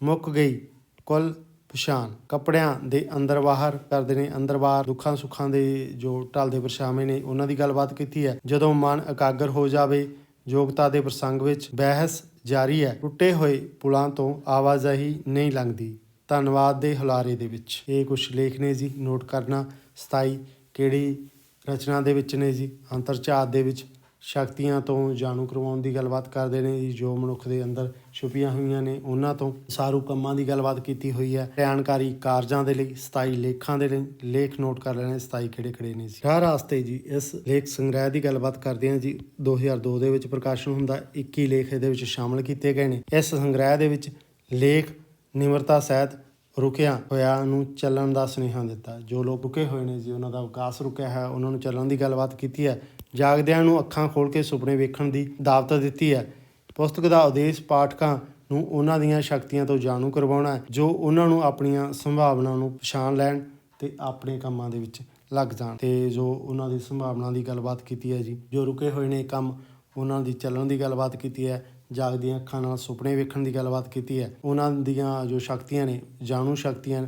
ਮੁੱਕ ਗਈ ਕੁੱਲ ਪਛਾਣ, ਕੱਪੜਿਆਂ ਦੇ ਅੰਦਰ ਬਾਹਰ ਕਰਦੇ ਨੇ, ਅੰਦਰ ਬਾਹਰ, ਦੁੱਖਾਂ ਸੁੱਖਾਂ ਦੇ ਜੋ ਢਲਦੇ ਪਰਛਾਵੇਂ ਨੇ, ਉਹਨਾਂ ਦੀ ਗੱਲਬਾਤ ਕੀਤੀ ਹੈ। ਜਦੋਂ ਮਨ ਇਕਾਗਰ ਹੋ ਜਾਵੇ, ਯੋਗਤਾ ਦੇ ਪ੍ਰਸੰਗ ਵਿੱਚ ਬਹਿਸ ਜਾਰੀ ਹੈ। ਟੁੱਟੇ ਹੋਏ ਪੁਲਾਂ ਤੋਂ ਆਵਾਜਾਈ ਨਹੀਂ ਲੰਘਦੀ, ਧੰਨਵਾਦ ਦੇ ਹੁਲਾਰੇ ਦੇ ਵਿੱਚ। ਇਹ ਕੁਛ ਲੇਖ ਨੇ ਜੀ, ਨੋਟ ਕਰਨਾ। 27 ਕਿਹੜੀ ਰਚਨਾ ਦੇ ਵਿੱਚ ਨੇ ਜੀ? ਅੰਤਰਝਾਤ ਦੇ ਵਿੱਚ ਸ਼ਕਤੀਆਂ ਤੋਂ ਜਾਣੂ ਕਰਵਾਉਣ ਦੀ ਗੱਲਬਾਤ ਕਰਦੇ ਨੇ ਜੀ, ਜੋ ਮਨੁੱਖ ਦੇ ਅੰਦਰ ਛੁਪੀਆਂ ਹੋਈਆਂ ਨੇ, ਉਹਨਾਂ ਤੋਂ। ਸਾਰੂ ਕੰਮਾਂ ਦੀ ਗੱਲਬਾਤ ਕੀਤੀ ਹੋਈ ਹੈ। ਕਲਿਆਣਕਾਰੀ ਕਾਰਜਾਂ ਦੇ ਲਈ 27 ਲੇਖਾਂ ਦੇ ਲਈ ਲੇਖ ਨੋਟ ਕਰ ਲੈਣੇ। 27 ਕਿਹੜੇ ਨੇ ਜੀ? ਰਾਹ ਰਾਸਤੇ ਜੀ, ਇਸ ਲੇਖ ਸੰਗ੍ਰਹਿ ਦੀ ਗੱਲਬਾਤ ਕਰਦੇ ਹਾਂ ਜੀ। 2002 ਦੇ ਵਿੱਚ ਪ੍ਰਕਾਸ਼ਨ ਹੁੰਦਾ। 21 ਲੇਖ ਇਹਦੇ ਵਿੱਚ ਸ਼ਾਮਲ ਕੀਤੇ ਗਏ ਨੇ। ਇਸ ਸੰਗ੍ਰਹਿ ਦੇ ਵਿੱਚ ਲੇਖ ਨਿਮਰਤਾ ਸਹਿਤ ਰੁਕਿਆ ਹੋਇਆ ਨੂੰ ਚੱਲਣ ਦਾ ਸੁਨੇਹਾ ਦਿੱਤਾ। ਜੋ ਲੋਕ ਰੁਕੇ ਹੋਏ ਨੇ ਜੀ, ਉਹਨਾਂ ਦਾ ਵਿਕਾਸ ਰੁਕਿਆ ਹੈ, ਉਹਨਾਂ ਨੂੰ ਚੱਲਣ ਦੀ ਗੱਲਬਾਤ ਕੀਤੀ ਹੈ। ਜਾਗਦਿਆਂ ਨੂੰ ਅੱਖਾਂ ਖੋਲ੍ਹ ਕੇ ਸੁਪਨੇ ਵੇਖਣ ਦੀ ਦਾਵਤ ਦਿੱਤੀ ਹੈ। ਪੁਸਤਕ ਦਾ ਉਦੇਸ਼ ਪਾਠਕਾਂ ਨੂੰ ਉਹਨਾਂ ਦੀਆਂ ਸ਼ਕਤੀਆਂ ਤੋਂ ਜਾਣੂ ਕਰਵਾਉਣਾ ਹੈ, ਜੋ ਉਹਨਾਂ ਨੂੰ ਆਪਣੀਆਂ ਸੰਭਾਵਨਾ ਨੂੰ ਪਛਾਣ ਲੈਣ ਅਤੇ ਆਪਣੇ ਕੰਮਾਂ ਦੇ ਵਿੱਚ ਲੱਗ ਜਾਣ। ਅਤੇ ਜੋ ਉਹਨਾਂ ਦੀ ਸੰਭਾਵਨਾ ਦੀ ਗੱਲਬਾਤ ਕੀਤੀ ਹੈ ਜੀ, ਜੋ ਰੁਕੇ ਹੋਏ ਨੇ ਕੰਮ, ਉਹਨਾਂ ਦੀ ਚੱਲਣ ਦੀ ਗੱਲਬਾਤ ਕੀਤੀ ਹੈ। ਜਾਗਦੀਆਂ ਅੱਖਾਂ ਨਾਲ ਸੁਪਨੇ ਵੇਖਣ ਦੀ ਗੱਲਬਾਤ ਕੀਤੀ ਹੈ। ਉਹਨਾਂ ਦੀਆਂ ਜੋ ਸ਼ਕਤੀਆਂ ਨੇ, ਜਾਣੂ ਸ਼ਕਤੀਆਂ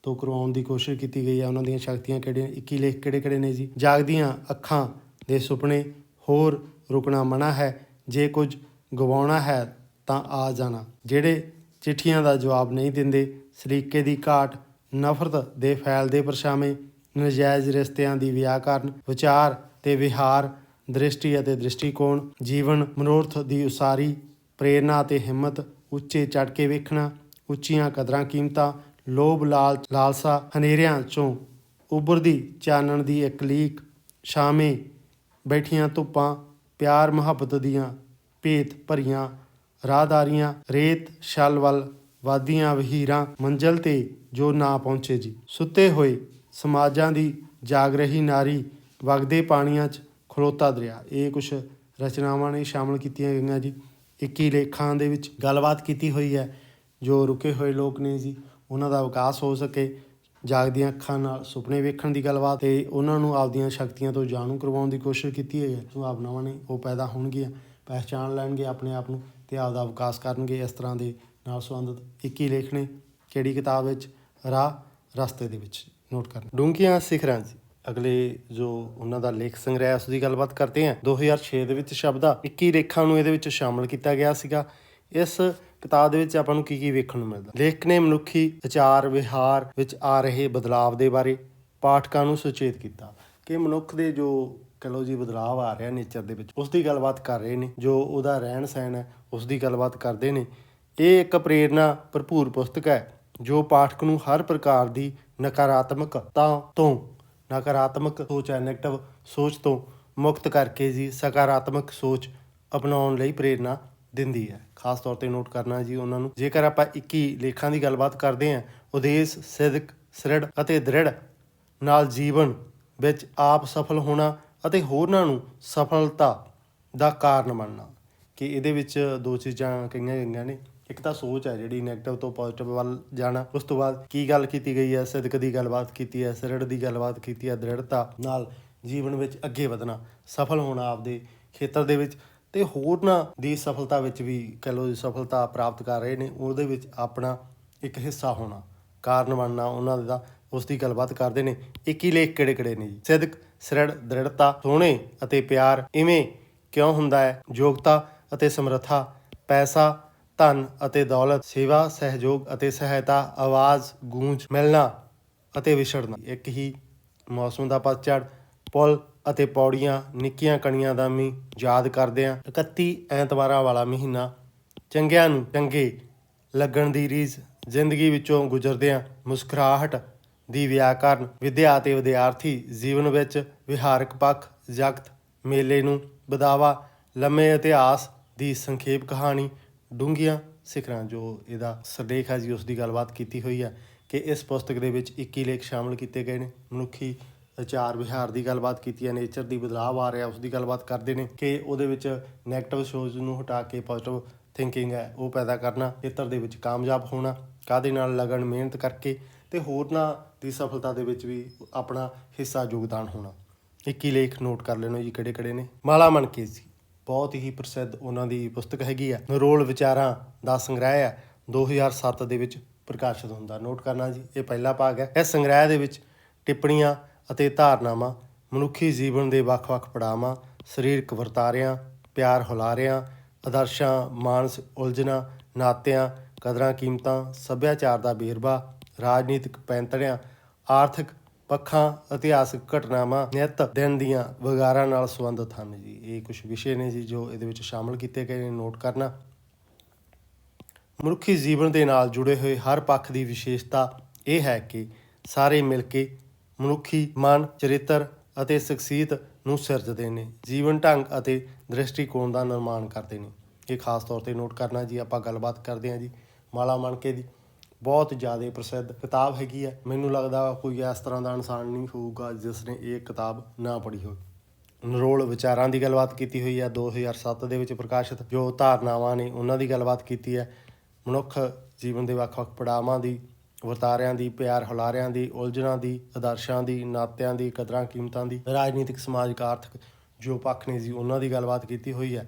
ਤੋਂ ਕਰਵਾਉਣ ਦੀ ਕੋਸ਼ਿਸ਼ ਕੀਤੀ ਗਈ ਹੈ। ਉਹਨਾਂ ਦੀਆਂ ਸ਼ਕਤੀਆਂ ਕਿਹੜੀਆਂ? 21 ਲੇਖ ਕਿਹੜੇ ਨੇ ਜੀ? ਜਾਗਦੀਆਂ ਅੱਖਾਂ ਦੇ ਸੁਪਨੇ, ਹੋਰ ਰੁਕਣਾ ਮਨ੍ਹਾ ਹੈ, ਜੇ ਕੁਝ ਗਵਾਉਣਾ ਹੈ ਤਾਂ ਆ ਜਾਣਾ, ਜਿਹੜੇ ਚਿੱਠੀਆਂ ਦਾ ਜਵਾਬ ਨਹੀਂ ਦਿੰਦੇ, ਸਲੀਕੇ ਦੀ ਘਾਟ, ਨਫ਼ਰਤ ਦੇ ਫੈਲਦੇ ਪਰਛਾਵੇਂ, ਨਜਾਇਜ਼ ਰਿਸ਼ਤਿਆਂ ਦੀ ਵਿਆਕਰਨ, ਵਿਚਾਰ ਤੇ ਵਿਹਾਰ, ਦ੍ਰਿਸ਼ਟੀ ਅਤੇ ਦ੍ਰਿਸ਼ਟੀਕੋਣ, ਜੀਵਨ ਮਨੋਰਥ ਦੀ ਉਸਾਰੀ, ਪ੍ਰੇਰਨਾ ਅਤੇ ਹਿੰਮਤ, ਉੱਚੇ ਚੜ੍ਹ ਕੇ ਵੇਖਣਾ, ਉੱਚੀਆਂ ਕਦਰਾਂ ਕੀਮਤਾਂ, ਲੋਭ ਲਾਲਸਾ, ਹਨੇਰਿਆਂ 'ਚੋਂ ਉੱਭਰਦੀ ਚਾਨਣ ਦੀ ਇੱਕ ਲੀਕ, ਛਾਵੇਂ ਬੈਠੀਆਂ ਧੁੱਪਾਂ, ਪਿਆਰ ਮੁਹੱਬਤ ਦੀਆਂ ਭੇਤ ਭਰੀਆਂ ਰਾਹਦਾਰੀਆਂ, ਰੇਤ ਛਲ ਵੱਲ ਵਾਦੀਆਂ ਵਹੀਰਾਂ, ਮੰਜ਼ਿਲ 'ਤੇ ਜੋ ਨਾ ਪਹੁੰਚੇ ਜੀ। ਸੁੱਤੇ ਹੋਏ ਸਮਾਜਾਂ ਦੀ ਜਾਗ ਰਹੀ ਨਾਰੀ, ਵਗਦੇ ਪਾਣੀਆਂ 'ਚ ਖਲੋਤਾ ਦਰਿਆ, ਇਹ ਕੁਛ ਰਚਨਾਵਾਂ ਨੇ ਸ਼ਾਮਲ ਕੀਤੀਆਂ ਗਈਆਂ ਜੀ। 21 ਲੇਖਾਂ ਦੇ ਵਿੱਚ ਗੱਲਬਾਤ ਕੀਤੀ ਹੋਈ ਹੈ ਜੋ ਰੁਕੇ ਹੋਏ ਲੋਕ ਨੇ ਜੀ ਉਹਨਾਂ ਦਾ ਵਿਕਾਸ ਹੋ ਸਕੇ, ਜਾਗਦੀਆਂ ਅੱਖਾਂ ਨਾਲ ਸੁਪਨੇ ਵੇਖਣ ਦੀ ਗੱਲਬਾਤ, ਅਤੇ ਉਹਨਾਂ ਨੂੰ ਆਪਦੀਆਂ ਸ਼ਕਤੀਆਂ ਤੋਂ ਜਾਣੂ ਕਰਵਾਉਣ ਦੀ ਕੋਸ਼ਿਸ਼ ਕੀਤੀ ਹੈ। ਸੰਭਾਵਨਾਵਾਂ ਨੇ ਉਹ ਪੈਦਾ ਹੋਣਗੀਆਂ, ਪਹਿਚਾਣ ਲੈਣਗੇ ਆਪਣੇ ਆਪ ਨੂੰ ਅਤੇ ਆਪਦਾ ਵਿਕਾਸ ਕਰਨਗੇ। ਇਸ ਤਰ੍ਹਾਂ ਦੇ ਨਾਲ ਸੰਬੰਧਿਤ 21 ਲੇਖ ਨੇ। ਕਿਹੜੀ ਕਿਤਾਬ ਵਿੱਚ? ਰਾਹ ਰਸਤੇ ਦੇ ਵਿੱਚ। ਨੋਟ ਕਰਨਾ। ਡੂੰਘੀਆਂ ਸਿਖਰਾਂ ਜੀ ਅਗਲੇ ਜੋ ਉਹਨਾਂ ਦਾ ਲੇਖ ਸੰਗ੍ਰਹਿ ਉਸ ਦੀ ਗੱਲਬਾਤ ਕਰਦੇ ਹਾਂ। 2006 ਦੇ ਵਿੱਚ ਸ਼ਬਦਾਂ 21 ਲੇਖਾਂ ਨੂੰ ਇਹਦੇ ਵਿੱਚ ਸ਼ਾਮਲ ਕੀਤਾ ਗਿਆ ਸੀਗਾ। ਇਸ ਕਿਤਾਬ ਦੇ ਵਿੱਚ ਆਪਾਂ ਨੂੰ ਕੀ ਵੇਖਣ ਨੂੰ ਮਿਲਦਾ? ਲੇਖਕ ਨੇ ਮਨੁੱਖੀ ਆਚਾਰ ਵਿਹਾਰ ਵਿੱਚ ਆ ਰਹੇ ਬਦਲਾਵ ਦੇ ਬਾਰੇ ਪਾਠਕਾਂ ਨੂੰ ਸੁਚੇਤ ਕੀਤਾ ਕਿ ਮਨੁੱਖ ਦੇ ਜੋ ਕਹਿ ਲਓ ਜੀ ਬਦਲਾਵ ਆ ਰਿਹਾ ਨੇਚਰ ਦੇ ਵਿੱਚ, ਉਸ ਦੀ ਗੱਲਬਾਤ ਕਰ ਰਹੇ ਨੇ। ਜੋ ਉਹਦਾ ਰਹਿਣ ਸਹਿਣ ਹੈ ਉਸ ਦੀ ਗੱਲਬਾਤ ਕਰਦੇ ਨੇ। ਇਹ ਇੱਕ ਪ੍ਰੇਰਨਾ ਭਰਪੂਰ ਪੁਸਤਕ ਹੈ ਜੋ ਪਾਠਕ ਨੂੰ ਹਰ ਪ੍ਰਕਾਰ ਦੀ ਨਕਾਰਾਤਮਕਤਾ ਤੋਂ, ਨਕਾਰਾਤਮਕ ਸੋਚ ਹੈ, ਨੈਗੇਟਿਵ ਸੋਚ ਤੋਂ ਮੁਕਤ ਕਰਕੇ ਜੀ ਸਕਾਰਾਤਮਕ ਸੋਚ ਅਪਣਾਉਣ ਲਈ ਪ੍ਰੇਰਨਾ ਦਿੰਦੀ ਹੈ। ਖਾਸ ਤੌਰ 'ਤੇ ਨੋਟ ਕਰਨਾ ਜੀ ਉਹਨਾਂ ਨੂੰ। ਜੇਕਰ ਆਪਾਂ 21 ਲੇਖਾਂ ਦੀ ਗੱਲਬਾਤ ਕਰਦੇ ਹਾਂ, ਉਦੇਸ਼ ਸਿਦਕ ਸ੍ਰਿੜ ਅਤੇ ਦ੍ਰਿੜ ਨਾਲ ਜੀਵਨ ਵਿੱਚ ਆਪ ਸਫਲ ਹੋਣਾ ਅਤੇ ਹੋਰਨਾਂ ਨੂੰ ਸਫਲਤਾ ਦਾ ਕਾਰਨ ਬਣਨਾ, ਕਿ ਇਹਦੇ ਵਿੱਚ ਦੋ ਚੀਜ਼ਾਂ ਕਹੀਆਂ ਗਈਆਂ ਨੇ। ਇੱਕ ਤਾਂ ਸੋਚ ਹੈ ਜਿਹੜੀ ਨੈਗੇਟਿਵ ਤੋਂ ਪੋਜ਼ੀਟਿਵ ਵੱਲ ਜਾਣਾ। ਉਸ ਤੋਂ ਬਾਅਦ ਕੀ ਗੱਲ ਕੀਤੀ ਗਈ ਹੈ? ਸਿਦਕ ਦੀ ਗੱਲਬਾਤ ਕੀਤੀ ਹੈ, ਸ੍ਰਿੜ ਦੀ ਗੱਲਬਾਤ ਕੀਤੀ ਹੈ, ਦ੍ਰਿੜਤਾ ਨਾਲ ਜੀਵਨ ਵਿੱਚ ਅੱਗੇ ਵਧਣਾ, ਸਫਲ ਹੋਣਾ ਆਪਦੇ ਖੇਤਰ ਦੇ ਵਿੱਚ, ਅਤੇ ਹੋਰਨਾਂ ਦੀ ਸਫਲਤਾ ਵਿੱਚ ਵੀ ਕਹਿ ਲਓ ਸਫਲਤਾ ਪ੍ਰਾਪਤ ਕਰ ਰਹੇ ਨੇ ਉਹਦੇ ਵਿੱਚ ਆਪਣਾ ਇੱਕ ਹਿੱਸਾ ਹੋਣਾ, ਕਾਰਨ ਬਣਨਾ ਉਹਨਾਂ ਦਾ, ਉਸ ਦੀ ਗੱਲਬਾਤ ਕਰਦੇ ਨੇ। 21 ਲੇਖ ਕਿਹੜੇ ਨੇ ਜੀ? ਸਿਦਕ ਸ੍ਰਿੜ ਦ੍ਰਿੜਤਾ, ਸੋਹਣੇ ਅਤੇ ਪਿਆਰ ਇਵੇਂ ਕਿਉਂ ਹੁੰਦਾ ਹੈ, ਯੋਗਤਾ ਅਤੇ ਸਮਰੱਥਾ, ਪੈਸਾ ਧਨ ਅਤੇ ਦੌਲਤ, ਸੇਵਾ ਸਹਿਯੋਗ ਅਤੇ ਸਹਾਇਤਾ, ਆਵਾਜ਼ ਗੂੰਜ, ਮਿਲਣਾ ਅਤੇ ਵਿਛੜਨਾ, ਇੱਕ ਹੀ ਮੌਸਮ ਦਾ ਪਤਝੜ, ਪੁੱਲ ਅਤੇ ਪੌੜੀਆਂ, ਨਿੱਕੀਆਂ ਕਣੀਆਂ ਦਾ ਮੀਂਹ, ਯਾਦ ਕਰਦੇ ਹਾਂ 31 ਐਤਵਾਰਾਂ ਵਾਲਾ ਮਹੀਨਾ, ਚੰਗਿਆਂ ਨੂੰ ਚੰਗੇ ਲੱਗਣ ਦੀ ਰੀਝ, ਜ਼ਿੰਦਗੀ ਵਿੱਚੋਂ ਗੁਜ਼ਰਦਿਆਂ ਮੁਸਕਰਾਹਟ ਦੀ ਵਿਆਕਰਨ, ਵਿਦਿਆ ਅਤੇ ਵਿਦਿਆਰਥੀ ਜੀਵਨ ਵਿੱਚ ਵਿਹਾਰਕ ਪੱਖ, ਜਗਤ ਮੇਲੇ ਨੂੰ ਵਧਾਵਾ, ਲੰਮੇ ਇਤਿਹਾਸ ਦੀ ਸੰਖੇਪ ਕਹਾਣੀ, ਡੂੰਘੀਆਂ ਸਿਖਰਾਂ ਜੋ ਇਹਦਾ ਸਰਲੇਖ ਹੈ ਜੀ ਉਸ ਦੀ ਗੱਲਬਾਤ ਕੀਤੀ ਹੋਈ ਹੈ ਕਿ ਇਸ ਪੁਸਤਕ ਦੇ ਵਿੱਚ 21 ਲੇਖ ਸ਼ਾਮਲ ਕੀਤੇ ਗਏ ਨੇ। ਮਨੁੱਖੀ ਆਚਾਰ ਵਿਹਾਰ ਦੀ ਗੱਲਬਾਤ ਕੀਤੀ ਹੈ, ਨੇਚਰ ਦੀ ਬਦਲਾਵ ਆ ਰਿਹਾ ਉਸ ਦੀ ਗੱਲਬਾਤ ਕਰਦੇ ਨੇ ਕਿ ਉਹਦੇ ਵਿੱਚ ਨੈਗੇਟਿਵ ਸੋਚ ਨੂੰ ਹਟਾ ਕੇ ਪੋਜ਼ੀਟਿਵ ਥਿੰਕਿੰਗ ਹੈ ਉਹ ਪੈਦਾ ਕਰਨਾ, ਖੇਤਰ ਦੇ ਵਿੱਚ ਕਾਮਯਾਬ ਹੋਣਾ, ਕਾਹਦੇ ਨਾਲ ਲਗਨ ਮਿਹਨਤ ਕਰਕੇ, ਅਤੇ ਹੋਰਨਾਂ ਦੀ ਸਫਲਤਾ ਦੇ ਵਿੱਚ ਵੀ ਆਪਣਾ ਹਿੱਸਾ ਯੋਗਦਾਨ ਹੋਣਾ। 21 ਲੇਖ ਨੋਟ ਕਰ ਲੈਣੋ ਜੀ ਕਿਹੜੇ ਨੇ। ਮਾਲਾ ਮਣਕੇ ਜੀ ਬਹੁਤ ਹੀ ਪ੍ਰਸਿੱਧ ਉਹਨਾਂ ਦੀ ਪੁਸਤਕ ਹੈਗੀ ਆ। ਨਿਰੋਲ ਵਿਚਾਰਾਂ ਦਾ ਸੰਗ੍ਰਹਿ ਹੈ, 2007 ਦੇ ਵਿੱਚ ਪ੍ਰਕਾਸ਼ਿਤ ਹੁੰਦਾ। ਨੋਟ ਕਰਨਾ ਜੀ ਇਹ ਪਹਿਲਾ ਭਾਗ ਹੈ। ਇਸ ਸੰਗ੍ਰਹਿ ਦੇ ਵਿੱਚ ਟਿੱਪਣੀਆਂ ਅਤੇ ਧਾਰਨਾਵਾਂ, ਮਨੁੱਖੀ ਜੀਵਨ ਦੇ ਵੱਖ-ਵੱਖ ਪੜਾਵਾਂ, ਸਰੀਰਕ ਵਰਤਾਰਿਆਂ, ਪਿਆਰ ਹੁਲਾਰਿਆਂ, ਆਦਰਸ਼ਾਂ, ਮਾਨਸਿਕ ਉਲਝਣਾਂ, ਨਾਤਿਆਂ, ਕਦਰਾਂ ਕੀਮਤਾਂ, ਸੱਭਿਆਚਾਰ ਦਾ ਵੇਰਵਾ, ਰਾਜਨੀਤਿਕ ਪੈਂਤੜਿਆਂ, ਆਰਥਿਕ ਪੱਖਾਂ, ਇਤਿਹਾਸਕ ਘਟਨਾਵਾਂ, ਨਿੱਤ ਦਿਨ ਦੀਆਂ ਵਗਾਰਾਂ ਨਾਲ ਸੰਬੰਧਿਤ ਹਨ ਜੀ। ਇਹ ਕੁਝ ਵਿਸ਼ੇ ਨੇ ਜੀ ਜੋ ਇਹਦੇ ਵਿੱਚ ਸ਼ਾਮਲ ਕੀਤੇ ਗਏ ਨੇ। ਨੋਟ ਕਰਨਾ। ਮਨੁੱਖੀ ਜੀਵਨ ਦੇ ਨਾਲ ਜੁੜੇ ਹੋਏ ਹਰ ਪੱਖ ਦੀ ਵਿਸ਼ੇਸ਼ਤਾ ਇਹ ਹੈ ਕਿ ਸਾਰੇ ਮਿਲ ਕੇ ਮਨੁੱਖੀ ਮਨ, ਚਰਿੱਤਰ ਅਤੇ ਸ਼ਖਸੀਅਤ ਨੂੰ ਸਿਰਜਦੇ ਨੇ, ਜੀਵਨ ਢੰਗ ਅਤੇ ਦ੍ਰਿਸ਼ਟੀਕੋਣ ਦਾ ਨਿਰਮਾਣ ਕਰਦੇ ਨੇ। ਇਹ ਖਾਸ ਤੌਰ 'ਤੇ ਨੋਟ ਕਰਨਾ ਜੀ। ਆਪਾਂ ਗੱਲਬਾਤ ਕਰਦੇ ਹਾਂ ਜੀ ਮਾਲਾ ਮਣਕੇ ਦੀ। ਬਹੁਤ ਜ਼ਿਆਦਾ ਪ੍ਰਸਿੱਧ ਕਿਤਾਬ ਹੈਗੀ ਹੈ। ਮੈਨੂੰ ਲੱਗਦਾ ਕੋਈ ਇਸ ਤਰ੍ਹਾਂ ਦਾ ਇਨਸਾਨ ਨਹੀਂ ਹੋਊਗਾ ਜਿਸ ਨੇ ਇਹ ਕਿਤਾਬ ਨਾ ਪੜ੍ਹੀ ਹੋਵੇ। ਨਿਰੋਲ ਵਿਚਾਰਾਂ ਦੀ ਗੱਲਬਾਤ ਕੀਤੀ ਹੋਈ ਹੈ 2007 ਦੇ ਵਿੱਚ ਪ੍ਰਕਾਸ਼ਿਤ। ਜੋ ਧਾਰਨਾਵਾਂ ਨੇ ਉਹਨਾਂ ਦੀ ਗੱਲਬਾਤ ਕੀਤੀ ਹੈ। ਮਨੁੱਖ ਜੀਵਨ ਦੇ ਵੱਖ-ਵੱਖ ਪੜਾਵਾਂ ਦੀ, ਵਰਤਾਰਿਆਂ ਦੀ, ਪਿਆਰ ਹੁਲਾਰਿਆਂ ਦੀ, ਉਲਝਣਾਂ ਦੀ, ਆਦਰਸ਼ਾਂ ਦੀ, ਨਾਤਿਆਂ ਦੀ, ਕਦਰਾਂ ਕੀਮਤਾਂ ਦੀ, ਰਾਜਨੀਤਿਕ, ਸਮਾਜਿਕ, ਆਰਥਿਕ ਜੋ ਪੱਖ ਨੇ ਜੀ ਉਹਨਾਂ ਦੀ ਗੱਲਬਾਤ ਕੀਤੀ ਹੋਈ ਹੈ।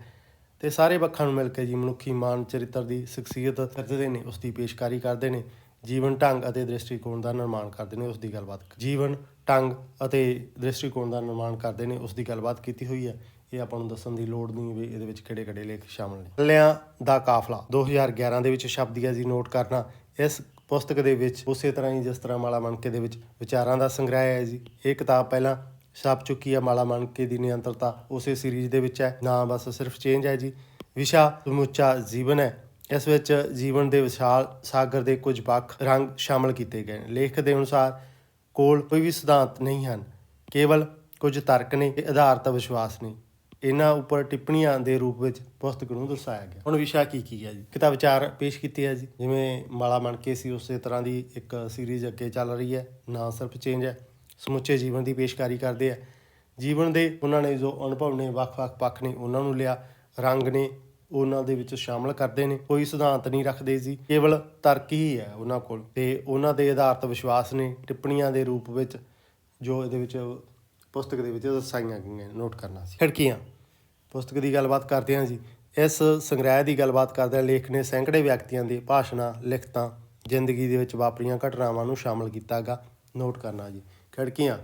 ਅਤੇ ਸਾਰੇ ਪੱਖਾਂ ਨੂੰ ਮਿਲ ਕੇ ਜੀ ਮਨੁੱਖੀ ਮਾਨ ਚਰਿੱਤਰ ਦੀ ਸ਼ਖਸੀਅਤ ਸਿਰਜਦੇ ਨੇ, ਉਸ ਦੀ ਪੇਸ਼ਕਾਰੀ ਕਰਦੇ ਨੇ, ਜੀਵਨ ਢੰਗ ਅਤੇ ਦ੍ਰਿਸ਼ਟੀਕੋਣ ਦਾ ਨਿਰਮਾਣ ਕਰਦੇ ਨੇ, ਉਸ ਦੀ ਗੱਲਬਾਤ ਜੀਵਨ ਢੰਗ ਅਤੇ ਦ੍ਰਿਸ਼ਟੀਕੋਣ ਦਾ ਨਿਰਮਾਣ ਕਰਦੇ ਨੇ, ਉਸ ਦੀ ਗੱਲਬਾਤ ਕੀਤੀ ਹੋਈ ਹੈ। ਇਹ ਆਪਾਂ ਨੂੰ ਦੱਸਣ ਦੀ ਲੋੜ ਨਹੀਂ ਵੀ ਇਹਦੇ ਵਿੱਚ ਕਿਹੜੇ ਲੇਖ ਸ਼ਾਮਲ ਨੇ। ਕੱਲਿਆਂ ਦਾ ਕਾਫਲਾ 2011 ਦੇ ਵਿੱਚ ਛਪਦੀ ਹੈ ਜੀ। ਨੋਟ ਕਰਨਾ। ਇਸ ਪੁਸਤਕ ਦੇ ਵਿੱਚ ਉਸੇ ਤਰ੍ਹਾਂ ਹੀ ਜਿਸ ਤਰ੍ਹਾਂ ਮਾਲਾ ਮਣਕੇ ਦੇ ਵਿੱਚ ਵਿਚਾਰਾਂ ਦਾ ਸੰਗ੍ਰਹਿ ਹੈ ਜੀ। ਇਹ ਕਿਤਾਬ ਪਹਿਲਾਂ ਛਪ ਚੁੱਕੀ ਹੈ। ਮਾਲਾ ਮਣਕੇ ਦੀ ਨਿਰੰਤਰਤਾ ਉਸੇ ਸੀਰੀਜ਼ ਦੇ ਵਿੱਚ ਹੈ, ਨਾ ਬਸ ਸਿਰਫ ਚੇਂਜ ਹੈ ਜੀ। ਵਿਸ਼ਾ ਸਮੁੱਚਾ ਜੀਵਨ ਹੈ। ਇਸ ਵਿੱਚ ਜੀਵਨ ਦੇ ਵਿਸ਼ਾਲ ਸਾਗਰ ਦੇ ਕੁਝ ਪੱਖ ਰੰਗ ਸ਼ਾਮਲ ਕੀਤੇ ਗਏ ਨੇ। ਲੇਖਕ ਦੇ ਅਨੁਸਾਰ ਕੋਲ ਕੋਈ ਵੀ ਸਿਧਾਂਤ ਨਹੀਂ ਹਨ, ਕੇਵਲ ਕੁਝ ਤਰਕ ਨੇ ਤੇ ਆਧਾਰਿਤ ਵਿਸ਼ਵਾਸ ਨੇ। ਇਹਨਾਂ ਉੱਪਰ ਟਿੱਪਣੀਆਂ ਦੇ ਰੂਪ ਵਿੱਚ ਪੁਸਤਕ ਨੂੰ ਦਰਸਾਇਆ ਗਿਆ। ਹੁਣ ਵਿਸ਼ਾ ਕੀ ਹੈ ਜੀ? ਕਿਤਾਬ ਵਿਚਾਰ ਪੇਸ਼ ਕੀਤੇ ਹੈ ਜੀ। ਜਿਵੇਂ ਮਾਲਾ ਮਣਕੇ ਸੀ ਉਸੇ ਤਰ੍ਹਾਂ ਦੀ ਇੱਕ ਸੀਰੀਜ਼ ਅੱਗੇ ਚੱਲ ਰਹੀ ਹੈ, ਨਾ ਸਿਰਫ ਚੇਂਜ ਹੈ। ਸਮੁੱਚੇ ਜੀਵਨ ਦੀ ਪੇਸ਼ਕਾਰੀ ਕਰਦੇ ਆ। ਜੀਵਨ ਦੇ ਉਹਨਾਂ ਨੇ ਜੋ ਅਨੁਭਵ ਨੇ, ਵੱਖ-ਵੱਖ ਪੱਖ ਨੇ, ਉਹਨਾਂ ਨੂੰ ਲਿਆ। ਰੰਗ ਨੇ ਉਹਨਾਂ ਦੇ ਵਿੱਚ ਸ਼ਾਮਲ ਕਰਦੇ ਨੇ। ਕੋਈ ਸਿਧਾਂਤ ਨਹੀਂ ਰੱਖਦੇ ਜੀ, ਕੇਵਲ ਤਰਕ ਹੀ ਹੈ ਉਹਨਾਂ ਕੋਲ, ਤੇ ਉਹਨਾਂ ਦੇ ਆਧਾਰਿਤ ਵਿਸ਼ਵਾਸ ਨੇ ਟਿੱਪਣੀਆਂ ਦੇ ਰੂਪ ਵਿੱਚ ਜੋ ਇਹਦੇ ਵਿੱਚ ਪੁਸਤਕ ਦੇ ਵਿੱਚ ਦਰਸਾਈਆਂ ਗਈਆਂ। ਨੋਟ ਕਰਨਾ ਸੀ। ਖਿੜਕੀਆਂ ਪੁਸਤਕ ਦੀ ਗੱਲਬਾਤ ਕਰਦੇ ਹਾਂ ਜੀ। ਇਸ ਸੰਗ੍ਰਹਿ ਦੀ ਗੱਲਬਾਤ ਕਰਦਿਆਂ ਲੇਖਕ ਨੇ ਸੈਂਕੜੇ ਵਿਅਕਤੀਆਂ ਦੇ ਭਾਸ਼ਣਾਂ, ਲਿਖਤਾਂ, ਜ਼ਿੰਦਗੀ ਦੇ ਵਿੱਚ ਵਾਪਰੀਆਂ ਘਟਨਾਵਾਂ ਨੂੰ ਸ਼ਾਮਲ ਕੀਤਾ ਗਾ। ਨੋਟ ਕਰਨਾ ਜੀ। ਖਿੜਕੀਆਂ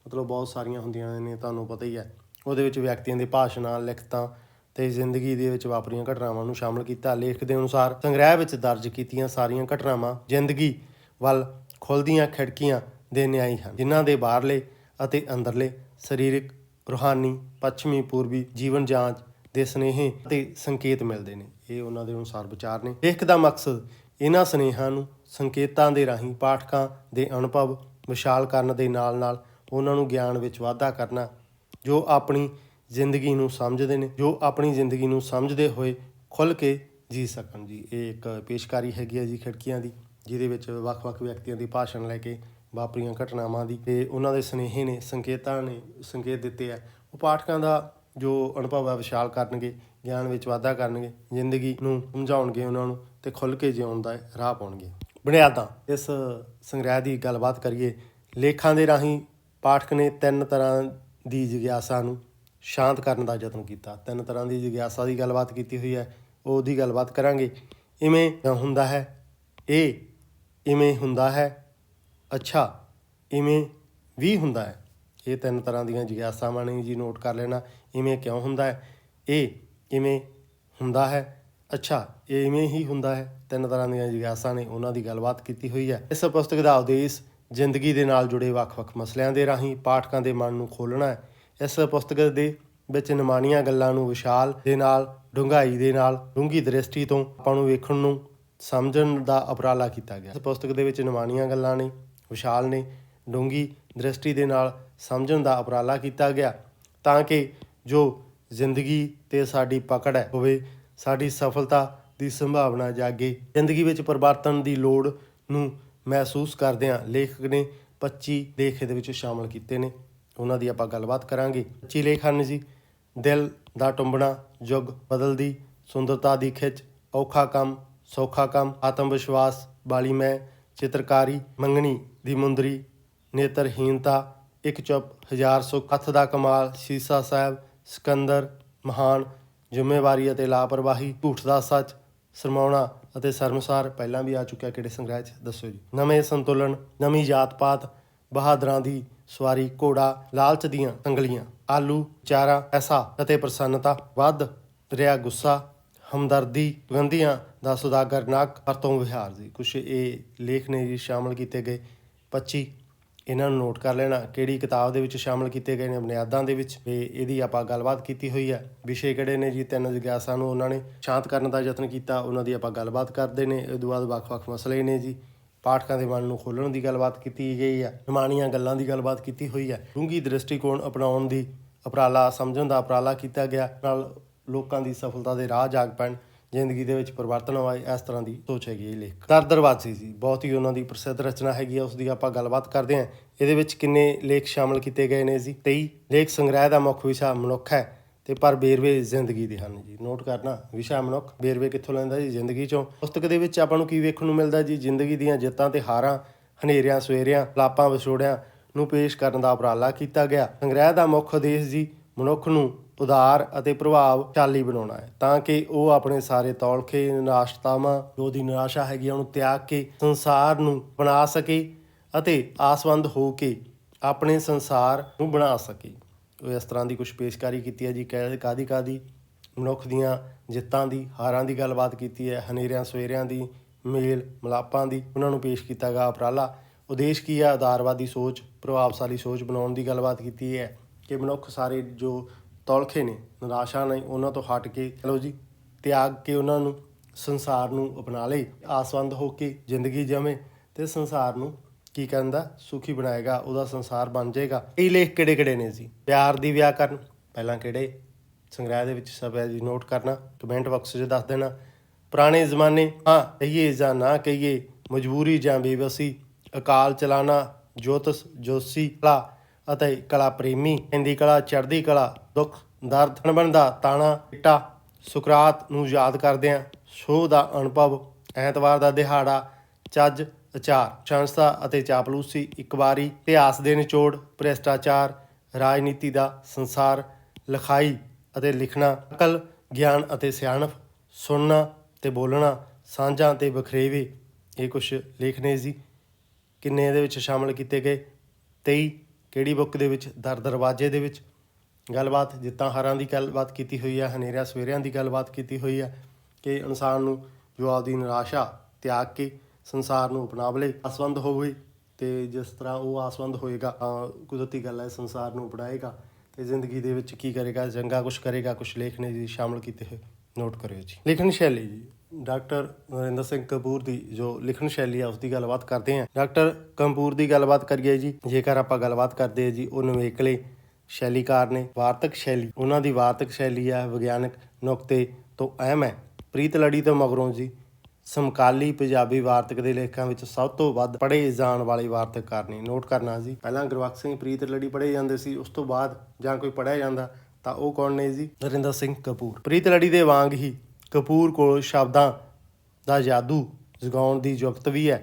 ਮਤਲਬ ਬਹੁਤ ਸਾਰੀਆਂ ਹੁੰਦੀਆਂ ਨੇ, ਤੁਹਾਨੂੰ ਪਤਾ ਹੀ ਹੈ। ਉਹਦੇ ਵਿੱਚ ਵਿਅਕਤੀਆਂ ਦੇ ਭਾਸ਼ਣਾਂ, ਲਿਖਤਾਂ ਤੇ ਜ਼ਿੰਦਗੀ ਦੇ ਵਿੱਚ ਵਾਪਰੀਆਂ ਘਟਨਾਵਾਂ ਨੂੰ ਸ਼ਾਮਲ ਕੀਤਾ। ਲੇਖਕ ਦੇ ਅਨੁਸਾਰ ਸੰਗ੍ਰਹਿ ਵਿੱਚ ਦਰਜ ਕੀਤੀਆਂ ਸਾਰੀਆਂ ਘਟਨਾਵਾਂ ਜ਼ਿੰਦਗੀ ਵੱਲ ਖੁੱਲ੍ਹਦੀਆਂ ਖਿੜਕੀਆਂ ਦੇ ਨਿਆਈ ਹਨ, ਜਿਨ੍ਹਾਂ ਦੇ ਬਾਹਰਲੇ ਅਤੇ ਅੰਦਰਲੇ ਸਰੀਰਕ, ਰੂਹਾਨੀ, ਪੱਛਮੀ, ਪੂਰਬੀ ਜੀਵਨ ਜਾਂਚ ਦੇ ਸੁਨੇਹੇ ਅਤੇ ਸੰਕੇਤ ਮਿਲਦੇ ਨੇ। ਇਹ ਉਹਨਾਂ ਦੇ ਅਨੁਸਾਰ ਵਿਚਾਰ ਨੇ। ਲੇਖਕ ਦਾ ਮਕਸਦ ਇਹਨਾਂ ਸੁਨੇਹਿਆਂ ਨੂੰ ਸੰਕੇਤਾਂ ਦੇ ਰਾਹੀਂ ਪਾਠਕਾਂ ਦੇ ਅਨੁਭਵ ਵਿਸ਼ਾਲ ਕਰਨ ਦੇ ਨਾਲ ਨਾਲ ਉਹਨਾਂ ਨੂੰ ਗਿਆਨ ਵਿੱਚ ਵਾਧਾ ਕਰਨਾ, ਜੋ ਆਪਣੀ ਜ਼ਿੰਦਗੀ ਨੂੰ ਸਮਝਦੇ ਹੋਏ ਖੁੱਲ੍ਹ ਕੇ ਜੀ ਸਕਣ ਜੀ। ਇਹ ਇੱਕ ਪੇਸ਼ਕਾਰੀ ਹੈਗੀ ਹੈ ਜੀ ਖਿੜਕੀਆਂ ਦੀ, ਜਿਹਦੇ ਵਿੱਚ ਵੱਖ-ਵੱਖ ਵਿਅਕਤੀਆਂ ਦੀ ਭਾਸ਼ਣ ਲੈ ਕੇ ਵਾਪਰੀਆਂ ਘਟਨਾਵਾਂ ਦੀ ਤੇ ਉਹਨਾਂ ਦੇ ਸੁਨੇਹੇ ਨੇ, ਸੰਕੇਤਾਂ ਨੇ, ਸੰਕੇਤ ਦਿੱਤੇ ਆ, ਉਹ ਪਾਠਕਾਂ ਦਾ ਜੋ ਅਨੁਭਵ ਹੈ ਵਿਸ਼ਾਲ ਕਰਨਗੇ, ਗਿਆਨ ਵਿੱਚ ਵਾਧਾ ਕਰਨਗੇ, ਜ਼ਿੰਦਗੀ ਨੂੰ ਸਮਝਾਉਣਗੇ ਉਹਨਾਂ ਨੂੰ ਤੇ ਖੁੱਲ੍ਹ ਕੇ ਜਿਉਣ ਦਾ ਰਾਹ ਪਾਉਣਗੇ। ਬੁਨਿਆਦਾਂ ਇਸ ਸੰਗ੍ਰਹਿ ਦੀ ਗੱਲਬਾਤ ਕਰੀਏ। ਲੇਖਾਂ ਦੇ ਰਾਹੀਂ ਪਾਠਕ ਨੇ 3 ਤਰ੍ਹਾਂ ਦੀ ਜਿਗਿਆਸਾ ਨੂੰ ਸ਼ਾਂਤ ਕਰਨ ਦਾ ਯਤਨ ਕੀਤਾ। 3 ਤਰ੍ਹਾਂ ਦੀ ਜਿਗਿਆਸਾ ਦੀ ਗੱਲਬਾਤ ਕੀਤੀ ਹੋਈ ਹੈ, ਉਹਦੀ ਗੱਲਬਾਤ ਕਰਾਂਗੇ। ਇਵੇਂ ਹੁੰਦਾ ਹੈ, ਇਹ ਇਵੇਂ ਹੁੰਦਾ ਹੈ, ਅੱਛਾ ਇਵੇਂ ਵੀ ਹੁੰਦਾ ਹੈ। ਇਹ 3 ਤਰ੍ਹਾਂ ਦੀਆਂ ਜਿਗਿਆਸਾਵਾਂ ਨੇ ਜੀ। ਨੋਟ ਕਰ ਲੈਣਾ। ਇਵੇਂ ਕਿਉਂ ਹੁੰਦਾ ਹੈ, ਇਹ ਇਵੇਂ ਹੁੰਦਾ ਹੈ, ਅੱਛਾ ਇਹ ਇਵੇਂ ਹੀ ਹੁੰਦਾ ਹੈ। 3 ਤਰ੍ਹਾਂ ਦੀਆਂ ਜਿਗਿਆਸਾ ਨੇ, ਉਹਨਾਂ ਦੀ ਗੱਲਬਾਤ ਕੀਤੀ ਹੋਈ ਹੈ। ਇਸ ਪੁਸਤਕ ਦਾ ਉਦੇਸ਼ ਜ਼ਿੰਦਗੀ ਦੇ ਨਾਲ ਜੁੜੇ ਵੱਖ-ਵੱਖ ਮਸਲਿਆਂ ਦੇ ਰਾਹੀਂ ਪਾਠਕਾਂ ਦੇ ਮਨ ਨੂੰ ਖੋਲ੍ਹਣਾ ਹੈ। ਇਸ ਪੁਸਤਕ ਦੇ ਵਿੱਚ ਨਿਮਾਣੀਆਂ ਗੱਲਾਂ ਨੂੰ ਵਿਸ਼ਾਲ ਦੇ ਨਾਲ, ਡੂੰਘਾਈ ਦੇ ਨਾਲ, ਡੂੰਘੀ ਦ੍ਰਿਸ਼ਟੀ ਤੋਂ ਆਪਾਂ ਨੂੰ ਵੇਖਣ ਨੂੰ ਸਮਝਣ ਦਾ ਉਪਰਾਲਾ ਕੀਤਾ ਗਿਆ। ਇਸ ਪੁਸਤਕ ਦੇ ਵਿੱਚ ਨਿਮਾਣੀਆਂ ਗੱਲਾਂ ਨੇ, ਵਿਸ਼ਾਲ ਨੇ, ਡੂੰਘੀ ਦ੍ਰਿਸ਼ਟੀ ਦੇ ਨਾਲ ਸਮਝਣ ਦਾ ਉਪਰਾਲਾ ਕੀਤਾ ਗਿਆ, ਤਾਂ ਕਿ ਜੋ ਜ਼ਿੰਦਗੀ 'ਤੇ ਸਾਡੀ ਪਕੜ ਹੈ ਹੋਵੇ, ਸਾਡੀ ਸਫਲਤਾ ਦੀ ਸੰਭਾਵਨਾ ਜਾਗੇ। ਜ਼ਿੰਦਗੀ ਵਿੱਚ ਪਰਿਵਰਤਨ ਦੀ ਲੋੜ ਨੂੰ ਮਹਿਸੂਸ ਕਰਦਿਆਂ ਲੇਖਕ ਨੇ 25 ਲੇਖ ਇਹਦੇ ਵਿੱਚ ਸ਼ਾਮਲ ਕੀਤੇ ਨੇ। ਉਹਨਾਂ ਦੀ ਆਪਾਂ ਗੱਲਬਾਤ ਕਰਾਂਗੇ। 25 ਲੇਖ ਹਨ ਜੀ। ਦਿਲ ਦਾ ਟੁੰਬਣਾ, ਯੁੱਗ ਬਦਲਦੀ, ਸੁੰਦਰਤਾ ਦੀ ਖਿੱਚ, ਔਖਾ ਕੰਮ, ਸੌਖਾ ਕੰਮ, ਆਤਮ ਵਿਸ਼ਵਾਸ ਵਾਲੀ ਮੈਂ, ਚਿੱਤਰਕਾਰੀ, ਮੰਗਣੀ ਦੀ ਮੁੰਦਰੀ, ਨੇਤਰਹੀਨਤਾ, ਇੱਕ ਚੁੱਪ, ਹਜ਼ਾਰ ਸੁੱਖ, ਹੱਥ ਦਾ ਕਮਾਲ, ਸੀਸਾ ਸਾਹਿਬ, ਸਿਕੰਦਰ, ਮਹਾਨ, ਜ਼ਿੰਮੇਵਾਰੀ ਅਤੇ ਲਾਪਰਵਾਹੀ, ਝੂਠ ਦਾ ਸੱਚ, ਸਰਮਾਉਣਾ ਅਤੇ ਸ਼ਰਮਸਾਰ। ਪਹਿਲਾਂ ਵੀ ਆ ਚੁੱਕਿਆ ਕਿਹੜੇ ਸੰਗ੍ਰਹਿ 'ਚ, ਦੱਸੋ ਜੀ। ਨਵੇਂ ਸੰਤੁਲਨ, ਨਵੀਂ ਜਾਤ-ਪਾਤ, ਬਹਾਦਰਾਂ ਦੀ ਸਵਾਰੀ, ਘੋੜਾ, ਲਾਲਚ ਦੀਆਂ ਸੰਗਲੀਆਂ, ਆਲੂ, ਚਾਰਾ, ਐਸਾ ਅਤੇ ਪ੍ਰਸੰਨਤਾ, ਵੱਧ ਰਿਹਾ ਗੁੱਸਾ, ਹਮਦਰਦੀ, ਪਾਬੰਦੀਆਂ ਦਾ ਸੁਦਾਗਰ, ਨੱਕ, ਵਰਤੋਂ ਵਿਹਾਰ ਜੀ। ਕੁਛ ਇਹ ਲੇਖ ਨੇ ਜੀ ਸ਼ਾਮਲ ਕੀਤੇ ਗਏ 25। ਇਹਨਾਂ ਨੂੰ ਨੋਟ ਕਰ ਲੈਣਾ। ਕਿਹੜੀ ਕਿਤਾਬ ਦੇ ਵਿੱਚ ਸ਼ਾਮਲ ਕੀਤੇ ਗਏ ਨੇ? ਬੁਨਿਆਦਾਂ ਦੇ ਵਿੱਚ। ਤੇ ਇਹਦੀ ਆਪਾਂ ਗੱਲਬਾਤ ਕੀਤੀ ਹੋਈ ਹੈ। ਵਿਸ਼ੇ ਕਿਹੜੇ ਨੇ ਜੀ? 3 ਜਿਗਿਆਸਾ ਨੂੰ ਉਹਨਾਂ ਨੇ ਸ਼ਾਂਤ ਕਰਨ ਦਾ ਯਤਨ ਕੀਤਾ, ਉਹਨਾਂ ਦੀ ਆਪਾਂ ਗੱਲਬਾਤ ਕਰਦੇ ਨੇ। ਇਹ ਤੋਂ ਬਾਅਦ ਵੱਖ-ਵੱਖ ਮਸਲੇ ਨੇ ਜੀ। ਪਾਠਕਾਂ ਦੇ ਮਨ ਨੂੰ ਖੋਲ੍ਹਣ ਦੀ ਗੱਲਬਾਤ ਕੀਤੀ ਗਈ ਹੈ। ਨਿਮਾਣੀਆਂ ਗੱਲਾਂ ਦੀ ਗੱਲਬਾਤ ਕੀਤੀ ਹੋਈ ਹੈ। ਡੂੰਘੀ ਦ੍ਰਿਸ਼ਟੀਕੋਣ ਅਪਣਾਉਣ ਦੀ ਉਪਰਾਲਾ, ਸਮਝਣ ਦਾ ਉਪਰਾਲਾ ਕੀਤਾ ਗਿਆ, ਨਾਲ ਲੋਕਾਂ ਦੀ ਸਫਲਤਾ ਦੇ ਰਾਹ ਜਾਗ ਪੈਣ, ਜ਼ਿੰਦਗੀ ਦੇ ਵਿੱਚ ਪਰਿਵਰਤਨ ਆਏ, ਇਸ ਤਰ੍ਹਾਂ ਦੀ ਸੋਚ ਹੈਗੀ ਇਹ ਲੇਖ। ਦਰਵਾਜ਼ੇ ਜੀ ਬਹੁਤ ਹੀ ਉਹਨਾਂ ਦੀ ਪ੍ਰਸਿੱਧ ਰਚਨਾ ਹੈਗੀ ਆ, ਉਸ ਦੀ ਆਪਾਂ ਗੱਲਬਾਤ ਕਰਦੇ ਹਾਂ। ਇਹਦੇ ਵਿੱਚ ਕਿੰਨੇ ਲੇਖ ਸ਼ਾਮਲ ਕੀਤੇ ਗਏ ਨੇ ਜੀ? 23 ਲੇਖ। ਸੰਗ੍ਰਹਿ ਦਾ ਮੁੱਖ ਵਿਸ਼ਾ ਮਨੁੱਖ ਹੈ ਤੇ ਪਰ ਵੇਰਵੇ ਜ਼ਿੰਦਗੀ ਦੇ ਹਨ ਜੀ। ਨੋਟ ਕਰਨਾ, ਵਿਸ਼ਾ ਮਨੁੱਖ, ਵੇਰਵੇ ਕਿੱਥੋਂ ਲੈਂਦਾ ਜੀ? ਜ਼ਿੰਦਗੀ ਚੋਂ। ਪੁਸਤਕ ਦੇ ਵਿੱਚ ਆਪਾਂ ਨੂੰ ਕੀ ਵੇਖਣ ਨੂੰ ਮਿਲਦਾ ਜੀ? ਜ਼ਿੰਦਗੀ ਦੀਆਂ ਜਿੱਤਾਂ ਤੇ ਹਾਰਾਂ, ਹਨੇਰਿਆਂ ਸਵੇਰਿਆਂ, ਲਾਪਾਂ ਵਿਛੋੜਿਆਂ ਨੂੰ ਪੇਸ਼ ਕਰਨ ਦਾ ਉਪਰਾਲਾ ਕੀਤਾ ਗਿਆ। ਸੰਗ੍ਰਹਿ ਦਾ ਮੁੱਖ ਉਦੇਸ਼ ਜੀ ਮਨੁੱਖ ਨੂੰ ਉਦਾਰ ਅਤੇ ਪ੍ਰਭਾਵਸ਼ਾਲੀ ਬਣਾਉਣਾ ਹੈ, ਤਾਂ ਕਿ ਉਹ ਆਪਣੇ ਸਾਰੇ ਤੌਲਖੇ, ਨਿਰਾਸ਼ਤਾਵਾਂ, ਜੋ ਦੀ ਨਿਰਾਸ਼ਾ ਹੈਗੀ ਉਹਨੂੰ ਤਿਆਗ ਕੇ ਸੰਸਾਰ ਨੂੰ ਬਣਾ ਸਕੇ ਅਤੇ ਆਸਵੰਦ ਹੋ ਕੇ ਆਪਣੇ ਸੰਸਾਰ ਨੂੰ ਬਣਾ ਸਕੇ। ਉਹ ਇਸ ਤਰ੍ਹਾਂ ਦੀ ਕੁਛ ਪੇਸ਼ਕਾਰੀ ਕੀਤੀ ਹੈ ਜੀ। ਕਾਹਦੀ ਮਨੁੱਖ ਦੀਆਂ ਜਿੱਤਾਂ ਦੀ, ਹਾਰਾਂ ਦੀ ਗੱਲਬਾਤ ਕੀਤੀ ਹੈ, ਹਨੇਰਿਆਂ ਸਵੇਰਿਆਂ ਦੀ, ਮੇਲ ਮਿਲਾਪਾਂ ਦੀ, ਉਹਨਾਂ ਨੂੰ ਪੇਸ਼ ਕੀਤਾ ਗਿਆ ਉਪਰਾਲਾ। ਉਦੇਸ਼ ਕੀ ਹੈ? ਉਦਾਰਵਾਦੀ ਸੋਚ, ਪ੍ਰਭਾਵਸ਼ਾਲੀ ਸੋਚ ਬਣਾਉਣ ਦੀ ਗੱਲਬਾਤ ਕੀਤੀ ਹੈ ਕਿ ਮਨੁੱਖ ਸਾਰੇ ਜੋ ਤੌਲਖੇ ਨੇ, ਨਿਰਾਸ਼ਾ ਨੇ, ਉਹਨਾਂ ਤੋਂ ਹਟ ਕੇ ਚਲੋ ਜੀ ਤਿਆਗ ਕੇ ਉਹਨਾਂ ਨੂੰ ਸੰਸਾਰ ਨੂੰ ਅਪਣਾ ਲਏ, ਆਸਵੰਦ ਹੋ ਕੇ ਜ਼ਿੰਦਗੀ ਜਿਵੇਂ ਤੇ ਸੰਸਾਰ ਨੂੰ ਕੀ ਕਹਿੰਦਾ? ਸੁਖੀ ਬਣਾਏਗਾ, ਉਹਦਾ ਸੰਸਾਰ ਬਣ ਜਾਏਗਾ। ਇਹ ਲੇਖ ਕਿਹੜੇ ਨੇ ਜੀ? ਪਿਆਰ ਦੀ ਵਿਆਕਰਨ ਪਹਿਲਾਂ ਕਿਹੜੇ ਸੰਗ੍ਰਹਿ ਦੇ ਵਿੱਚ ਛਪਿਆ ਜੀ? ਨੋਟ ਕਰਨਾ, ਕਮੈਂਟ ਬਾਕਸ 'ਚ ਦੱਸ ਦੇਣਾ। ਪੁਰਾਣੇ ਜ਼ਮਾਨੇ, ਹਾਂ ਕਹੀਏ ਜਾਂ ਨਾ ਕਹੀਏ, ਮਜਬੂਰੀ ਜਾਂ ਬੇਵਸੀ, ਅਕਾਲ ਚਲਾਣਾ, ਜੋਤਿਸ਼ ਜੋਸ਼ੀ, ਭਲਾ ਅਤੇ ਕਲਾ ਪ੍ਰੇਮੀ, ਹਿੰਦੀ ਕਲਾ, ਚੜ੍ਹਦੀ ਕਲਾ, ਦੁੱਖ ਦਰਦ, ਅਣਬਣ ਦਾ ਤਾਣਾ ਪਿੱਟਾ, ਸੁਕਰਾਤ ਨੂੰ ਯਾਦ ਕਰਦਿਆਂ, ਸੋਹ ਦਾ ਅਨੁਭਵ, ਐਤਵਾਰ ਦਾ ਦਿਹਾੜਾ, ਚੱਜ ਅਚਾਰ, ਸ਼ਾਂਸਤਾ ਅਤੇ ਚਾਪਲੂਸੀ, ਇੱਕ ਵਾਰੀ, ਇਤਿਹਾਸ ਦੇ ਨਿਚੋੜ, ਭ੍ਰਿਸ਼ਟਾਚਾਰ, ਰਾਜਨੀਤੀ ਦਾ ਸੰਸਾਰ, ਲਿਖਾਈ ਅਤੇ ਲਿਖਣਾ, ਅਕਲ, ਗਿਆਨ ਅਤੇ ਸਿਆਣਪ, ਸੁਣਨਾ ਅਤੇ ਬੋਲਣਾ, ਸਾਂਝਾਂ ਅਤੇ ਵਖਰੇਵੇ। ਇਹ ਕੁਛ ਲੇਖ ਨੇ ਜੀ। ਕਿੰਨੇ ਇਹਦੇ ਵਿੱਚ ਸ਼ਾਮਲ ਕੀਤੇ ਗਏ? 23। ਕਿਹੜੀ ਬੁੱਕ ਦੇ ਵਿੱਚ? ਦਰ ਦਰਵਾਜ਼ੇ ਦੇ ਵਿੱਚ। ਗੱਲਬਾਤ ਜਿੱਤਾਂ ਹਾਰਾਂ ਦੀ ਗੱਲਬਾਤ ਕੀਤੀ ਹੋਈ ਹੈ, ਹਨੇਰਿਆਂ ਸਵੇਰਿਆਂ ਦੀ ਗੱਲਬਾਤ ਕੀਤੀ ਹੋਈ ਹੈ ਕਿ ਇਨਸਾਨ ਨੂੰ ਜੋ ਆਪਦੀ ਨਿਰਾਸ਼ਾ ਤਿਆਗ ਕੇ ਸੰਸਾਰ ਨੂੰ ਅਪਣਾ ਲਏ, ਆਸਵੰਦ ਹੋਵੇ, ਅਤੇ ਜਿਸ ਤਰ੍ਹਾਂ ਉਹ ਆਸਵੰਦ ਹੋਏਗਾ ਕੁਦਰਤੀ ਗੱਲ ਹੈ, ਸੰਸਾਰ ਨੂੰ ਅਪਣਾਏਗਾ ਅਤੇ ਜ਼ਿੰਦਗੀ ਦੇ ਵਿੱਚ ਕੀ ਕਰੇਗਾ? ਚੰਗਾ ਕੁਛ ਕਰੇਗਾ। ਕੁਛ ਲੇਖ ਨੇ ਜੀ ਸ਼ਾਮਲ ਕੀਤੇ ਹੋਏ, ਨੋਟ ਕਰਿਓ ਜੀ। ਲਿਖਣ ਸ਼ੈਲੀ ਜੀ, ਡਾਕਟਰ ਨਰਿੰਦਰ ਸਿੰਘ ਕਪੂਰ ਦੀ ਜੋ ਲਿਖਣ ਸ਼ੈਲੀ ਆ ਉਸ ਦੀ ਗੱਲਬਾਤ ਕਰਦੇ ਹਾਂ। ਡਾਕਟਰ ਕਪੂਰ ਦੀ ਗੱਲਬਾਤ ਕਰੀਏ ਜੀ, ਜੇਕਰ ਆਪਾਂ ਗੱਲਬਾਤ ਕਰਦੇ ਹਾਂ ਜੀ, ਉਹ ਨਿਵੇਕਲੇ ਸ਼ੈਲੀਕਾਰ ਨੇ। ਵਾਰਤਕ ਸ਼ੈਲੀ, ਉਹਨਾਂ ਦੀ ਵਾਰਤਕ ਸ਼ੈਲੀ ਆ ਵਿਗਿਆਨਕ ਨੁਕਤੇ ਤੋਂ ਅਹਿਮ ਹੈ। ਪ੍ਰੀਤ ਲੜੀ ਤੋਂ ਮਗਰੋਂ ਜੀ ਸਮਕਾਲੀ ਪੰਜਾਬੀ ਵਾਰਤਕ ਦੇ ਲੇਖਕਾਂ ਵਿੱਚ ਸਭ ਤੋਂ ਵੱਧ ਪੜ੍ਹੇ ਜਾਣ ਵਾਲੇ ਵਾਰਤਕਕਾਰ ਨੇ। ਨੋਟ ਕਰਨਾ ਜੀ, ਪਹਿਲਾਂ ਗੁਰਬਖਸ਼ ਸਿੰਘ ਪ੍ਰੀਤ ਲੜੀ ਪੜ੍ਹੇ ਜਾਂਦੇ ਸੀ, ਉਸ ਤੋਂ ਬਾਅਦ ਜਾਂ ਕੋਈ ਪੜ੍ਹਿਆ ਜਾਂਦਾ ਤਾਂ ਉਹ ਕੌਣ ਨੇ ਜੀ? ਨਰਿੰਦਰ ਸਿੰਘ ਕਪੂਰ। ਪ੍ਰੀਤ ਲੜੀ ਦੇ ਵਾਂਗ ਹੀ ਕਪੂਰ ਕੋਲ ਸ਼ਬਦਾਂ ਦਾ ਜਾਦੂ ਜਗਾਉਣ ਦੀ ਜੁਗਤ ਵੀ ਹੈ,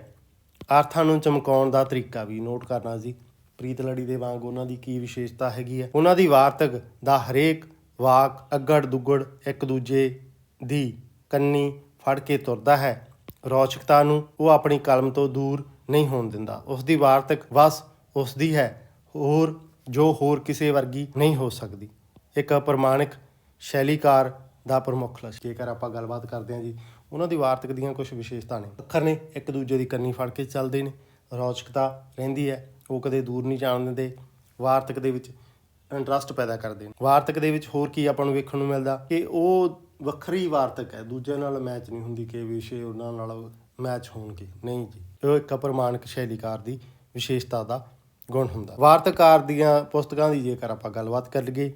ਅਰਥਾਂ ਨੂੰ ਚਮਕਾਉਣ ਦਾ ਤਰੀਕਾ ਵੀ। ਨੋਟ ਕਰਨਾ ਜੀ, ਪ੍ਰੀਤ ਲੜੀ ਦੇ ਵਾਂਗ ਉਹਨਾਂ ਦੀ ਕੀ ਵਿਸ਼ੇਸ਼ਤਾ ਹੈਗੀ ਹੈ? ਉਹਨਾਂ ਦੀ ਵਾਰਤਕ ਦਾ ਹਰੇਕ ਵਾਕ ਅੱਗੜ ਦੁੱਗੜ ਇੱਕ ਦੂਜੇ ਦੀ ਕੰਨੀ ਫੜ ਕੇ ਤੁਰਦਾ ਹੈ। ਰੌਚਕਤਾ ਨੂੰ ਉਹ ਆਪਣੀ ਕਲਮ ਤੋਂ ਦੂਰ ਨਹੀਂ ਹੋਣ ਦਿੰਦਾ। ਉਸ ਦੀ ਵਾਰਤਕ ਬਸ ਉਸ ਦੀ ਹੈ, ਹੋਰ ਕਿਸੇ ਵਰਗੀ ਨਹੀਂ ਹੋ ਸਕਦੀ। ਇੱਕ ਪ੍ਰਮਾਣਿਕ ਸ਼ੈਲੀਕਾਰ ਦਾ ਪ੍ਰਮੁੱਖ ਲੱਛਣ। ਜੇਕਰ ਆਪਾਂ ਗੱਲਬਾਤ ਕਰਦੇ ਹਾਂ ਜੀ, ਉਹਨਾਂ ਦੀ ਵਾਰਤਕ ਦੀਆਂ ਕੁਝ ਵਿਸ਼ੇਸ਼ਤਾ ਨੇ। ਅੱਖਰ ਨੇ ਇੱਕ ਦੂਜੇ ਦੀ ਕੰਨੀ ਫੜ ਕੇ ਚੱਲਦੇ ਨੇ, ਰੌਚਕਤਾ ਰਹਿੰਦੀ ਹੈ, ਉਹ ਕਦੇ ਦੂਰ ਨਹੀਂ ਜਾਣ ਦਿੰਦੇ, ਵਾਰਤਕ ਦੇ ਵਿੱਚ ਇੰਟਰਸਟ ਪੈਦਾ ਕਰਦੇ ਨੇ। ਵਾਰਤਕ ਦੇ ਵਿੱਚ ਹੋਰ ਕੀ ਆਪਾਂ ਨੂੰ ਵੇਖਣ ਨੂੰ ਮਿਲਦਾ ਕਿ ਉਹ ਵੱਖਰੀ ਵਾਰਤਕ ਹੈ, ਦੂਜਿਆਂ ਨਾਲ ਮੈਚ ਨਹੀਂ ਹੁੰਦੀ ਕਿ ਵਿਸ਼ੇ ਉਹਨਾਂ ਨਾਲ ਮੈਚ ਹੋਣਗੇ, ਨਹੀਂ ਜੀ। ਉਹ ਇੱਕ ਪ੍ਰਮਾਣਿਕ ਸ਼ੈਲੀਕਾਰ ਦੀ ਵਿਸ਼ੇਸ਼ਤਾ ਦਾ ਗੁਣ ਹੁੰਦਾ। ਵਾਰਤਕਾਰ ਦੀਆਂ ਪੁਸਤਕਾਂ ਦੀ ਜੇਕਰ ਆਪਾਂ ਗੱਲਬਾਤ ਕਰ ਲਈਏ,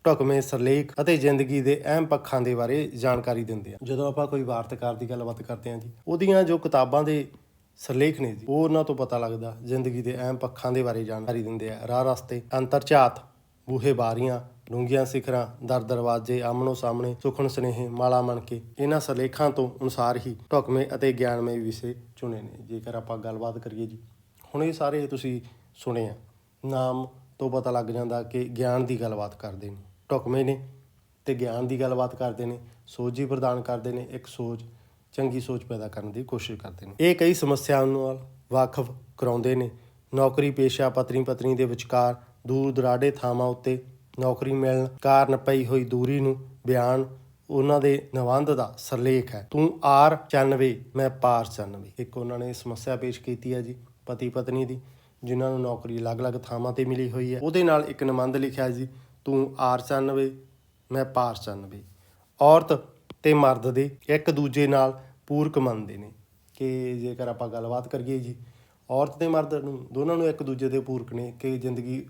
ਢੁਕਵੇਂ ਸਿਰਲੇਖ ਅਤੇ ਜ਼ਿੰਦਗੀ ਦੇ ਅਹਿਮ ਪੱਖਾਂ ਦੇ ਬਾਰੇ ਜਾਣਕਾਰੀ ਦਿੰਦੇ ਆ। ਜਦੋਂ ਆਪਾਂ ਕੋਈ ਵਾਰਤਕਾਰ ਦੀ ਗੱਲਬਾਤ ਕਰਦੇ ਹਾਂ ਜੀ, ਉਹਦੀਆਂ ਜੋ ਕਿਤਾਬਾਂ ਦੇ ਸਿਰਲੇਖ ਨੇ ਜੀ, ਉਹ ਉਹਨਾਂ ਤੋਂ ਪਤਾ ਲੱਗਦਾ ਜ਼ਿੰਦਗੀ ਦੇ ਅਹਿਮ ਪੱਖਾਂ ਦੇ ਬਾਰੇ ਜਾਣਕਾਰੀ ਦਿੰਦੇ ਆ। ਰਾਹ ਰਸਤੇ, ਅੰਤਰਝਾਤ, ਬੂਹੇ ਬਾਰੀਆਂ, ਡੂੰਘੀਆਂ ਸਿਖਰਾਂ, ਦਰ ਦਰਵਾਜ਼ੇ, ਆਮਣੋ ਸਾਹਮਣੇ, ਸੁਖਨ ਸੁਨੇਹੇ, ਮਾਲਾ ਮਣ ਕੇ, ਇਹਨਾਂ ਸਿਰਲੇਖਾਂ ਤੋਂ ਅਨੁਸਾਰ ਹੀ ਢੁਕਵੇਂ ਅਤੇ ਗਿਆਨਮਈ ਵਿਸ਼ੇ ਚੁਣੇ ਨੇ। ਜੇਕਰ ਆਪਾਂ ਗੱਲਬਾਤ ਕਰੀਏ ਜੀ, ਹੁਣ ਇਹ ਸਾਰੇ ਤੁਸੀਂ ਸੁਣੇ ਆ, ਨਾਮ ਤੋਂ ਪਤਾ ਲੱਗ ਜਾਂਦਾ ਕਿ ਗਿਆਨ ਦੀ ਗੱਲਬਾਤ ਕਰਦੇ ਨੇ, ਢੁਕਵੇਂ ਨੇ ਅਤੇ ਗਿਆਨ ਦੀ ਗੱਲਬਾਤ ਕਰਦੇ ਨੇ, ਸੋਝੀ ਪ੍ਰਦਾਨ ਕਰਦੇ ਨੇ, ਇੱਕ ਚੰਗੀ ਸੋਚ ਪੈਦਾ ਕਰਨ ਦੀ ਕੋਸ਼ਿਸ਼ ਕਰਦੇ ਨੇ। ਇਹ ਕਈ ਸਮੱਸਿਆਵਾਂ ਨਾਲ ਵਾਕਫ ਕਰਾਉਂਦੇ ਨੇ। ਨੌਕਰੀ ਪੇਸ਼ਾ, ਪਤਨੀ ਪਤਨੀ ਦੇ ਵਿਚਕਾਰ, ਦੂਰ ਦੁਰਾਡੇ ਥਾਵਾਂ ਉੱਤੇ ਨੌਕਰੀ ਮਿਲਣ ਕਾਰਨ ਪਈ ਹੋਈ ਦੂਰੀ ਨੂੰ ਬਿਆਨ ਉਹਨਾਂ ਦੇ ਨਿਬੰਧ ਦਾ ਸਿਰਲੇਖ ਹੈ। ਤੂੰ ਆਰ 94 ਮੈਂ ਪਾਰ 94। ਇੱਕ ਉਹਨਾਂ ਨੇ ਸਮੱਸਿਆ ਪੇਸ਼ ਕੀਤੀ ਹੈ ਜੀ ਪਤੀ ਪਤਨੀ ਦੀ, ਜਿਨ੍ਹਾਂ ਨੂੰ ਨੌਕਰੀ ਅਲੱਗ-ਅਲੱਗ ਥਾਵਾਂ 'ਤੇ ਮਿਲੀ ਹੋਈ ਹੈ। ਉਹਦੇ ਨਾਲ ਇੱਕ ਨਿਬੰਧ ਲਿਖਿਆ ਜੀ, ਤੂੰ ਆਰ 94 ਮੈਂ ਪਾਰ 94। ਔਰਤ ਅਤੇ ਮਰਦ ਦੇ ਇੱਕ ਦੂਜੇ ਨਾਲ ਪੂਰਕ ਮੰਨਦੇ ਨੇ ਕਿ ਜੇਕਰ ਆਪਾਂ ਗੱਲਬਾਤ ਕਰੀਏ ਜੀ, ਔਰਤ ਅਤੇ ਮਰਦ ਦੋਨਾਂ ਨੂੰ ਇੱਕ ਦੂਜੇ ਦੇ ਪੂਰਕ ਨੇ ਕਿ ਜ਼ਿੰਦਗੀ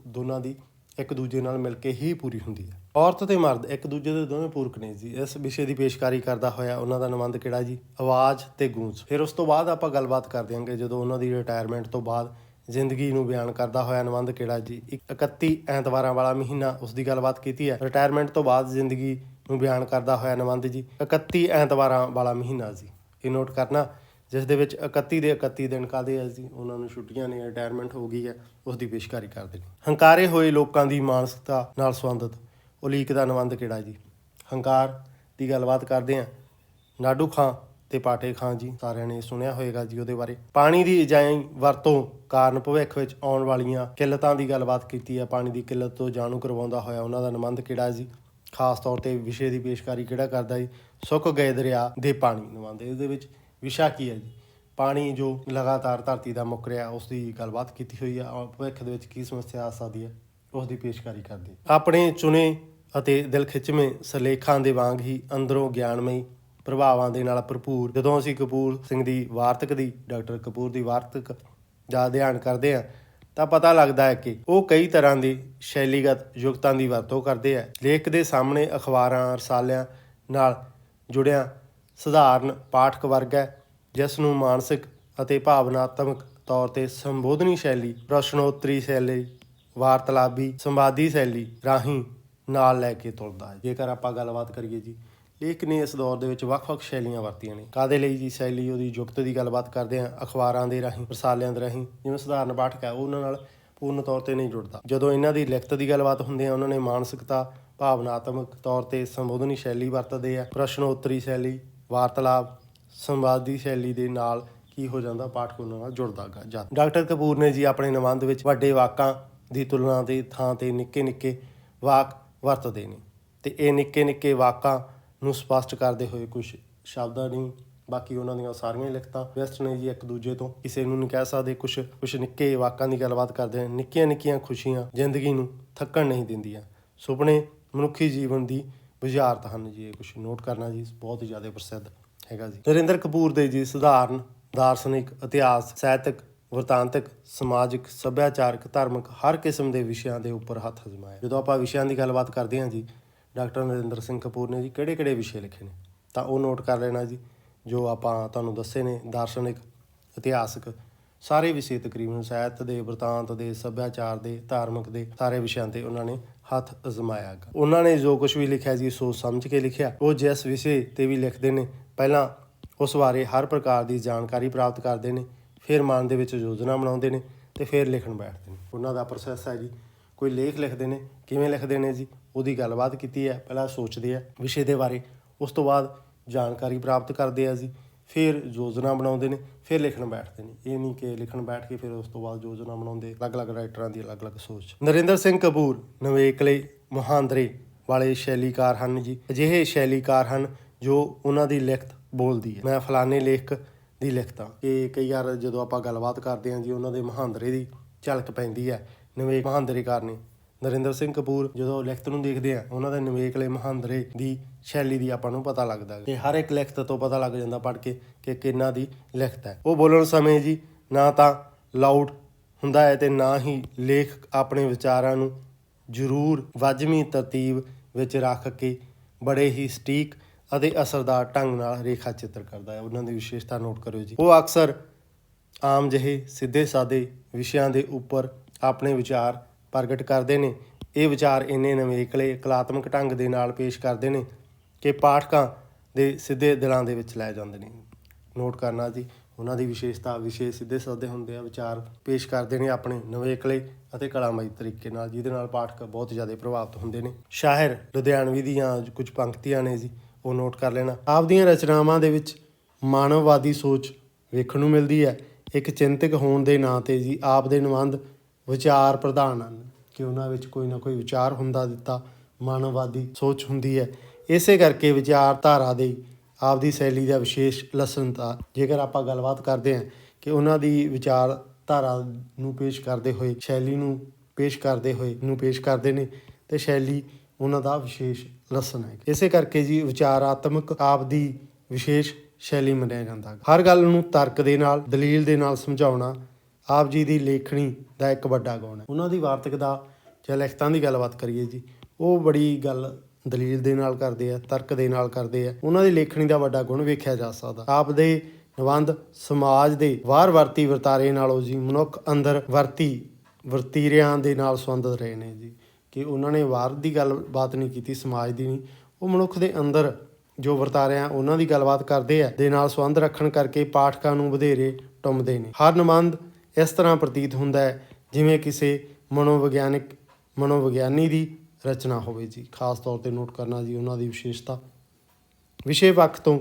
ਦੋਨਾਂ ਦੀ ਇੱਕ ਦੂਜੇ ਨਾਲ ਮਿਲ ਕੇ ਹੀ ਪੂਰੀ ਹੁੰਦੀ ਹੈ। ਔਰਤ ਅਤੇ ਮਰਦ ਇੱਕ ਦੂਜੇ ਦੇ ਦੋਵੇਂ ਪੂਰਕ ਨੇ ਜੀ। ਇਸ ਵਿਸ਼ੇ ਦੀ ਪੇਸ਼ਕਾਰੀ ਕਰਦਾ ਹੋਇਆ ਉਹਨਾਂ ਦਾ ਨਿਬੰਧ ਕਿਹੜਾ ਜੀ? ਆਵਾਜ਼ ਅਤੇ ਗੂੰਜ। ਫਿਰ ਉਸ ਤੋਂ ਬਾਅਦ ਆਪਾਂ ਗੱਲਬਾਤ ਕਰ ਦਿਆਂਗੇ ਜਦੋਂ ਉਹਨਾਂ ਦੀ ਰਿਟਾਇਰਮੈਂਟ ਤੋਂ ਬਾਅਦ ਜ਼ਿੰਦਗੀ ਨੂੰ ਬਿਆਨ ਕਰਦਾ ਹੋਇਆ ਨਿਬੰਧ ਕਿਹੜਾ ਜੀ? 31 ਐਤਵਾਰਾਂ ਵਾਲਾ ਮਹੀਨਾ, ਉਸ ਦੀ ਗੱਲਬਾਤ ਕੀਤੀ ਹੈ। ਰਿਟਾਇਰਮੈਂਟ ਤੋਂ ਬਾਅਦ ਜ਼ਿੰਦਗੀ ਨੂੰ ਬਿਆਨ ਕਰਦਾ ਹੋਇਆ ਨਿਬੰਧ ਜੀ 31 ਐਤਵਾਰਾਂ ਵਾਲਾ ਮਹੀਨਾ ਜੀ। ਇਹ ਨੋਟ ਕਰਨਾ, ਜਿਸ ਦੇ ਵਿੱਚ 31 ਦੇ 31 ਦਿਨ ਕਾਹਦੇ ਆ ਜੀ? ਉਹਨਾਂ ਨੂੰ ਛੁੱਟੀਆਂ ਨੇ, ਰਿਟਾਇਰਮੈਂਟ ਹੋ ਗਈ ਹੈ, ਉਸ ਦੀ ਪੇਸ਼ਕਾਰੀ ਕਰਦੇ ਨੇ। ਹੰਕਾਰੇ ਹੋਏ ਲੋਕਾਂ ਦੀ ਮਾਨਸਿਕਤਾ ਨਾਲ ਸੰਬੰਧਿਤ ਉਲੀਕ ਦਾ ਨਿਬੰਧ ਕਿਹੜਾ ਜੀ? ਹੰਕਾਰ ਦੀ ਗੱਲਬਾਤ ਕਰਦੇ ਹਾਂ। ਨਾਡੂ ਖਾਂ ਤੇ ਪਾਟੇ ਖਾਂ ਜੀ, ਸਾਰਿਆਂ ਨੇ ਸੁਣਿਆ ਹੋਏਗਾ ਜੀ ਉਹਦੇ ਬਾਰੇ। ਪਾਣੀ ਦੀ ਅਜਾਈਂ ਵਰਤੋਂ ਕਾਰਨ ਭਵਿੱਖ ਵਿੱਚ ਆਉਣ ਵਾਲੀਆਂ ਕਿੱਲਤਾਂ ਦੀ ਗੱਲਬਾਤ ਕੀਤੀ ਹੈ। ਪਾਣੀ ਦੀ ਕਿੱਲਤ ਤੋਂ ਜਾਣੂ ਕਰਵਾਉਂਦਾ ਹੋਇਆ ਉਹਨਾਂ ਦਾ ਨਿਬੰਧ ਕਿਹੜਾ ਜੀ? ਖਾਸ ਤੌਰ 'ਤੇ ਵਿਸ਼ੇ ਦੀ ਪੇਸ਼ਕਾਰੀ ਕਿਹੜਾ ਕਰਦਾ ਜੀ? ਸੁੱਕ ਗਏ ਦਰਿਆ ਦੇ ਪਾਣੀ ਨਿਬੰਧ। ਇਹਦੇ ਵਿੱਚ ਵਿਸ਼ਾ ਕੀ ਹੈ ਜੀ? ਪਾਣੀ ਜੋ ਲਗਾਤਾਰ ਧਰਤੀ ਦਾ ਮੁੱਕ ਰਿਹਾ, ਉਸ ਦੀ ਗੱਲਬਾਤ ਕੀਤੀ ਹੋਈ ਆ। ਭਵਿੱਖ ਦੇ ਵਿੱਚ ਕੀ ਸਮੱਸਿਆ ਆ ਸਕਦੀ ਹੈ, ਉਸ ਦੀ ਪੇਸ਼ਕਾਰੀ ਕਰਦੀ। ਆਪਣੇ ਚੁਣੇ ਅਤੇ ਦਿਲ ਖਿੱਚਵੇਂ ਸਿਰਲੇਖਾਂ ਦੇ ਵਾਂਗ ਹੀ ਅੰਦਰੋਂ ਗਿਆਨਮਈ ਪ੍ਰਭਾਵਾਂ ਦੇ ਨਾਲ ਭਰਪੂਰ ਜਦੋਂ ਅਸੀਂ ਕਪੂਰ ਸਿੰਘ ਦੀ ਵਾਰਤਕ ਦੀ, ਡਾਕਟਰ ਕਪੂਰ ਦੀ ਵਾਰਤਕ ਦਾ ਅਧਿਐਨ ਕਰਦੇ ਹਾਂ ਤਾਂ ਪਤਾ ਲੱਗਦਾ ਹੈ ਕਿ ਉਹ ਕਈ ਤਰ੍ਹਾਂ ਦੀ ਸ਼ੈਲੀਗਤ ਯੁਕਤਾਂ ਦੀ ਵਰਤੋਂ ਕਰਦੇ ਹੈ। ਲੇਖ ਦੇ ਸਾਹਮਣੇ ਅਖਬਾਰਾਂ, ਰਸਾਲਿਆਂ ਨਾਲ ਜੁੜਿਆ ਸਧਾਰਨ ਪਾਠਕ ਵਰਗ ਹੈ, ਜਿਸ ਨੂੰ ਮਾਨਸਿਕ ਅਤੇ ਭਾਵਨਾਤਮਕ ਤੌਰ 'ਤੇ ਸੰਬੋਧਨੀ ਸ਼ੈਲੀ, ਪ੍ਰਸ਼ਨੋਤਰੀ ਸ਼ੈਲੀ, ਵਾਰਤਾਲਾਪੀ ਸੰਵਾਦੀ ਸ਼ੈਲੀ ਰਾਹੀਂ ਨਾਲ ਲੈ ਕੇ ਤੁਰਦਾ ਹੈ। ਜੇਕਰ ਆਪਾਂ ਗੱਲਬਾਤ ਕਰੀਏ ਜੀ, ਲੇਖਕ ਨੇ ਇਸ ਦੌਰ ਦੇ ਵਿੱਚ ਵੱਖ-ਵੱਖ ਸ਼ੈਲੀਆਂ ਵਰਤੀਆਂ ਨੇ। ਕਾਹਦੇ ਲਈ ਜੀ? ਸ਼ੈਲੀ ਉਹਦੀ ਯੁਕਤ ਦੀ ਗੱਲਬਾਤ ਕਰਦੇ ਹਾਂ, ਅਖਬਾਰਾਂ ਦੇ ਰਾਹੀਂ, ਰਸਾਲਿਆਂ ਦੇ ਰਾਹੀਂ। ਜਿਵੇਂ ਸਧਾਰਨ ਪਾਠਕ ਹੈ, ਉਹ ਉਹਨਾਂ ਨਾਲ ਪੂਰਨ ਤੌਰ 'ਤੇ ਨਹੀਂ ਜੁੜਦਾ। ਜਦੋਂ ਇਹਨਾਂ ਦੀ ਲਿਖਤ ਦੀ ਗੱਲਬਾਤ ਹੁੰਦੀ ਹੈ, ਉਹਨਾਂ ਨੇ ਮਾਨਸਿਕਤਾ, ਭਾਵਨਾਤਮਕ ਤੌਰ 'ਤੇ ਸੰਬੋਧਨੀ ਸ਼ੈਲੀ ਵਰਤਦੇ ਆ। ਪ੍ਰਸ਼ਨ ਉੱਤਰੀ ਸ਼ੈਲੀ, ਵਾਰਤਾਲਾਪ ਸੰਵਾਦੀ ਸ਼ੈਲੀ ਦੇ ਨਾਲ ਕੀ ਹੋ ਜਾਂਦਾ, ਪਾਠਕ ਉਹਨਾਂ ਨਾਲ ਜੁੜਦਾ ਗਾ। ਡਾਕਟਰ ਕਪੂਰ ਨੇ ਜੀ ਆਪਣੇ ਨਿਬੰਧ ਵਿੱਚ ਵੱਡੇ ਵਾਕਾਂ ਦੀ ਤੁਲਨਾ ਦੀ ਥਾਂ 'ਤੇ ਨਿੱਕੇ-ਨਿੱਕੇ ਵਾਕ ਵਰਤਦੇ ਨੇ, ਅਤੇ ਇਹ ਨਿੱਕੇ-ਨਿੱਕੇ ਵਾਕਾਂ ਨੂੰ ਸਪਸ਼ਟ ਕਰਦੇ ਹੋਏ ਕੁਛ ਸ਼ਬਦਾਂ ਨਹੀਂ, ਬਾਕੀ ਉਹਨਾਂ ਦੀਆਂ ਸਾਰੀਆਂ ਲਿਖਤਾਂ ਵਿਅਸਤ ਨੇ ਜੀ ਇੱਕ ਦੂਜੇ ਤੋਂ। ਕਿਸੇ ਨੂੰ ਨਹੀਂ ਕਹਿ ਸਕਦੇ। ਕੁਛ ਨਿੱਕੇ ਵਾਕਾਂ ਦੀ ਗੱਲਬਾਤ ਕਰਦੇ ਹਨ। ਨਿੱਕੀਆਂ-ਨਿੱਕੀਆਂ ਖੁਸ਼ੀਆਂ ਜ਼ਿੰਦਗੀ ਨੂੰ ਥੱਕਣ ਨਹੀਂ ਦਿੰਦੀਆਂ। ਸੁਪਨੇ ਮਨੁੱਖੀ ਜੀਵਨ ਦੀ ਬੁਝਾਰਤ ਹਨ ਜੀ। ਇਹ ਕੁਛ ਨੋਟ ਕਰਨਾ ਜੀ, ਬਹੁਤ ਹੀ ਜ਼ਿਆਦਾ ਪ੍ਰਸਿੱਧ ਹੈਗਾ ਜੀ। ਨਰਿੰਦਰ ਕਪੂਰ ਦੇ ਜੀ ਸਧਾਰਨ, ਦਾਰਸ਼ਨਿਕ, ਇਤਿਹਾਸ, ਸਾਹਿਤਕ, ਵਰਤਾਂਤਕ, ਸਮਾਜਿਕ, ਸੱਭਿਆਚਾਰਕ, ਧਾਰਮਿਕ ਹਰ ਕਿਸਮ ਦੇ ਵਿਸ਼ਿਆਂ ਦੇ ਉੱਪਰ ਹੱਥ ਅਜ਼ਮਾਇਆ। ਜਦੋਂ ਆਪਾਂ ਵਿਸ਼ਿਆਂ ਦੀ ਗੱਲਬਾਤ ਕਰਦੇ ਹਾਂ ਜੀ, ਡਾਕਟਰ ਨਰਿੰਦਰ ਸਿੰਘ ਕਪੂਰ ਨੇ ਜੀ ਕਿਹੜੇ ਵਿਸ਼ੇ ਲਿਖੇ ਨੇ, ਤਾਂ ਉਹ ਨੋਟ ਕਰ ਲੈਣਾ ਜੀ। ਜੋ ਆਪਾਂ ਤੁਹਾਨੂੰ ਦੱਸੇ ਨੇ, ਦਾਰਸ਼ਨਿਕ, ਇਤਿਹਾਸਕ, ਸਾਰੇ ਵਿਸ਼ੇ ਤਕਰੀਬਨ ਸਾਹਿਤ ਦੇ, ਵਰਤਾਂਤ ਦੇ, ਸੱਭਿਆਚਾਰ ਦੇ, ਧਾਰਮਿਕ ਦੇ ਸਾਰੇ ਵਿਸ਼ਿਆਂ 'ਤੇ ਉਹਨਾਂ ਨੇ ਹੱਥ ਅਜ਼ਮਾਇਆ। ਉਹਨਾਂ ਨੇ ਜੋ ਕੁਛ ਵੀ ਲਿਖਿਆ ਜੀ ਸੋਚ ਸਮਝ ਕੇ ਲਿਖਿਆ। ਉਹ ਜਿਸ ਵਿਸ਼ੇ 'ਤੇ ਵੀ ਲਿਖਦੇ ਨੇ, ਪਹਿਲਾਂ ਉਸ ਬਾਰੇ ਹਰ ਪ੍ਰਕਾਰ ਦੀ ਜਾਣਕਾਰੀ ਪ੍ਰਾਪਤ ਕਰਦੇ ਨੇ, ਫਿਰ ਮਨ ਦੇ ਵਿੱਚ ਯੋਜਨਾ ਬਣਾਉਂਦੇ ਨੇ ਅਤੇ ਫਿਰ ਲਿਖਣ ਬੈਠਦੇ ਨੇ। ਉਹਨਾਂ ਦਾ ਪ੍ਰੋਸੈਸ ਹੈ ਜੀ। ਕੋਈ ਲੇਖ ਲਿਖਦੇ ਨੇ, ਕਿਵੇਂ ਲਿਖਦੇ ਨੇ ਜੀ, ਉਹਦੀ ਗੱਲਬਾਤ ਕੀਤੀ ਹੈ। ਪਹਿਲਾਂ ਸੋਚਦੇ ਆ ਵਿਸ਼ੇ ਦੇ ਬਾਰੇ, ਉਸ ਤੋਂ ਬਾਅਦ ਜਾਣਕਾਰੀ ਪ੍ਰਾਪਤ ਕਰਦੇ ਆ ਜੀ, ਫਿਰ ਯੋਜਨਾ ਬਣਾਉਂਦੇ ਨੇ, ਫਿਰ ਲਿਖਣ ਬੈਠਦੇ ਨੇ। ਇਹ ਨਹੀਂ ਕਿ ਲਿਖਣ ਬੈਠ ਕੇ ਫਿਰ ਉਸ ਤੋਂ ਬਾਅਦ ਯੋਜਨਾ ਬਣਾਉਂਦੇ। ਅਲੱਗ-ਅਲੱਗ ਰਾਈਟਰਾਂ ਦੀ ਅਲੱਗ-ਅਲੱਗ ਸੋਚ। ਨਰਿੰਦਰ ਸਿੰਘ ਕਪੂਰ ਨਵੇਕਲੇ ਮੁਹਾਂਦਰੇ ਵਾਲੇ ਸ਼ੈਲੀਕਾਰ ਹਨ ਜੀ। ਅਜਿਹੇ ਸ਼ੈਲੀਕਾਰ ਹਨ ਜੋ ਉਹਨਾਂ ਦੀ ਲਿਖਤ ਬੋਲਦੀ ਹੈ। ਮੈਂ ਫਲਾਣੇ ਲੇਖਕ ਦੀ ਲਿਖਤ ਹਾਂ। ਇਹ ਕਈ ਵਾਰ ਜਦੋਂ ਆਪਾਂ ਗੱਲਬਾਤ ਕਰਦੇ ਹਾਂ ਜੀ, ਉਹਨਾਂ ਦੇ ਮੁਹਾਂਦਰੇ ਦੀ ਝਲਕ ਪੈਂਦੀ ਹੈ। ਨਵੇਕ ਮੁਹਾਂਦਰੇਕਾਰ ਨੇ ਨਰਿੰਦਰ ਸਿੰਘ ਕਪੂਰ। ਜਦੋਂ ਲਿਖਤ ਨੂੰ ਦੇਖਦੇ ਆ, ਉਹਨਾਂ ਦੇ ਨਵੇਕਲੇ ਮੁਹਾਂਦਰੇ ਦੀ ਸ਼ੈਲੀ ਦੀ ਆਪਾਂ ਨੂੰ ਪਤਾ ਲੱਗਦਾ ਤੇ ਹਰ ਇੱਕ ਲਿਖਤ ਤੋਂ ਪਤਾ ਲੱਗ ਜਾਂਦਾ ਪੜ੍ਹ ਕੇ ਕਿ ਕਿਹਨਾਂ ਦੀ ਲਿਖਤ ਹੈ। ਉਹ ਬੋਲਣ ਸਮੇਂ ਜੀ ਨਾ ਤਾਂ ਲਾਊਡ ਹੁੰਦਾ ਹੈ ਅਤੇ ਨਾ ਹੀ ਲੇਖਕ ਆਪਣੇ ਵਿਚਾਰਾਂ ਨੂੰ ਜ਼ਰੂਰ ਵਾਜਵੀ ਤਰਤੀਬ ਵਿੱਚ ਰੱਖ ਕੇ ਬੜੇ ਹੀ ਸਟੀਕ ਅਤੇ ਅਸਰਦਾਰ ਢੰਗ ਨਾਲ ਰੇਖਾ ਚਿੱਤਰ ਕਰਦਾ ਹੈ। ਉਹਨਾਂ ਦੀ ਵਿਸ਼ੇਸ਼ਤਾ ਨੋਟ ਕਰਿਓ ਜੀ। ਉਹ ਅਕਸਰ ਆਮ ਜਿਹੇ ਸਿੱਧੇ ਸਾਦੇ ਵਿਸ਼ਿਆਂ ਦੇ ਉੱਪਰ ਆਪਣੇ ਵਿਚਾਰ ਪ੍ਰਗਟ ਕਰਦੇ ਨੇ। ਇਹ ਵਿਚਾਰ ਇੰਨੇ ਨਵੇਕਲੇ ਕਲਾਤਮਕ ਢੰਗ ਦੇ ਨਾਲ ਪੇਸ਼ ਕਰਦੇ ਨੇ ਕਿ ਪਾਠਕਾਂ ਦੇ ਸਿੱਧੇ ਦਿਲਾਂ ਦੇ ਵਿੱਚ ਲੈ ਜਾਂਦੇ ਨੇ। ਨੋਟ ਕਰਨਾ ਜੀ, ਉਹਨਾਂ ਦੀ ਵਿਸ਼ੇਸ਼ਤਾ ਵਿਸ਼ੇ ਸਿੱਧੇ ਸਾਦੇ ਹੁੰਦੇ ਆ, ਵਿਚਾਰ ਪੇਸ਼ ਕਰਦੇ ਨੇ ਆਪਣੇ ਨਵੇਕਲੇ ਅਤੇ ਕਲਾਮਈ ਤਰੀਕੇ ਨਾਲ, ਜਿਹਦੇ ਨਾਲ ਪਾਠਕ ਬਹੁਤ ਜ਼ਿਆਦਾ ਪ੍ਰਭਾਵਿਤ ਹੁੰਦੇ ਨੇ। ਸ਼ਾਇਰ ਲੁਧਿਆਣਵੀ ਦੀਆਂ ਕੁਝ ਪੰਕਤੀਆਂ ਨੇ ਜੀ, ਉਹ ਨੋਟ ਕਰ ਲੈਣਾ। ਆਪਦੀਆਂ ਰਚਨਾਵਾਂ ਦੇ ਵਿੱਚ ਮਾਨਵਵਾਦੀ ਸੋਚ ਵੇਖਣ ਨੂੰ ਮਿਲਦੀ ਹੈ। ਇੱਕ ਚਿੰਤਕ ਹੋਣ ਦੇ ਨਾਂ 'ਤੇ ਜੀ ਆਪ ਦੇ ਨਿਬੰਧ ਵਿਚਾਰ ਪ੍ਰਧਾਨ ਹਨ, ਕਿ ਉਹਨਾਂ ਵਿੱਚ ਕੋਈ ਨਾ ਕੋਈ ਵਿਚਾਰ ਹੁੰਦਾ ਦਿੱਤਾ, ਮਾਨਵਵਾਦੀ ਸੋਚ ਹੁੰਦੀ ਹੈ। ਇਸੇ ਕਰਕੇ ਵਿਚਾਰਧਾਰਾ ਦੇ ਆਪਦੀ ਸ਼ੈਲੀ ਦਾ ਵਿਸ਼ੇਸ਼ ਲਸਣਤਾ। ਜੇਕਰ ਆਪਾਂ ਗੱਲਬਾਤ ਕਰਦੇ ਹਾਂ ਕਿ ਉਹਨਾਂ ਦੀ ਵਿਚਾਰਧਾਰਾ ਨੂੰ ਪੇਸ਼ ਕਰਦੇ ਹੋਏ, ਸ਼ੈਲੀ ਨੂੰ ਪੇਸ਼ ਕਰਦੇ ਨੇ, ਅਤੇ ਸ਼ੈਲੀ ਉਹਨਾਂ ਦਾ ਵਿਸ਼ੇਸ਼ ਲਸਣ ਹੈ। ਇਸੇ ਕਰਕੇ ਜੀ ਵਿਚਾਰਾਤਮਕ ਆਪਦੀ ਵਿਸ਼ੇਸ਼ ਸ਼ੈਲੀ ਮੰਨਿਆ ਜਾਂਦਾ। ਹਰ ਗੱਲ ਨੂੰ ਤਰਕ ਦੇ ਨਾਲ, ਦਲੀਲ ਦੇ ਨਾਲ ਸਮਝਾਉਣਾ ਆਪ ਜੀ ਦੀ ਲੇਖਣੀ ਦਾ ਇੱਕ ਵੱਡਾ ਗੁਣ ਹੈ। ਉਹਨਾਂ ਦੀ ਵਾਰਤਕ ਦਾ ਜਾਂ ਲਿਖਤਾਂ ਦੀ ਗੱਲਬਾਤ ਕਰੀਏ ਜੀ, ਉਹ ਬੜੀ ਗੱਲ ਦਲੀਲ ਦੇ ਨਾਲ ਕਰਦੇ ਆ, ਤਰਕ ਦੇ ਨਾਲ ਕਰਦੇ ਆ। ਉਹਨਾਂ ਦੀ ਲੇਖਣੀ ਦਾ ਵੱਡਾ ਗੁਣ ਵੇਖਿਆ ਜਾ ਸਕਦਾ। ਆਪ ਦੇ ਨਿਬੰਧ ਸਮਾਜ ਦੇ ਵਾਰ ਵਰਤੀ ਵਰਤਾਰੇ ਨਾਲੋਂ ਜੀ ਮਨੁੱਖ ਅੰਦਰ ਵਰਤੀ ਵਰਤੀਰਿਆਂ ਦੇ ਨਾਲ ਸੰਬੰਧਿਤ ਰਹੇ ਨੇ ਜੀ, ਕਿ ਉਹਨਾਂ ਨੇ ਬਾਹਰ ਦੀ ਗੱਲਬਾਤ ਨਹੀਂ ਕੀਤੀ, ਸਮਾਜ ਦੀ ਨਹੀਂ। ਉਹ ਮਨੁੱਖ ਦੇ ਅੰਦਰ ਜੋ ਵਰਤਾਰਿਆਂ ਉਹਨਾਂ ਦੀ ਗੱਲਬਾਤ ਕਰਦੇ ਆ ਦੇ ਨਾਲ ਸੰਬੰਧ ਰੱਖਣ ਕਰਕੇ ਪਾਠਕਾਂ ਨੂੰ ਵਧੇਰੇ ਟੁੰਬਦੇ ਨੇ। ਹਰ ਨਿਬੰਧ ਇਸ ਤਰ੍ਹਾਂ ਪ੍ਰਤੀਤ ਹੁੰਦਾ ਹੈ ਜਿਵੇਂ ਕਿਸੇ ਮਨੋਵਿਗਿਆਨੀ ਦੀ ਰਚਨਾ ਹੋਵੇ ਜੀ। ਖਾਸ ਤੌਰ 'ਤੇ ਨੋਟ ਕਰਨਾ ਜੀ ਉਹਨਾਂ ਦੀ ਵਿਸ਼ੇਸ਼ਤਾ। ਵਿਸ਼ੇ ਪੱਖ ਤੋਂ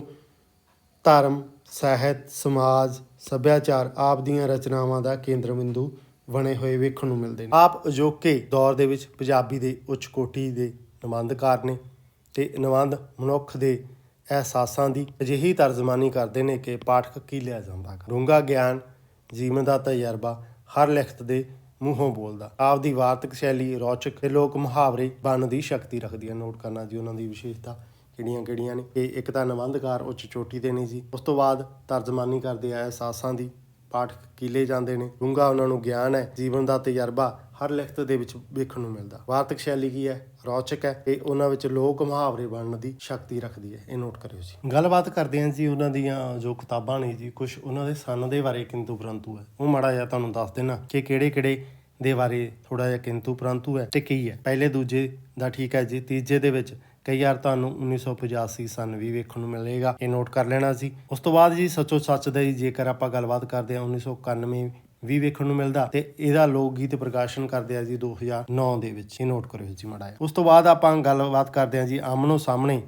ਧਰਮ, ਸਾਹਿਤ, ਸਮਾਜ, ਸੱਭਿਆਚਾਰ ਆਪ ਦੀਆਂ ਰਚਨਾਵਾਂ ਦਾ ਕੇਂਦਰ ਬਿੰਦੂ ਬਣੇ ਹੋਏ ਵੇਖਣ ਨੂੰ ਮਿਲਦੇ ਨੇ। ਆਪ ਅਜੋਕੇ ਦੌਰ ਦੇ ਵਿੱਚ ਪੰਜਾਬੀ ਦੇ ਉੱਚ ਕੋਟੀ ਦੇ ਨਿਬੰਧਕਾਰ ਨੇ, ਅਤੇ ਨਿਬੰਧ ਮਨੁੱਖ ਦੇ ਅਹਿਸਾਸਾਂ ਦੀ ਅਜਿਹੀ ਤਰਜਮਾਨੀ ਕਰਦੇ ਨੇ ਕਿ ਪਾਠਕ ਕੀ ਲਿਆ ਜਾਂਦਾ। ਡੂੰਘਾ ਗਿਆਨ, ਜੀਵਨ ਦਾ ਤਜਰਬਾ ਹਰ ਲਿਖਤ ਦੇ ਮੂੰਹੋਂ ਬੋਲਦਾ। ਆਪਦੀ ਵਾਰਤਕ ਸ਼ੈਲੀ ਰੌਚਕ ਤੇ ਲੋਕ ਮੁਹਾਵਰੇ ਬਣਨ ਦੀ ਸ਼ਕਤੀ ਰੱਖਦੀ ਹੈ। ਨੋਟ ਕਰਨਾ ਜੀ ਉਹਨਾਂ ਦੀ ਵਿਸ਼ੇਸ਼ਤਾ ਕਿਹੜੀਆਂ ਨੇ। ਕਿ ਇੱਕ ਤਾਂ ਨਿਬੰਧਕਾਰ ਉੱਚ ਚੋਟੀ ਦੇ ਨੇ ਜੀ, ਉਸ ਤੋਂ ਬਾਅਦ ਤਰਜਮਾਨੀ ਕਰਦੇ ਆ ਅਹਿਸਾਸਾਂ ਦੀ, ਪਾਠਕ ਕੀਲੇ ਜਾਂਦੇ ਨੇ। ਡੂੰਘਾ ਉਹਨਾਂ ਨੂੰ ਗਿਆਨ ਹੈ, ਜੀਵਨ ਦਾ ਤਜਰਬਾ ਹਰ ਲਿਖਤ ਦੇ ਵਿੱਚ ਵੇਖਣ ਨੂੰ ਮਿਲਦਾ। ਵਾਰਤਕ ਸ਼ੈਲੀ ਕੀ ਹੈ, ਰੌਚਕ ਹੈ, ਤੇ ਉਹਨਾਂ ਵਿੱਚ ਲੋਕ ਮੁਹਾਵਰੇ ਬਣਨ ਦੀ ਸ਼ਕਤੀ ਰੱਖਦੀ ਹੈ। ਇਹ ਨੋਟ ਕਰਿਓ ਜੀ। ਗੱਲਬਾਤ ਕਰਦੇ ਹਾਂ ਜੀ ਉਹਨਾਂ ਦੀਆਂ ਜੋ ਕਿਤਾਬਾਂ ਨੇ ਜੀ, ਕੁਛ ਉਹਨਾਂ ਦੇ ਸੰਨ ਦੇ ਬਾਰੇ ਕਿੰਤੂ ਪਰੰਤੂ ਹੈ, ਉਹ ਮਾੜਾ ਜਿਹਾ ਤੁਹਾਨੂੰ ਦੱਸ ਦੇਣਾ ਕਿ ਕਿਹੜੇ ਦੇ ਬਾਰੇ ਥੋੜਾ ਜਿਹਾ ਕਿੰਤੂ ਪਰੰਤੂ ਹੈ ਤੇ ਕਈ ਹੈ। ਪਹਿਲੇ ਦੂਜੇ ਦਾ ਠੀਕ ਹੈ ਜੀ। ਤੀਜੇ ਦੇ ਵਿੱਚ ਕਈ ਵਾਰ ਤੁਹਾਨੂੰ 1985 ਸਨ ਵੀ ਵੇਖਣ ਨੂੰ ਮਿਲੇਗਾ, ਇਹ ਨੋਟ ਕਰ ਲੈਣਾ ਸੀ। ਉਸ ਤੋਂ ਬਾਅਦ ਜੀ ਸੱਚੋ ਸੱਚ ਦਾ ਜੀ ਜੇਕਰ ਆਪਾਂ ਗੱਲਬਾਤ ਕਰਦੇ ਹਾਂ 1991 ਵੀ ਵੇਖਣ ਨੂੰ ਮਿਲਦਾ ਤੇ ਇਹਦਾ ਲੋਕ ਗੀਤ ਪ੍ਰਕਾਸ਼ਨ ਕਰਦੇ ਆ ਜੀ 2009 ਦੇ ਵਿੱਚ, ਇਹ ਨੋਟ ਕਰਿਓ ਜੀ ਮਾੜਾ ਜਿਹਾ। ਉਸ ਤੋਂ ਬਾਅਦ ਆਪਾਂ ਗੱਲਬਾਤ ਕਰਦੇ ਹਾਂ ਜੀ ਆਮਨੋ ਸਾਹਮਣੇ।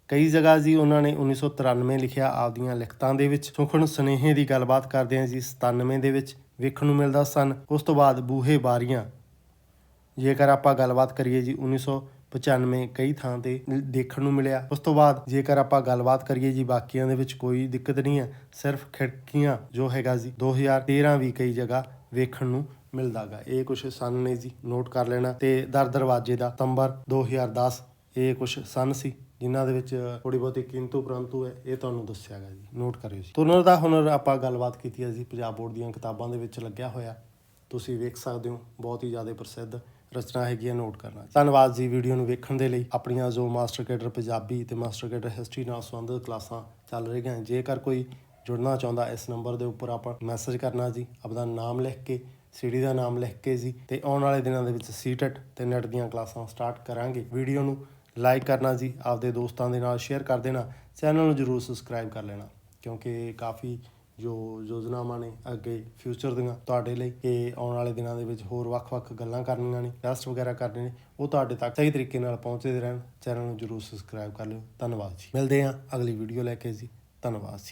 ਕਈ ਜਗ੍ਹਾ ਜੀ ਉਹਨਾਂ ਨੇ 1993 ਲਿਖਿਆ ਆਪਦੀਆਂ ਲਿਖਤਾਂ ਦੇ ਵਿੱਚ। ਸੁਖਣ ਸੁਨੇਹੇ ਦੀ ਗੱਲਬਾਤ ਕਰਦੇ ਹਾਂ ਜੀ 97 ਦੇ ਵਿੱਚ ਵੇਖਣ ਨੂੰ ਮਿਲਦਾ ਸਨ। ਉਸ ਤੋਂ ਬਾਅਦ ਬੂਹੇ ਬਾਰੀਆਂ ਜੇਕਰ ਆਪਾਂ ਗੱਲਬਾਤ ਕਰੀਏ ਜੀ 1995 ਕਈ ਥਾਂ ਤੇ ਦੇਖਣ ਨੂੰ ਮਿਲਿਆ। ਉਸ ਤੋਂ ਬਾਅਦ ਜੇਕਰ ਆਪਾਂ ਗੱਲਬਾਤ ਕਰੀਏ ਜੀ ਬਾਕੀਆਂ ਦੇ ਵਿੱਚ ਕੋਈ ਦਿੱਕਤ ਨਹੀਂ ਹੈ, ਸਿਰਫ ਖਿੜਕੀਆਂ ਜੋ ਹੈਗਾ ਜੀ 2013 ਵੀ ਕਈ ਜਗ੍ਹਾ ਵੇਖਣ ਨੂੰ ਮਿਲਦਾ ਗਾ। ਇਹ ਕੁਛ ਸਨ ਨੇ ਜੀ, ਨੋਟ ਕਰ ਲੈਣਾ। ਤੇ ਦਰ ਦਰਵਾਜ਼ੇ ਦਾ ਸਤੰਬਰ 2010 ਇਹ ਕੁਛ ਸਨ ਸੀ ਜਿਨ੍ਹਾਂ ਦੇ ਵਿੱਚ ਥੋੜੀ ਬਹੁਤੀ ਕਿੰਤੂ ਪਰੰਤੂ ਹੈ, ਇਹ ਤੁਹਾਨੂੰ ਦੱਸਿਆ ਗਾ ਜੀ, ਨੋਟ ਕਰਿਓ ਜੀ। ਤੁਨਰ ਦਾ ਹੁਨਰ ਆਪਾਂ ਗੱਲਬਾਤ ਕੀਤੀ ਹੈ ਜੀ, ਪੰਜਾਬ ਬੋਰਡ ਦੀਆਂ ਕਿਤਾਬਾਂ ਦੇ ਵਿੱਚ ਲੱਗਿਆ ਹੋਇਆ, ਤੁਸੀਂ ਵੇਖ ਸਕਦੇ ਹੋ। ਬਹੁਤ ਹੀ ਜ਼ਿਆਦਾ ਪ੍ਰਸਿੱਧ ਰਚਨਾ ਹੈਗੀ ਹੈ, ਨੋਟ ਕਰਨਾ। ਧੰਨਵਾਦ ਜੀ ਵੀਡੀਓ ਨੂੰ ਵੇਖਣ ਦੇ ਲਈ। ਆਪਣੀਆਂ ਜੋ ਮਾਸਟਰ ਕੇਡਰ ਪੰਜਾਬੀ ਤੇ ਮਾਸਟਰ ਕੇਡਰ ਹਿਸਟਰੀ ਨਾਲ ਸੰਬੰਧਿਤ ਕਲਾਸਾਂ ਚੱਲ ਰਹੀਆਂ, ਜੇਕਰ ਕੋਈ ਜੁੜਨਾ ਚਾਹੁੰਦਾ ਇਸ ਨੰਬਰ ਦੇ ਉੱਪਰ ਆਪਾਂ ਮੈਸੇਜ ਕਰਨਾ ਜੀ, ਆਪਣਾ ਨਾਮ ਲਿਖ ਕੇ, ਸਿਟੀ ਦਾ ਨਾਮ ਲਿਖ ਕੇ ਜੀ। ਤੇ ਆਉਣ ਵਾਲੇ ਦਿਨਾਂ ਦੇ ਵਿੱਚ ਸੀਟੈਟ ਤੇ ਨੈਟ ਦੀਆਂ ਕਲਾਸਾਂ ਸਟਾਰਟ ਕਰਾਂਗੇ। ਵੀਡੀਓ ਨੂੰ ਲਾਈਕ ਕਰਨਾ ਜੀ, ਆਪਦੇ ਦੋਸਤਾਂ ਦੇ ਨਾਲ ਸ਼ੇਅਰ ਕਰ ਦੇਣਾ, ਚੈਨਲ ਨੂੰ ਜ਼ਰੂਰ ਸਬਸਕ੍ਰਾਈਬ ਕਰ ਲੈਣਾ, ਕਿਉਂਕਿ ਕਾਫੀ ਜੋ ਯੋਜਨਾਵਾਂ ਨੇ ਅੱਗੇ ਫਿਊਚਰ ਦੀਆਂ ਤੁਹਾਡੇ ਲਈ, ਕਿ ਆਉਣ ਵਾਲੇ ਦਿਨਾਂ ਦੇ ਵਿੱਚ ਹੋਰ ਵੱਖ-ਵੱਖ ਗੱਲਾਂ ਕਰਨੀਆਂ ਨੇ, ਟੈਸਟ ਵਗੈਰਾ ਕਰਨੇ ਨੇ, ਉਹ ਤੁਹਾਡੇ ਤੱਕ ਸਹੀ ਤਰੀਕੇ ਨਾਲ ਪਹੁੰਚਦੇ ਰਹਿਣ। ਚੈਨਲ ਨੂੰ ਜ਼ਰੂਰ ਸਬਸਕ੍ਰਾਈਬ ਕਰ ਲਿਓ। ਧੰਨਵਾਦ ਜੀ। ਮਿਲਦੇ ਹਾਂ ਅਗਲੀ ਵੀਡੀਓ ਲੈ ਕੇ ਜੀ। ਧੰਨਵਾਦ ਜੀ।